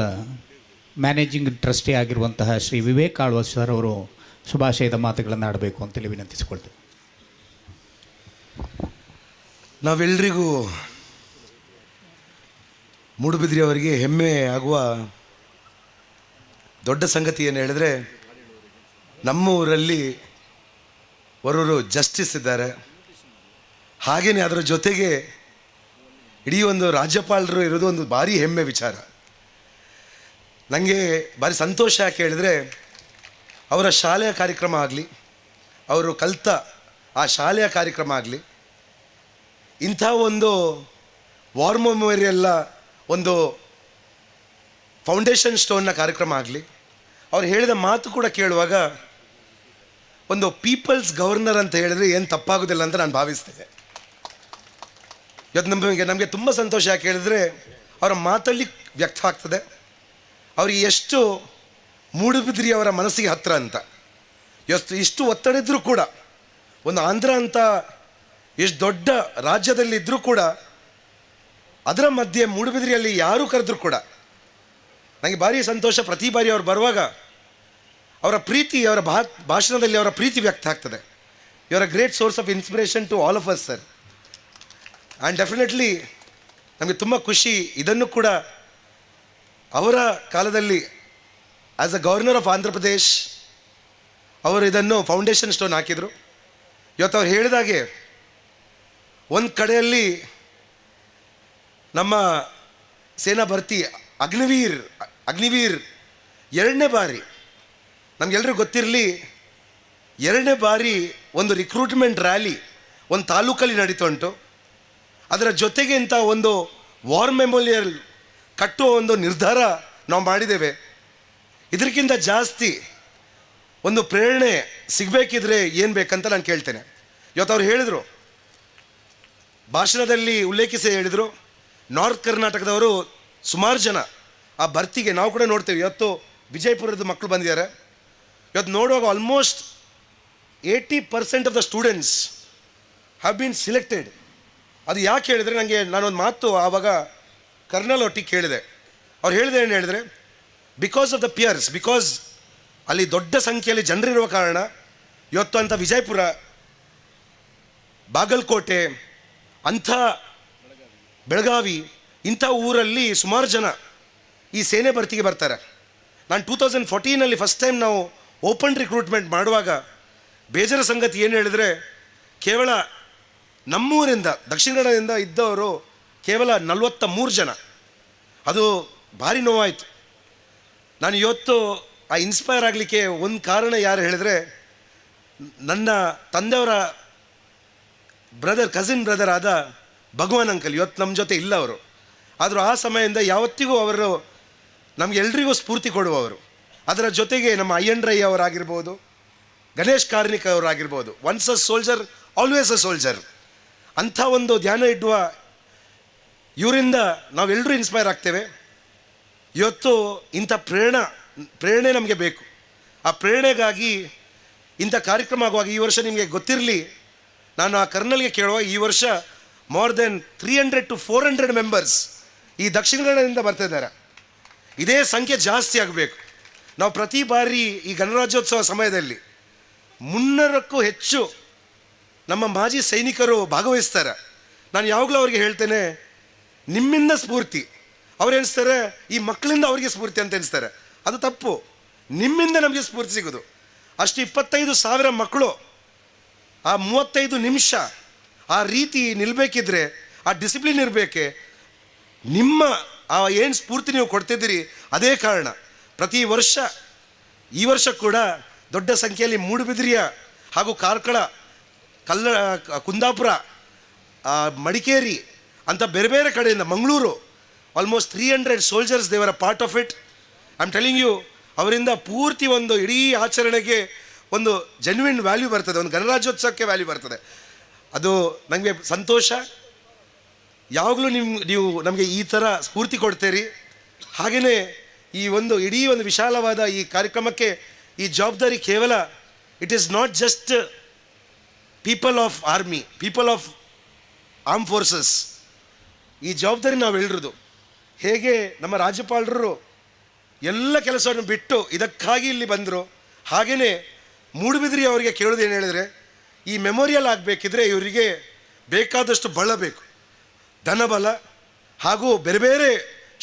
Speaker 11: ಮ್ಯಾನೇಜಿಂಗ್ ಟ್ರಸ್ಟಿ ಆಗಿರುವಂತಹ ಶ್ರೀ ವಿವೇಕ್ ಆಳ್ವ ಸರ್ ಅವರು ಶುಭಾಶಯದ ಮಾತುಗಳನ್ನು ಆಡಬೇಕು ಅಂತೇಳಿ ವಿನಂತಿಸಿಕೊಳ್ತೇವೆ.
Speaker 18: ನಾವೆಲ್ಲರಿಗೂ ಮೂಡುಬಿದ್ರೆಯವರಿಗೆ ಹೆಮ್ಮೆ ಆಗುವ ದೊಡ್ಡ ಸಂಗತಿ ಏನು ಹೇಳಿದ್ರೆ, ನಮ್ಮ ಊರಲ್ಲಿ ಓರ್ವರು ಜಸ್ಟಿಸ್ ಇದ್ದಾರೆ. ಹಾಗೆಯೇ ಅದರ ಜೊತೆಗೆ ಇಡೀ ಒಂದು ರಾಜ್ಯಪಾಲರು ಇರೋದು ಒಂದು ಭಾರಿ ಹೆಮ್ಮೆ ವಿಚಾರ. ನನಗೆ ಭಾರಿ ಸಂತೋಷ ಯಾಕೆ ಹೇಳಿದರೆ, ಅವರ ಶಾಲೆಯ ಕಾರ್ಯಕ್ರಮ ಆಗಲಿ, ಅವರು ಕಲಿತ ಆ ಶಾಲೆಯ ಕಾರ್ಯಕ್ರಮ ಆಗಲಿ, ಇಂಥ ಒಂದು ವಾರ್ ಮೆಮೋರಿಯಲ್ಲ ಒಂದು ಫೌಂಡೇಶನ್ ಸ್ಟೋನ್ನ ಕಾರ್ಯಕ್ರಮ ಆಗಲಿ, ಅವ್ರು ಹೇಳಿದ ಮಾತು ಕೂಡ ಕೇಳುವಾಗ ಒಂದು ಪೀಪಲ್ಸ್ ಗವರ್ನರ್ ಅಂತ ಹೇಳಿದ್ರೆ ಏನು ತಪ್ಪಾಗೋದಿಲ್ಲ ಅಂತ ನಾನು ಭಾವಿಸ್ತೇನೆ. ಇವತ್ತು ನಮಗೆ ತುಂಬ ಸಂತೋಷ ಯಾಕೆ ಹೇಳಿದ್ರೆ, ಅವರ ಮಾತಲ್ಲಿ ವ್ಯಕ್ತ ಆಗ್ತದೆ ಅವ್ರಿಗೆ ಎಷ್ಟು ಮೂಡುಬಿದ್ರೆಯವರ ಮನಸ್ಸಿಗೆ ಹತ್ತಿರ ಅಂತ. ಇಷ್ಟು ಒತ್ತಡ ಇದ್ದರೂ ಕೂಡ, ಒಂದು ಆಂಧ್ರ ಅಂತ ಎಷ್ಟು ದೊಡ್ಡ ರಾಜ್ಯದಲ್ಲಿದ್ದರೂ ಕೂಡ, ಅದರ ಮಧ್ಯೆ ಮೂಡುಬಿದ್ರೆಯಲ್ಲಿ ಯಾರು ಕರೆದ್ರೂ ಕೂಡ ನನಗೆ ಭಾರಿ ಸಂತೋಷ. ಪ್ರತಿ ಬಾರಿ ಅವ್ರು ಬರುವಾಗ ಅವರ ಪ್ರೀತಿ, ಅವರ ಭಾಷಣದಲ್ಲಿ ಅವರ ಪ್ರೀತಿ ವ್ಯಕ್ತ ಆಗ್ತದೆ. You are a great source of inspiration to all of us sir. And definitely ನಮಗೆ ತುಂಬ ಖುಷಿ. ಇದನ್ನು ಕೂಡ ಅವರ ಕಾಲದಲ್ಲಿ as a governor of Andhra Pradesh ಅವರು ಇದನ್ನು ಫೌಂಡೇಶನ್ ಸ್ಟೋನ್ ಹಾಕಿದರು. ಇವತ್ತು ಅವ್ರು ಹೇಳಿದಾಗೆ ಒಂದು ಕಡೆಯಲ್ಲಿ ನಮ್ಮ ಸೇನಾ ಭರ್ತಿ ಅಗ್ನಿವೀರ್ ಎರಡನೇ ಬಾರಿ, ನಮಗೆಲ್ಲರಿಗೂ ಗೊತ್ತಿರಲಿ, ಎರಡನೇ ಬಾರಿ ಒಂದು ರಿಕ್ರೂಟ್ಮೆಂಟ್ ರ್ಯಾಲಿ ಒಂದು ತಾಲೂಕಲ್ಲಿ ನಡೀತಾ ಉಂಟು. ಅದರ ಜೊತೆಗೆ ಇಂಥ ಒಂದು ವಾರ್ ಮೆಮೋರಿಯಲ್ ಕಟ್ಟುವ ಒಂದು ನಿರ್ಧಾರ ನಾವು ಮಾಡಿದ್ದೇವೆ. ಇದಕ್ಕಿಂತ ಜಾಸ್ತಿ ಒಂದು ಪ್ರೇರಣೆ ಸಿಗಬೇಕಿದ್ರೆ ಏನು ಬೇಕಂತ ನಾನು ಕೇಳ್ತೇನೆ. ಇವತ್ತು ಅವ್ರು ಹೇಳಿದರು, ಭಾಷಣದಲ್ಲಿ ಉಲ್ಲೇಖಿಸಿ ಹೇಳಿದರು, ನಾರ್ತ್ ಕರ್ನಾಟಕದವರು ಸುಮಾರು ಜನ ಆ ಭರ್ತಿಗೆ ನಾವು ಕೂಡ ನೋಡ್ತೇವೆ. ಇವತ್ತು ವಿಜಯಪುರದ ಮಕ್ಕಳು ಬಂದಿದ್ದಾರೆ. ಇವತ್ತು ನೋಡುವಾಗ almost 80% of the students have been selected. ಅದು ಯಾಕೆ ಹೇಳಿದರೆ, ನಾನೊಂದು ಮಾತು ಆವಾಗ ಕರ್ನಲ್ ಒಟ್ಟಿಗೆ ಕೇಳಿದೆ. ಅವ್ರು ಏನು ಹೇಳಿದರೆ, because of the peers, because ಅಲ್ಲಿ ದೊಡ್ಡ ಸಂಖ್ಯೆಯಲ್ಲಿ ಜನರಿರುವ ಕಾರಣ ಇವತ್ತು ಅಂಥ ವಿಜಯಪುರ, ಬಾಗಲಕೋಟೆ, ಅಂಥ ಬೆಳಗಾವಿ, ಇಂಥ ಊರಲ್ಲಿ ಸುಮಾರು ಜನ ಈ ಸೇನೆ ಭರ್ತಿಗೆ ಬರ್ತಾರೆ. ನಾನು 2014 ಫಸ್ಟ್ ಟೈಮ್ ನಾವು ಓಪನ್ ರಿಕ್ರೂಟ್ಮೆಂಟ್ ಮಾಡುವಾಗ ಬೇಜಾರ ಸಂಗತಿ ಏನು ಹೇಳಿದರೆ, ಕೇವಲ ನಮ್ಮೂರಿಂದ ದಕ್ಷಿಣ ಕನ್ನಡದಿಂದ ಇದ್ದವರು ಕೇವಲ 43 ಜನ. ಅದು ಭಾರಿ ನೋವಾಯಿತು. ನಾನು ಇವತ್ತು ಆ ಇನ್ಸ್ಪೈರ್ ಆಗಲಿಕ್ಕೆ ಒಂದು ಕಾರಣ ಯಾರು ಹೇಳಿದರೆ, ನನ್ನ ತಂದೆಯವರ ಕಸಿನ್ ಬ್ರದರ್ ಆದ ಭಗವಾನ್ ಅಂಕಲ್. ಇವತ್ತು ನಮ್ಮ ಜೊತೆ ಇಲ್ಲ ಅವರು, ಆದರೂ ಆ ಸಮಯದಿಂದ ಯಾವತ್ತಿಗೂ ಅವರು ನಮಗೆಲ್ರಿಗೂ ಸ್ಫೂರ್ತಿ ಕೊಡುವವರು. ಅದರ ಜೊತೆಗೆ ನಮ್ಮ ಅಯ್ಯಣ್ರಯ್ಯ ಅವರಾಗಿರ್ಬೋದು, ಗಣೇಶ್ ಕಾರ್ಣಿಕ್ ಅವರಾಗಿರ್ಬೋದು, once a soldier always a soldier. ಅಂಥ ಒಂದು ಧ್ಯಾನ ಇಡುವ ಇವರಿಂದ ನಾವೆಲ್ಲರೂ ಇನ್ಸ್ಪೈರ್ ಆಗ್ತೇವೆ. ಇವತ್ತು ಇಂಥ ಪ್ರೇರಣೆ ನಮಗೆ ಬೇಕು. ಆ ಪ್ರೇರಣೆಗಾಗಿ ಇಂಥ ಕಾರ್ಯಕ್ರಮ ಆಗುವಾಗ, ಈ ವರ್ಷ ನಿಮಗೆ ಗೊತ್ತಿರಲಿ, ನಾನು ಆ ಕರ್ನಲ್ಗೆ ಕೇಳುವಾಗ ಈ ವರ್ಷ ಮೋರ್ ದೆನ್ 300 to 400 ಮೆಂಬರ್ಸ್ ಈ ದಕ್ಷಿಣ ಕನ್ನಡದಿಂದ ಬರ್ತಿದ್ದಾರೆ. ಇದೇ ಸಂಖ್ಯೆ ಜಾಸ್ತಿ ಆಗಬೇಕು. ನಾವು ಪ್ರತಿ ಬಾರಿ ಈ ಗಣರಾಜ್ಯೋತ್ಸವ ಸಮಯದಲ್ಲಿ 300ಕ್ಕೂ ಹೆಚ್ಚು ನಮ್ಮ ಮಾಜಿ ಸೈನಿಕರು ಭಾಗವಹಿಸ್ತಾರೆ. ನಾನು ಯಾವಾಗಲೂ ಅವ್ರಿಗೆ ಹೇಳ್ತೇನೆ, ನಿಮ್ಮಿಂದ ಸ್ಫೂರ್ತಿ. ಅವ್ರು ಎನಿಸ್ತಾರೆ ಈ ಮಕ್ಕಳಿಂದ ಅವರಿಗೆ ಸ್ಫೂರ್ತಿ ಅಂತ ಎನಿಸ್ತಾರೆ. ಅದು ತಪ್ಪು. ನಿಮ್ಮಿಂದ ನಮಗೆ ಸ್ಫೂರ್ತಿ ಸಿಗೋದು. ಅಷ್ಟು 25,000 ಮಕ್ಕಳು ಆ 35 ನಿಮಿಷ ಆ ರೀತಿ ನಿಲ್ಲಬೇಕಿದ್ರೆ, ಆ ಡಿಸಿಪ್ಲಿನ್ ಇರಬೇಕೆ. ನಿಮ್ಮ ಆ ಏನು ಸ್ಫೂರ್ತಿ ನೀವು ಕೊಡ್ತಿದ್ದೀರಿ, ಅದೇ ಕಾರಣ ಪ್ರತಿ ವರ್ಷ, ಈ ವರ್ಷ ಕೂಡ ದೊಡ್ಡ ಸಂಖ್ಯೆಯಲ್ಲಿ ಮೂಡುಬಿದಿರೆಯ ಹಾಗೂ ಕಾರ್ಕಳ, ಕುಂದಾಪುರ, ಮಡಿಕೇರಿ ಅಂತ ಬೇರೆ ಬೇರೆ ಕಡೆಯಿಂದ, ಮಂಗಳೂರು, ಆಲ್ಮೋಸ್ಟ್ 300 ಸೋಲ್ಜರ್ಸ್ ದೇವರ part of it. I am telling you, ಅವರಿಂದ ಪೂರ್ತಿ ಒಂದು ಇಡೀ ಆಚರಣೆಗೆ ಒಂದು ಜೆನ್ಯೂನ್ ವ್ಯಾಲ್ಯೂ ಬರ್ತದೆ, ಒಂದು ಗಣರಾಜ್ಯೋತ್ಸವಕ್ಕೆ ವ್ಯಾಲ್ಯೂ ಬರ್ತದೆ. ಅದು ನನಗೆ ಸಂತೋಷ. ಯಾವಾಗಲೂ ನೀವು ನಮಗೆ ಈ ಥರ ಸ್ಫೂರ್ತಿ ಕೊಡ್ತೀರಿ. ಹಾಗೆಯೇ ಈ ಒಂದು ಇಡೀ ಒಂದು ವಿಶಾಲವಾದ ಈ ಕಾರ್ಯಕ್ರಮಕ್ಕೆ ಈ ಜವಾಬ್ದಾರಿ ಕೇವಲ it is not just people of army, people of arm forces. ಈ ಜವಾಬ್ದಾರಿ ನಾವೆಲ್ಲರದು. ಹೇಗೆ ನಮ್ಮ ರಾಜ್ಯಪಾಲರು ಎಲ್ಲ ಕೆಲಸವನ್ನು ಬಿಟ್ಟು ಇದಕ್ಕಾಗಿ ಇಲ್ಲಿ ಬಂದರು, ಹಾಗೆಯೇ ಮೂಡುಬಿದಿರೆ ಅವರಿಗೆ ಕೇಳೋದು ಏನು ಹೇಳಿದರೆ, ಈ ಮೆಮೋರಿಯಲ್ ಆಗಬೇಕಿದ್ರೆ ಇವರಿಗೆ ಬೇಕಾದಷ್ಟು ಬಲ ಬೇಕು, ಧನಬಲ ಹಾಗೂ ಬೇರೆ ಬೇರೆ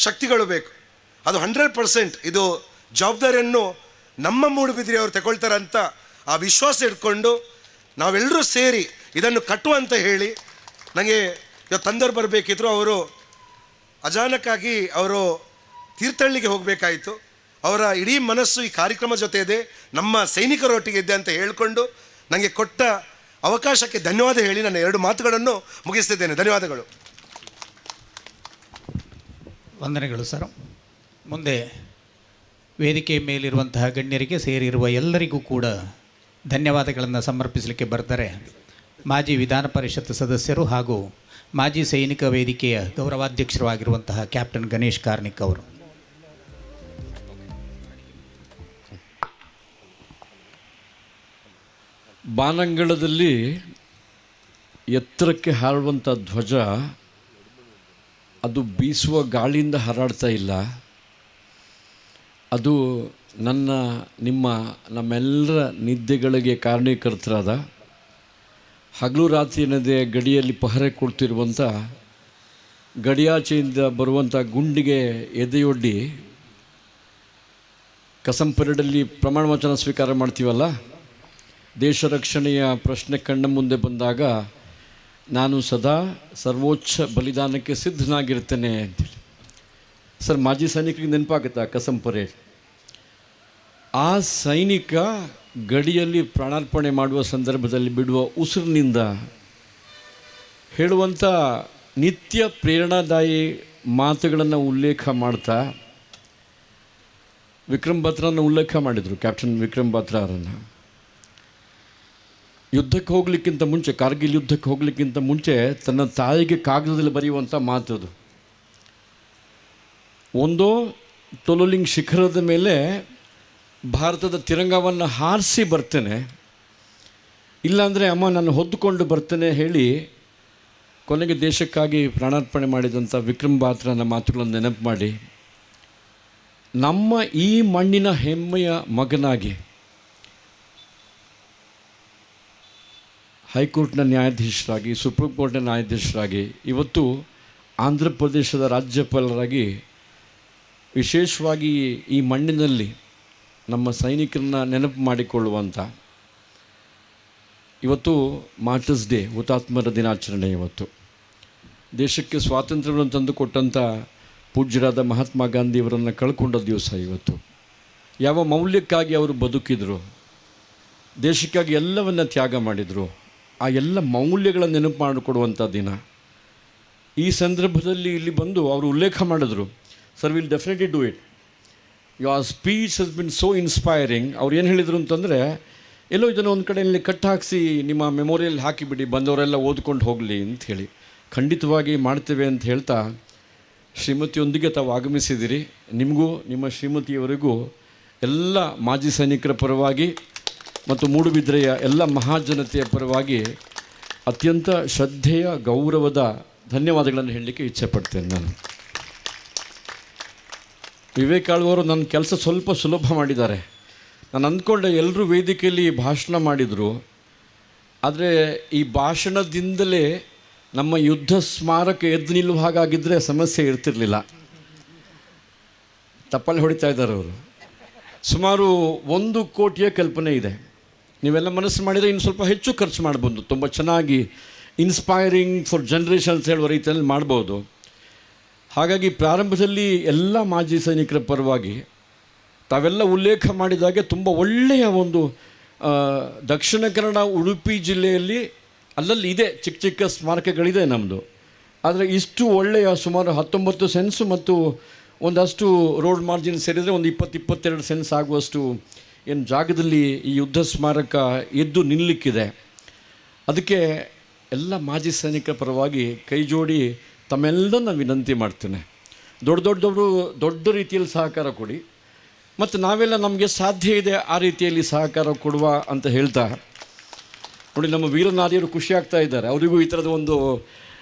Speaker 18: ಶಕ್ತಿಗಳು ಬೇಕು. ಅದು 100% ಇದು ಜವಾಬ್ದಾರಿಯನ್ನು ನಮ್ಮ ಮೂಡುಬಿದಿರೆ ಅವರು ತಗೊಳ್ತಾರಂತ ಆ ವಿಶ್ವಾಸ ಇಟ್ಕೊಂಡು ನಾವೆಲ್ಲರೂ ಸೇರಿ ಇದನ್ನು ಕಟ್ಟುವಂತ ಹೇಳಿ, ನನಗೆ ಇವತ್ತು ತಂದವರು ಬರಬೇಕಿದ್ರು, ಅವರು ಅಚಾನಕ್ಕಾಗಿ ಅವರು ತೀರ್ಥಹಳ್ಳಿಗೆ ಹೋಗಬೇಕಾಯಿತು. ಅವರ ಇಡೀ ಮನಸ್ಸು ಈ ಕಾರ್ಯಕ್ರಮ ಜೊತೆ ಇದೆ, ನಮ್ಮ ಸೈನಿಕರೊಟ್ಟಿಗೆ ಇದೆ ಅಂತ ಹೇಳಿಕೊಂಡು ನನಗೆ ಕೊಟ್ಟ ಅವಕಾಶಕ್ಕೆ ಧನ್ಯವಾದ ಹೇಳಿ ನನ್ನ 2 ಮಾತುಗಳನ್ನು ಮುಗಿಸ್ತಿದ್ದೇನೆ. ಧನ್ಯವಾದಗಳು.
Speaker 11: ವಂದನೆಗಳು ಸರ್. ಮುಂದೆ ವೇದಿಕೆಯ ಮೇಲಿರುವಂತಹ ಗಣ್ಯರಿಗೆ, ಸೇರಿರುವ ಎಲ್ಲರಿಗೂ ಕೂಡ ಧನ್ಯವಾದಗಳನ್ನು ಸಮರ್ಪಿಸಲಿಕ್ಕೆ ಬರ್ತಾರೆ ಮಾಜಿ ವಿಧಾನ ಪರಿಷತ್ ಸದಸ್ಯರು ಹಾಗೂ ಮಾಜಿ ಸೈನಿಕ ವೇದಿಕೆಯ ಗೌರವಾಧ್ಯಕ್ಷರು ಆಗಿರುವಂತಹ ಕ್ಯಾಪ್ಟನ್ ಗಣೇಶ್ ಕಾರ್ಣಿಕ್ ಅವರು.
Speaker 19: ಬಾನಂಗಳದಲ್ಲಿ ಎತ್ತರಕ್ಕೆ ಹಾರುವಂಥ ಧ್ವಜ ಅದು ಬೀಸುವ ಗಾಳಿಯಿಂದ ಹಾರಾಡ್ತಾ ಇಲ್ಲ, ಅದು ನಮ್ಮೆಲ್ಲರ ನಿದ್ದೆಗಳಿಗೆ ಕಾರಣೀಕರ್ತರಾದ, ಹಗಲು ರಾತ್ರಿ ಎನ್ನದೇ ಗಡಿಯಲ್ಲಿ ಪಹರೆ ಕೊಡ್ತಿರುವಂಥ, ಗಡಿಯಾಚೆಯಿಂದ ಬರುವಂಥ ಗುಂಡಿಗೆ ಎದೆಯೊಡ್ಡಿ ಕಸಂ ಪರೇಡಲ್ಲಿ ಪ್ರಮಾಣ ವಚನ ಸ್ವೀಕಾರ ಮಾಡ್ತೀವಲ್ಲ, ದೇಶ ರಕ್ಷಣೆಯ ಪ್ರಶ್ನೆ ಕಣ್ಣ ಮುಂದೆ ಬಂದಾಗ ನಾನು ಸದಾ ಸರ್ವೋಚ್ಚ ಬಲಿದಾನಕ್ಕೆ ಸಿದ್ಧನಾಗಿರ್ತೇನೆ ಅಂತೇಳಿ. ಸರ್, ಮಾಜಿ ಸೈನಿಕರಿಗೆ ನೆನಪಾಗುತ್ತಾ ಕಸಂ ಪರೇಡ್? ಆ ಸೈನಿಕ ಗಡಿಯಲ್ಲಿ ಪ್ರಾಣಾರ್ಪಣೆ ಮಾಡುವ ಸಂದರ್ಭದಲ್ಲಿ ಬಿಡುವ ಉಸಿರಿನಿಂದ ಹೇಳುವಂಥ ನಿತ್ಯ ಪ್ರೇರಣಾದಾಯಿ ಮಾತುಗಳನ್ನು ಉಲ್ಲೇಖ ಮಾಡ್ತಾ ವಿಕ್ರಮ್ ಬಾತ್ರಾನ ಉಲ್ಲೇಖ ಮಾಡಿದರು. ಕ್ಯಾಪ್ಟನ್ ವಿಕ್ರಮ್ ಬಾತ್ರಾ ಅವರನ್ನು ಯುದ್ಧಕ್ಕೆ ಹೋಗಲಿಕ್ಕಿಂತ ಮುಂಚೆ, ಕಾರ್ಗಿಲ್ ಯುದ್ಧಕ್ಕೆ ಹೋಗಲಿಕ್ಕಿಂತ ಮುಂಚೆ ತನ್ನ ತಾಯಿಗೆ ಕಾಗದದಲ್ಲಿ ಬರೆಯುವಂಥ ಮಾತದು. ಒಂದೋ ತೊಲೋಲಿಂಗ್ ಶಿಖರದ ಮೇಲೆ ಭಾರತದ ತಿರಂಗವನ್ನು ಹಾರಿಸಿ ಬರ್ತೇನೆ, ಇಲ್ಲಾಂದರೆ ಅಮ್ಮ ನಾನು ಹೊದ್ದುಕೊಂಡು ಬರ್ತೇನೆ ಹೇಳಿ ಕೊನೆಗೆ ದೇಶಕ್ಕಾಗಿ ಪ್ರಾಣಾರ್ಪಣೆ ಮಾಡಿದಂಥ ವಿಕ್ರಮ್ ಬಾತ್ರಾನ ಮಾತುಗಳನ್ನು ನೆನಪು ಮಾಡಿ, ನಮ್ಮ ಈ ಮಣ್ಣಿನ ಹೆಮ್ಮೆಯ ಮಗನಾಗಿ ಹೈಕೋರ್ಟ್ನ ನ್ಯಾಯಾಧೀಶರಾಗಿ, ಸುಪ್ರೀಂ ಕೋರ್ಟ್ನ ನ್ಯಾಯಾಧೀಶರಾಗಿ, ಇವತ್ತು ಆಂಧ್ರ ಪ್ರದೇಶದ ರಾಜ್ಯಪಾಲರಾಗಿ ವಿಶೇಷವಾಗಿ ಈ ಮಣ್ಣಿನಲ್ಲಿ ನಮ್ಮ ಸೈನಿಕರನ್ನ ನೆನಪು ಮಾಡಿಕೊಳ್ಳುವಂಥ ಇವತ್ತು ಮಾರ್ಟರ್ಸ್ ಡೇ, ಹುತಾತ್ಮರ ದಿನಾಚರಣೆ. ಇವತ್ತು ದೇಶಕ್ಕೆ ಸ್ವಾತಂತ್ರ್ಯವನ್ನು ತಂದುಕೊಟ್ಟಂಥ ಪೂಜ್ಯರಾದ ಮಹಾತ್ಮ ಗಾಂಧಿಯವರನ್ನು ಕಳ್ಕೊಂಡ ದಿವಸ. ಇವತ್ತು ಯಾವ ಮೌಲ್ಯಕ್ಕಾಗಿ ಅವರು ಬದುಕಿದರು, ದೇಶಕ್ಕಾಗಿ ಎಲ್ಲವನ್ನು ತ್ಯಾಗ ಮಾಡಿದರು, ಆ ಎಲ್ಲ ಮೌಲ್ಯಗಳ ನೆನಪು ಮಾಡಿಕೊಡುವಂಥ ದಿನ. ಈ ಸಂದರ್ಭದಲ್ಲಿ ಇಲ್ಲಿ ಬಂದು ಅವರು ಉಲ್ಲೇಖ ಮಾಡಿದ್ರು, sir will definitely do it, your speech has been so inspiring. ಅವ್ರು ಏನು ಹೇಳಿದರು ಅಂತಂದರೆ, ಎಲ್ಲೋ ಇದನ್ನು ಒಂದು ಕಡೆಯಲ್ಲಿ ಕಟ್ ಹಾಕಿಸಿ ನಿಮ್ಮ ಮೆಮೋರಿಯಲ್ಲಿ ಹಾಕಿಬಿಡಿ, ಬಂದವರೆಲ್ಲ ಓದ್ಕೊಂಡು ಹೋಗಲಿ ಅಂತ ಹೇಳಿ. ಖಂಡಿತವಾಗಿ ಮಾಡ್ತೇವೆ ಅಂತ ಹೇಳ್ತಾ ಶ್ರೀಮತಿಯೊಂದಿಗೆ ತಾವು ಆಗಮಿಸಿದಿರಿ. ನಿಮಗೂ ನಿಮ್ಮ ಶ್ರೀಮತಿಯವರಿಗೂ ಎಲ್ಲ ಮಾಜಿ ಸೈನಿಕರ ಪರವಾಗಿ ಮತ್ತು ಮೂಡುಬಿದಿರೆಯ ಎಲ್ಲ ಮಹಾಜನತೆಯ ಪರವಾಗಿ ಅತ್ಯಂತ ಶ್ರದ್ಧೆಯ ಗೌರವದ ಧನ್ಯವಾದಗಳನ್ನು ಹೇಳಲಿಕ್ಕೆ ಇಚ್ಛೆಪಡ್ತೇನೆ. ನಾನು ವಿವೇಕ್ ಆಳ್ವರು ನನ್ನ ಕೆಲಸ ಸ್ವಲ್ಪ ಸುಲಭ ಮಾಡಿದ್ದಾರೆ. ನಾನು ಅಂದ್ಕೊಂಡೆ ಎಲ್ಲರೂ ವೇದಿಕೆಯಲ್ಲಿ ಭಾಷಣ ಮಾಡಿದರು, ಆದರೆ ಈ ಭಾಷಣದಿಂದಲೇ ನಮ್ಮ ಯುದ್ಧ ಸ್ಮಾರಕ ಎದ್ದು ನಿಲ್ಲುವ ಹಾಗಾಗಿದ್ದರೆ ಸಮಸ್ಯೆ ಇರ್ತಿರಲಿಲ್ಲ. ತಪ್ಪಲ್ಲಿ ಹೊಡಿತಾ ಇದ್ದಾರೆ ಅವರು. ಸುಮಾರು 1 ಕೋಟಿಯ ಕಲ್ಪನೆ ಇದೆ. ನೀವೆಲ್ಲ ಮನಸ್ಸು ಮಾಡಿದರೆ ಇನ್ನು ಸ್ವಲ್ಪ ಹೆಚ್ಚು ಖರ್ಚು ಮಾಡ್ಬೋದು, ತುಂಬ ಚೆನ್ನಾಗಿ ಇನ್ಸ್ಪೈರಿಂಗ್ ಫಾರ್ ಜನ್ರೇಷನ್ಸ್ ಹೇಳುವ ರೀತಿಯಲ್ಲಿ ಮಾಡ್ಬೋದು. ಹಾಗಾಗಿ ಪ್ರಾರಂಭದಲ್ಲಿ ಎಲ್ಲ ಮಾಜಿ ಸೈನಿಕರ ಪರವಾಗಿ ತಾವೆಲ್ಲ ಉಲ್ಲೇಖ ಮಾಡಿದಾಗೆ ತುಂಬ ಒಳ್ಳೆಯ ಒಂದು ದಕ್ಷಿಣ ಕನ್ನಡ ಉಡುಪಿ ಜಿಲ್ಲೆಯಲ್ಲಿ ಅಲ್ಲಲ್ಲಿ ಇದೆ, ಚಿಕ್ಕ ಚಿಕ್ಕ ಸ್ಮಾರಕಗಳಿದೆ ನಮ್ಮದು. ಆದರೆ ಇಷ್ಟು ಒಳ್ಳೆಯ ಸುಮಾರು 19 ಸೆನ್ಸು ಮತ್ತು ಒಂದಷ್ಟು ರೋಡ್ ಮಾರ್ಜಿನ್ ಸೇರಿದರೆ ಒಂದು 20-22 ಸೆನ್ಸ್ ಆಗುವಷ್ಟು ಏನು ಜಾಗದಲ್ಲಿ ಈ ಯುದ್ಧ ಸ್ಮಾರಕ ಎದ್ದು ನಿಲ್ಲಕ್ಕಿದೆ, ಅದಕ್ಕೆ ಎಲ್ಲ ಮಾಜಿ ಸೈನಿಕರ ಪರವಾಗಿ ಕೈ ಜೋಡಿ ತಮ್ಮೆಲ್ಲನ ವಿನಂತಿ ಮಾಡ್ತೇನೆ. ದೊಡ್ಡ ರೀತಿಯಲ್ಲಿ ಸಹಕಾರ ಕೊಡಿ, ಮತ್ತು ನಾವೆಲ್ಲ ನಮಗೆ ಸಾಧ್ಯ ಇದೆ ಆ ರೀತಿಯಲ್ಲಿ ಸಹಕಾರ ಕೊಡುವ ಅಂತ ಹೇಳ್ತಾ ನೋಡಿ, ನಮ್ಮ ವೀರನಾರಿಯರು ಖುಷಿ ಆಗ್ತಾ ಇದ್ದಾರೆ. ಅವರಿಗೂ ಈ ಥರದ ಒಂದು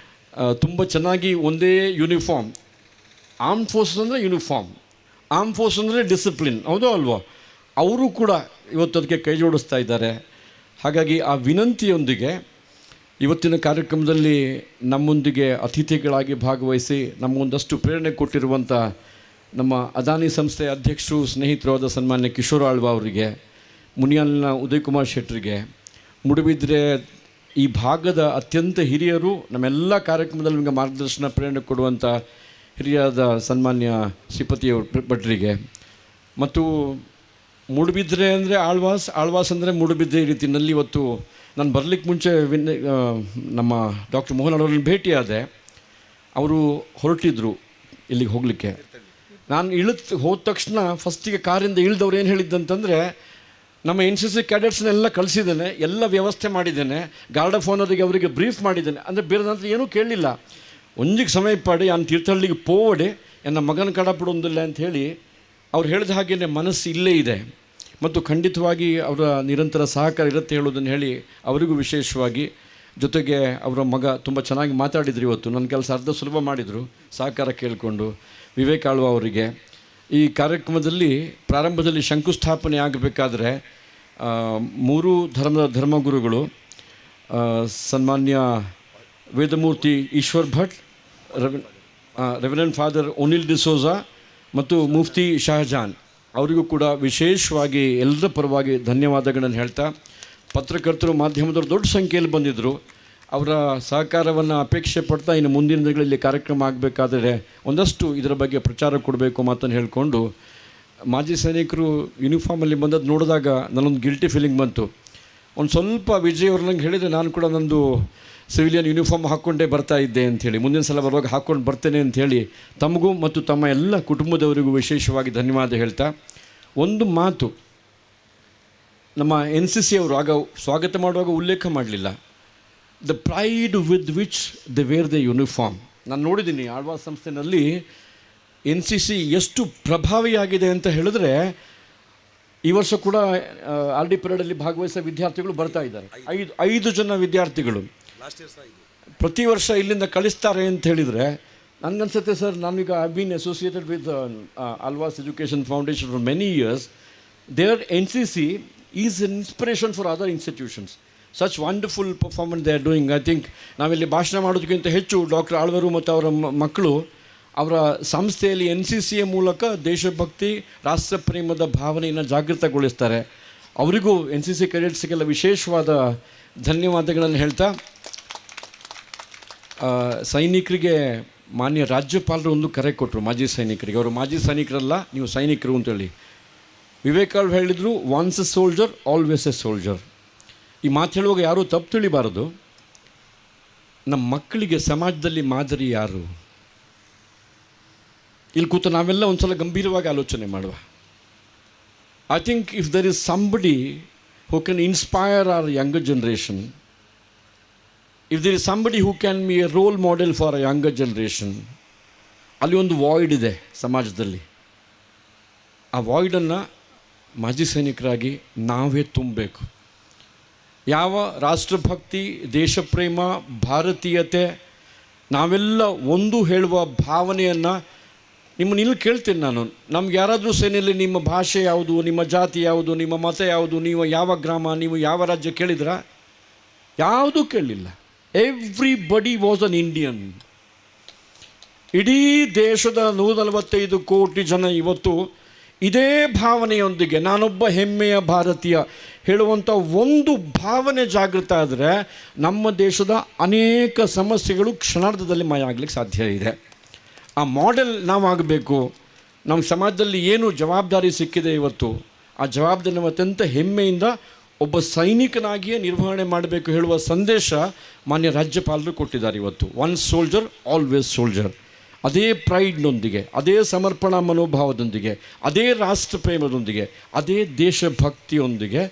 Speaker 19: ತುಂಬ ಚೆನ್ನಾಗಿ ಒಂದೇ ಯೂನಿಫಾರ್ಮ್. ಆರ್ಮ್ ಫೋರ್ಸಸ್ ಅಂದರೆ ಯೂನಿಫಾರ್ಮ್, ಆರ್ಮ್ ಫೋರ್ಸ್ ಅಂದರೆ ಡಿಸಿಪ್ಲಿನ್, ಹೌದೋ ಅಲ್ವೋ? ಅವರು ಕೂಡ ಇವತ್ತು ಅದಕ್ಕೆ ಕೈ ಜೋಡಿಸ್ತಾ ಇದ್ದಾರೆ. ಹಾಗಾಗಿ ಆ ವಿನಂತಿಯೊಂದಿಗೆ ಇವತ್ತಿನ ಕಾರ್ಯಕ್ರಮದಲ್ಲಿ ನಮ್ಮೊಂದಿಗೆ ಅತಿಥಿಗಳಾಗಿ ಭಾಗವಹಿಸಿ ನಮಗೊಂದಷ್ಟು ಪ್ರೇರಣೆ ಕೊಟ್ಟಿರುವಂಥ ನಮ್ಮ ಅದಾನಿ ಸಂಸ್ಥೆಯ ಅಧ್ಯಕ್ಷರು, ಸ್ನೇಹಿತರಾದ ಸನ್ಮಾನ್ಯ ಕಿಶೋರ್ ಆಳ್ವ ಅವರಿಗೆ, ಮುನಿಯಾಲ್ನ ಉದಯ್ ಕುಮಾರ್ ಶೆಟ್ಟರಿಗೆ, ಮೂಡುಬಿದ್ರೆ ಈ ಭಾಗದ ಅತ್ಯಂತ ಹಿರಿಯರು, ನಮ್ಮೆಲ್ಲ ಕಾರ್ಯಕ್ರಮದಲ್ಲಿ ನಿಮಗೆ ಮಾರ್ಗದರ್ಶನ ಪ್ರೇರಣೆ ಕೊಡುವಂಥ ಹಿರಿಯಾದ ಸನ್ಮಾನ್ಯ ಶ್ರೀಪತಿ ಭಟ್ರಿಗೆ, ಮತ್ತು ಮೂಡುಬಿದ್ರೆ ಅಂದರೆ ಆಳ್ವಾಸ್ ಅಂದರೆ ಮೂಡುಬಿದ್ರೆ ಈ ರೀತಿಯಲ್ಲಿ ಇವತ್ತು ನಾನು ಬರಲಿಕ್ಕೆ ಮುಂಚೆ ನಮ್ಮ ಡಾಕ್ಟರ್ ಮೋಹನ್ ಅವರನ್ನು ಭೇಟಿಯಾದೆ. ಅವರು ಹೊರಟಿದ್ರು ಇಲ್ಲಿಗೆ ಹೋಗಲಿಕ್ಕೆ. ನಾನು ಹೋದ ತಕ್ಷಣ ಫಸ್ಟಿಗೆ ಕಾರಿಂದ ಇಳಿದವ್ರು ಏನು ಹೇಳಿದ್ದಂತಂದರೆ, ನಮ್ಮ NCC ಕ್ಯಾಡೆಟ್ಸ್ನೆಲ್ಲ ಕಳಿಸಿದ್ದೇನೆ, ಎಲ್ಲ ವ್ಯವಸ್ಥೆ ಮಾಡಿದ್ದೇನೆ, ಗಾರ್ಡ್ ಆಫ್ ಆನರಿಗೆ ಅವರಿಗೆ ಬ್ರೀಫ್ ಮಾಡಿದ್ದೇನೆ. ಅಂದರೆ ಬೇರೆ ನಂತರ ಏನೂ ಕೇಳಲಿಲ್ಲ. ಒಂಜಿಗೆ ಸಮಯ ಪಾಡಿ ನಾನು ತೀರ್ಥಹಳ್ಳಿಗೆ ಪೋವಡೆ ನನ್ನ ಮಗನ ಕಡಪಡೊಂದಿಲ್ಲ ಅಂತ ಹೇಳಿ ಅವ್ರು ಹೇಳಿದ ಹಾಗೆಯೇ ಮನಸ್ಸು ಇಲ್ಲೇ ಇದೆ, ಮತ್ತು ಖಂಡಿತವಾಗಿ ಅವರ ನಿರಂತರ ಸಹಕಾರ ಇರುತ್ತೆ ಹೇಳೋದನ್ನು ಹೇಳಿ ಅವರಿಗೂ ವಿಶೇಷವಾಗಿ, ಜೊತೆಗೆ ಅವರ ಮಗ ತುಂಬ ಚೆನ್ನಾಗಿ ಮಾತಾಡಿದ್ರು. ಇವತ್ತು ನನ್ನ ಕೆಲಸ ಅರ್ಧ ಸುಲಭ ಮಾಡಿದರು ಸಹಕಾರ ಕೇಳಿಕೊಂಡು. ವಿವೇಕ್ ಆಳ್ವ ಅವರಿಗೆ ಈ ಕಾರ್ಯಕ್ರಮದಲ್ಲಿ ಪ್ರಾರಂಭದಲ್ಲಿ ಶಂಕುಸ್ಥಾಪನೆ ಆಗಬೇಕಾದ್ರೆ 3 ಧರ್ಮಗುರುಗಳು ಸನ್ಮಾನ್ಯ ವೇದಮೂರ್ತಿ ಈಶ್ವರ್ ಭಟ್, ರೆವರೆಂಡ್ ಫಾದರ್ ಒನಿಲ್ ಡಿಸೋಜಾ ಮತ್ತು ಮುಫ್ತಿ ಶಹಜಾನ್ ಅವರಿಗೂ ಕೂಡ ವಿಶೇಷವಾಗಿ ಎಲ್ಲರ ಪರವಾಗಿ ಧನ್ಯವಾದಗಳನ್ನು ಹೇಳ್ತಾ, ಪತ್ರಕರ್ತರು, ಮಾಧ್ಯಮದವರು ದೊಡ್ಡ ಸಂಖ್ಯೆಯಲ್ಲಿ ಬಂದಿದ್ದರು. ಅವರ ಸಹಕಾರವನ್ನು ಅಪೇಕ್ಷೆ ಪಡ್ತಾ ಇನ್ನು ಮುಂದಿನ ದಿನಗಳಲ್ಲಿ ಕಾರ್ಯಕ್ರಮ ಆಗಬೇಕಾದರೆ ಒಂದಷ್ಟು ಇದರ ಬಗ್ಗೆ ಪ್ರಚಾರ ಕೊಡಬೇಕು ಮಾತನ್ನು ಹೇಳಿಕೊಂಡು, ಮಾಜಿ ಸೈನಿಕರು ಯೂನಿಫಾರ್ಮಲ್ಲಿ ಬಂದದ್ದು ನೋಡಿದಾಗ ನನ್ನೊಂದು ಗಿಲ್ಟಿ ಫೀಲಿಂಗ್ ಬಂತು. ಒಂದು ಸ್ವಲ್ಪ ವಿಜಯ್ ಅವ್ರನ್ನಂಗೆ ಹೇಳಿದರೆ ನಾನು ಕೂಡ ನಂದು ಸಿವಿಲಿಯನ್ ಯೂನಿಫಾರ್ಮ್ ಹಾಕ್ಕೊಂಡೇ ಬರ್ತಾ ಇದ್ದೆ ಅಂಥೇಳಿ, ಮುಂದಿನ ಸಲ ಬರುವಾಗ ಹಾಕ್ಕೊಂಡು ಬರ್ತೇನೆ ಅಂಥೇಳಿ ತಮಗೂ ಮತ್ತು ತಮ್ಮ ಎಲ್ಲ ಕುಟುಂಬದವರಿಗೂ ವಿಶೇಷವಾಗಿ ಧನ್ಯವಾದ ಹೇಳ್ತಾ, ಒಂದು ಮಾತು ನಮ್ಮ NCC ಅವರು ಆಗ ಸ್ವಾಗತ ಮಾಡುವಾಗ ಉಲ್ಲೇಖ ಮಾಡಲಿಲ್ಲ, the pride with which they wear the uniform. ನಾನು ನೋಡಿದ್ದೀನಿ ಆಳ್ವಾಸ್ ಸಂಸ್ಥೆಯಲ್ಲಿ NCC ಎಷ್ಟು ಪ್ರಭಾವಿಯಾಗಿದೆ ಅಂತ ಹೇಳಿದ್ರೆ, ಈ ವರ್ಷ ಕೂಡ RD ಪರೇಡಲ್ಲಿ ಭಾಗವಹಿಸೋ ವಿದ್ಯಾರ್ಥಿಗಳು ಬರ್ತಾ ಇದ್ದಾರೆ. 5 ಜನ ವಿದ್ಯಾರ್ಥಿಗಳು ಪ್ರತಿ ವರ್ಷ ಇಲ್ಲಿಂದ ಕಳಿಸ್ತಾರೆ ಅಂತ ಹೇಳಿದರೆ ನನಗನ್ಸುತ್ತೆ ಸರ್, ನಾನೀಗ I been associated with Alva's education foundation for many years. There NCC is an inspiration for other institutions. Such wonderful performance they are doing. I think ನಾವಿಲ್ಲಿ ಭಾಷಣ ಮಾಡೋದಕ್ಕಿಂತ ಹೆಚ್ಚು ಡಾಕ್ಟರ್ ಆಳ್ವರು ಮತ್ತು ಅವರ ಮಕ್ಕಳು ಅವರ ಸಂಸ್ಥೆಯಲ್ಲಿ NCCಯ ಮೂಲಕ ದೇಶಭಕ್ತಿ, ರಾಷ್ಟ್ರ ಪ್ರೇಮದ ಭಾವನೆಯನ್ನು ಜಾಗೃತಗೊಳಿಸ್ತಾರೆ. ಅವರಿಗೂ NCC ಕೆಡೆಟ್ಸ್ಗೆಲ್ಲ ವಿಶೇಷವಾದ ಧನ್ಯವಾದಗಳನ್ನು ಹೇಳ್ತಾ, ಸೈನಿಕರಿಗೆ ಮಾನ್ಯ ರಾಜ್ಯಪಾಲರು ಒಂದು ಕರೆ ಕೊಟ್ಟರು ಮಾಜಿ ಸೈನಿಕರಿಗೆ. ಅವರು ಮಾಜಿ ಸೈನಿಕರಲ್ಲ, ನೀವು ಸೈನಿಕರು ಅಂತೇಳಿ. ವಿವೇಕಾನಂದ ಹೇಳಿದರು, once A soldier always A soldier. ಈ ಮಾತು ಹೇಳುವಾಗ ಯಾರೂ ತಪ್ಪು ತಿಳಿಬಾರದು. ನಮ್ಮ ಮಕ್ಕಳಿಗೆ ಸಮಾಜದಲ್ಲಿ ಮಾದರಿ ಯಾರು? ಇಲ್ಲಿ ಕೂತು ನಾವೆಲ್ಲ ಒಂದು ಸಲ ಗಂಭೀರವಾಗಿ ಆಲೋಚನೆ ಮಾಡುವ. I think if there is somebody who can inspire our younger generation, if there is somebody who can be a role model for a younger generation, ಅಲ್ಲಿ ಒಂದು ವಾಯ್ಡ್ ಇದೆ ಸಮಾಜದಲ್ಲಿ. ಆ ವಾಯ್ಡನ್ನು ಮಾಜಿ ಸೈನಿಕರಾಗಿ ನಾವೇ ತುಂಬಬೇಕು. ಯಾವ ರಾಷ್ಟ್ರಭಕ್ತಿ, ದೇಶಪ್ರೇಮ, ಭಾರತೀಯತೆ, ನಾವೆಲ್ಲ ಒಂದು ಹೇಳುವ ಭಾವನೆಯನ್ನು ನಿಮ್ಮನ್ನಿಲ್ಲಿ ಕೇಳ್ತೇನೆ ನಾನು. ನಮ್ಗೆ ಯಾರಾದರೂ ಸೇನೆಯಲ್ಲಿ ನಿಮ್ಮ ಭಾಷೆ ಯಾವುದು, ನಿಮ್ಮ ಜಾತಿ ಯಾವುದು, ನಿಮ್ಮ ಮತ ಯಾವುದು, ನೀವು ಯಾವ ಗ್ರಾಮ, ನೀವು ಯಾವ ರಾಜ್ಯ ಕೇಳಿದ್ರ? ಯಾವುದೂ ಕೇಳಲಿಲ್ಲ. Everybody was an Indian. ಇಡೀ ದೇಶದ 145 ಕೋಟಿ ಜನ ಇವತ್ತು ಇದೇ ಭಾವನೆಯೊಂದಿಗೆ ನಾನೊಬ್ಬ ಹೆಮ್ಮೆಯ ಭಾರತೀಯ ಹೇಳುವಂಥ ಒಂದು ಭಾವನೆ ಜಾಗೃತ ಆದರೆ ನಮ್ಮ ದೇಶದ ಅನೇಕ ಸಮಸ್ಯೆಗಳು ಕ್ಷಣಾರ್ಧದಲ್ಲಿ ಮಾಯ ಆಗಲಿಕ್ಕೆ ಸಾಧ್ಯ ಇದೆ. ಆ ಮಾಡೆಲ್ ನಾವಾಗಬೇಕು. ನಮ್ಮ ಸಮಾಜದಲ್ಲಿ ಏನು ಜವಾಬ್ದಾರಿ ಸಿಕ್ಕಿದೆ ಇವತ್ತು, ಆ ಜವಾಬ್ದಾರಿ ನಾವು ಅತ್ಯಂತ ಹೆಮ್ಮೆಯಿಂದ ಒಬ್ಬ ಸೈನಿಕನಾಗಿಯೇ ನಿರ್ವಹಣೆ ಮಾಡಬೇಕು ಹೇಳುವ ಸಂದೇಶ ಮಾನ್ಯ ರಾಜ್ಯಪಾಲರು ಕೊಟ್ಟಿದ್ದಾರೆ ಇವತ್ತು. One soldier always soldier. ಅದೇ ಪ್ರೈಡ್ನೊಂದಿಗೆ, ಅದೇ ಸಮರ್ಪಣಾ ಮನೋಭಾವದೊಂದಿಗೆ, ಅದೇ ರಾಷ್ಟ್ರ ಪ್ರೇಮದೊಂದಿಗೆ, ಅದೇ ದೇಶಭಕ್ತಿಯೊಂದಿಗೆ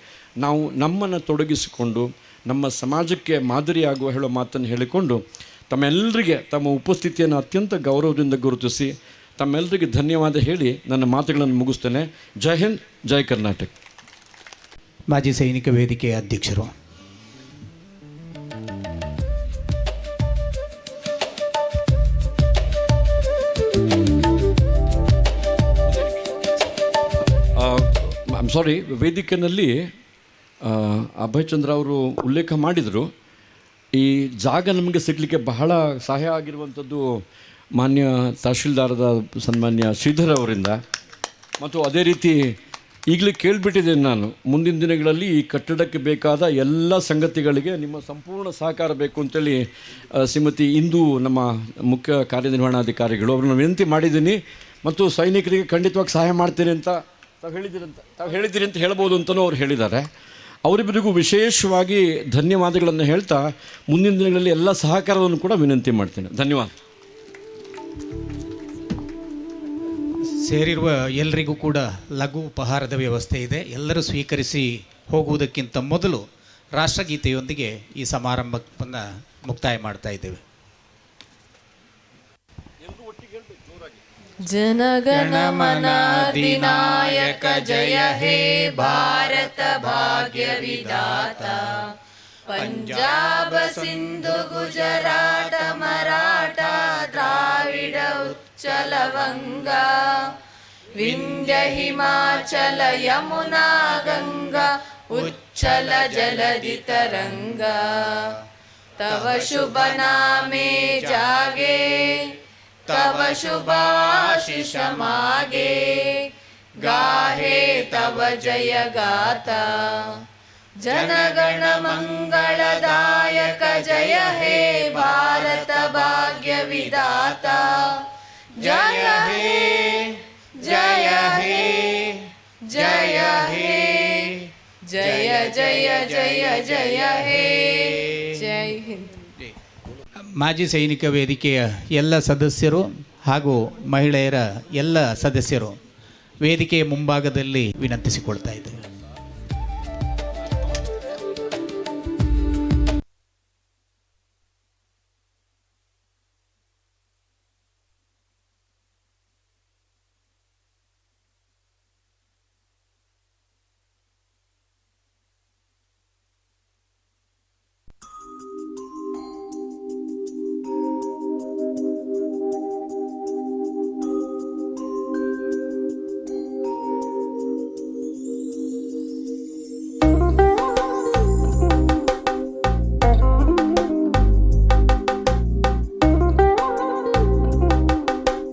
Speaker 19: ನಾವು ನಮ್ಮನ್ನು ತೊಡಗಿಸಿಕೊಂಡು ನಮ್ಮ ಸಮಾಜಕ್ಕೆ ಮಾದರಿಯಾಗುವ ಹೇಳೋ ಮಾತನ್ನು ಹೇಳಿಕೊಂಡು ತಮ್ಮೆಲ್ಲರಿಗೆ ತಮ್ಮ ಉಪಸ್ಥಿತಿಯನ್ನು ಅತ್ಯಂತ ಗೌರವದಿಂದ ಗುರುತಿಸಿ ತಮ್ಮೆಲ್ಲರಿಗೆ ಧನ್ಯವಾದ ಹೇಳಿ ನನ್ನ ಮಾತುಗಳನ್ನು ಮುಗಿಸ್ತೇನೆ. ಜೈ ಹಿಂದ್, ಜೈ ಕರ್ನಾಟಕ.
Speaker 11: ಮಾಜಿ ಸೈನಿಕ ವೇದಿಕೆಯ ಅಧ್ಯಕ್ಷರು.
Speaker 19: ಐಮ್ ಸಾರಿ, ವೇದಿಕೆಯಲ್ಲಿ ಅಭಯ್ ಚಂದ್ರ ಅವರು ಉಲ್ಲೇಖ ಮಾಡಿದರು. ಈ ಜಾಗ ನಮಗೆ ಸಿಗಲಿಕ್ಕೆ ಬಹಳ ಸಹಾಯ ಆಗಿರುವಂಥದ್ದು ಮಾನ್ಯ ತಹಶೀಲ್ದಾರದ ಸನ್ಮಾನ್ಯ ಶ್ರೀಧರ್ ಅವರಿಂದ. ಮತ್ತು ಅದೇ ರೀತಿ ಈಗಲೇ ಕೇಳಿಬಿಟ್ಟಿದ್ದೇನೆ ನಾನು, ಮುಂದಿನ ದಿನಗಳಲ್ಲಿ ಈ ಕಟ್ಟಡಕ್ಕೆ ಬೇಕಾದ ಎಲ್ಲ ಸಂಗತಿಗಳಿಗೆ ನಿಮ್ಮ ಸಂಪೂರ್ಣ ಸಹಕಾರ ಬೇಕು ಅಂತೇಳಿ ಶ್ರೀಮತಿ ಇಂದು ನಮ್ಮ ಮುಖ್ಯ ಕಾರ್ಯನಿರ್ವಹಣಾಧಿಕಾರಿಗಳು ಅವ್ರನ್ನ ವಿನಂತಿ ಮಾಡಿದ್ದೀನಿ. ಮತ್ತು ಸೈನಿಕರಿಗೆ ಖಂಡಿತವಾಗಿ ಸಹಾಯ ಮಾಡ್ತೇನೆ ಅಂತ ತಾವು ಹೇಳಿದ್ದೀರಿ ಅಂತ ಹೇಳ್ಬೋದು ಅಂತಲೂ ಅವ್ರು ಹೇಳಿದ್ದಾರೆ. ಅವರಿಬ್ಬರಿಗೂ ವಿಶೇಷವಾಗಿ ಧನ್ಯವಾದಗಳನ್ನು ಹೇಳ್ತಾ ಮುಂದಿನ ದಿನಗಳಲ್ಲಿ ಎಲ್ಲ ಸಹಕಾರವನ್ನು ಕೂಡ ವಿನಂತಿ ಮಾಡ್ತೇನೆ. ಧನ್ಯವಾದ.
Speaker 11: ಸೇರಿರುವ ಎಲ್ಲರಿಗೂ ಕೂಡ ಲಘು ಉಪಹಾರದ ವ್ಯವಸ್ಥೆ ಇದೆ. ಎಲ್ಲರೂ ಸ್ವೀಕರಿಸಿ ಹೋಗುವುದಕ್ಕಿಂತ ಮೊದಲು ರಾಷ್ಟ್ರಗೀತೆಯೊಂದಿಗೆ ಈ ಸಮಾರಂಭವನ್ನು ಮುಕ್ತಾಯ ಮಾಡ್ತಾ ಇದ್ದೇವೆ.
Speaker 1: ಜನಗಣಮನ ಅಧಿನಾಯಕ ಜಯ ಹೇ ಭಾರತ ಭಾಗ್ಯ ವಿಧಾತ ಪಂಜಾಬ ಸಿಂಧು ಗುಜರಾಟ ಮರಾಠ ದ್ರಾವಿಡ ಉಚ್ಚಲ ವಂಗ ವಿಂಧ್ಯ ಹಿಮಾಚಲ ಯಮುನಾ ಗಂಗಾ ಉಚ್ಚಲ ಜಲಧಿ ತರಂಗ ತವ ಶುಭ ನಾಮೆ ಜಾಗೆ तव शुभाशिष मागे गाहे तव जय गाता जनगण मंगलदायक जय हे भारत भाग्य विधाता जय हे जय हे जय हे जय जय जय जय हे जय हिंद.
Speaker 11: ಮಾಜಿ ಸೈನಿಕ ವೇದಿಕೆಯ ಎಲ್ಲ ಸದಸ್ಯರು ಹಾಗೂ ಮಹಿಳೆಯರ ಎಲ್ಲ ಸದಸ್ಯರು ವೇದಿಕೆಯ ಮುಂಭಾಗದಲ್ಲಿ ವಿನಂತಿಸಿಕೊಳ್ತಾ ಇದ್ದೇವೆ.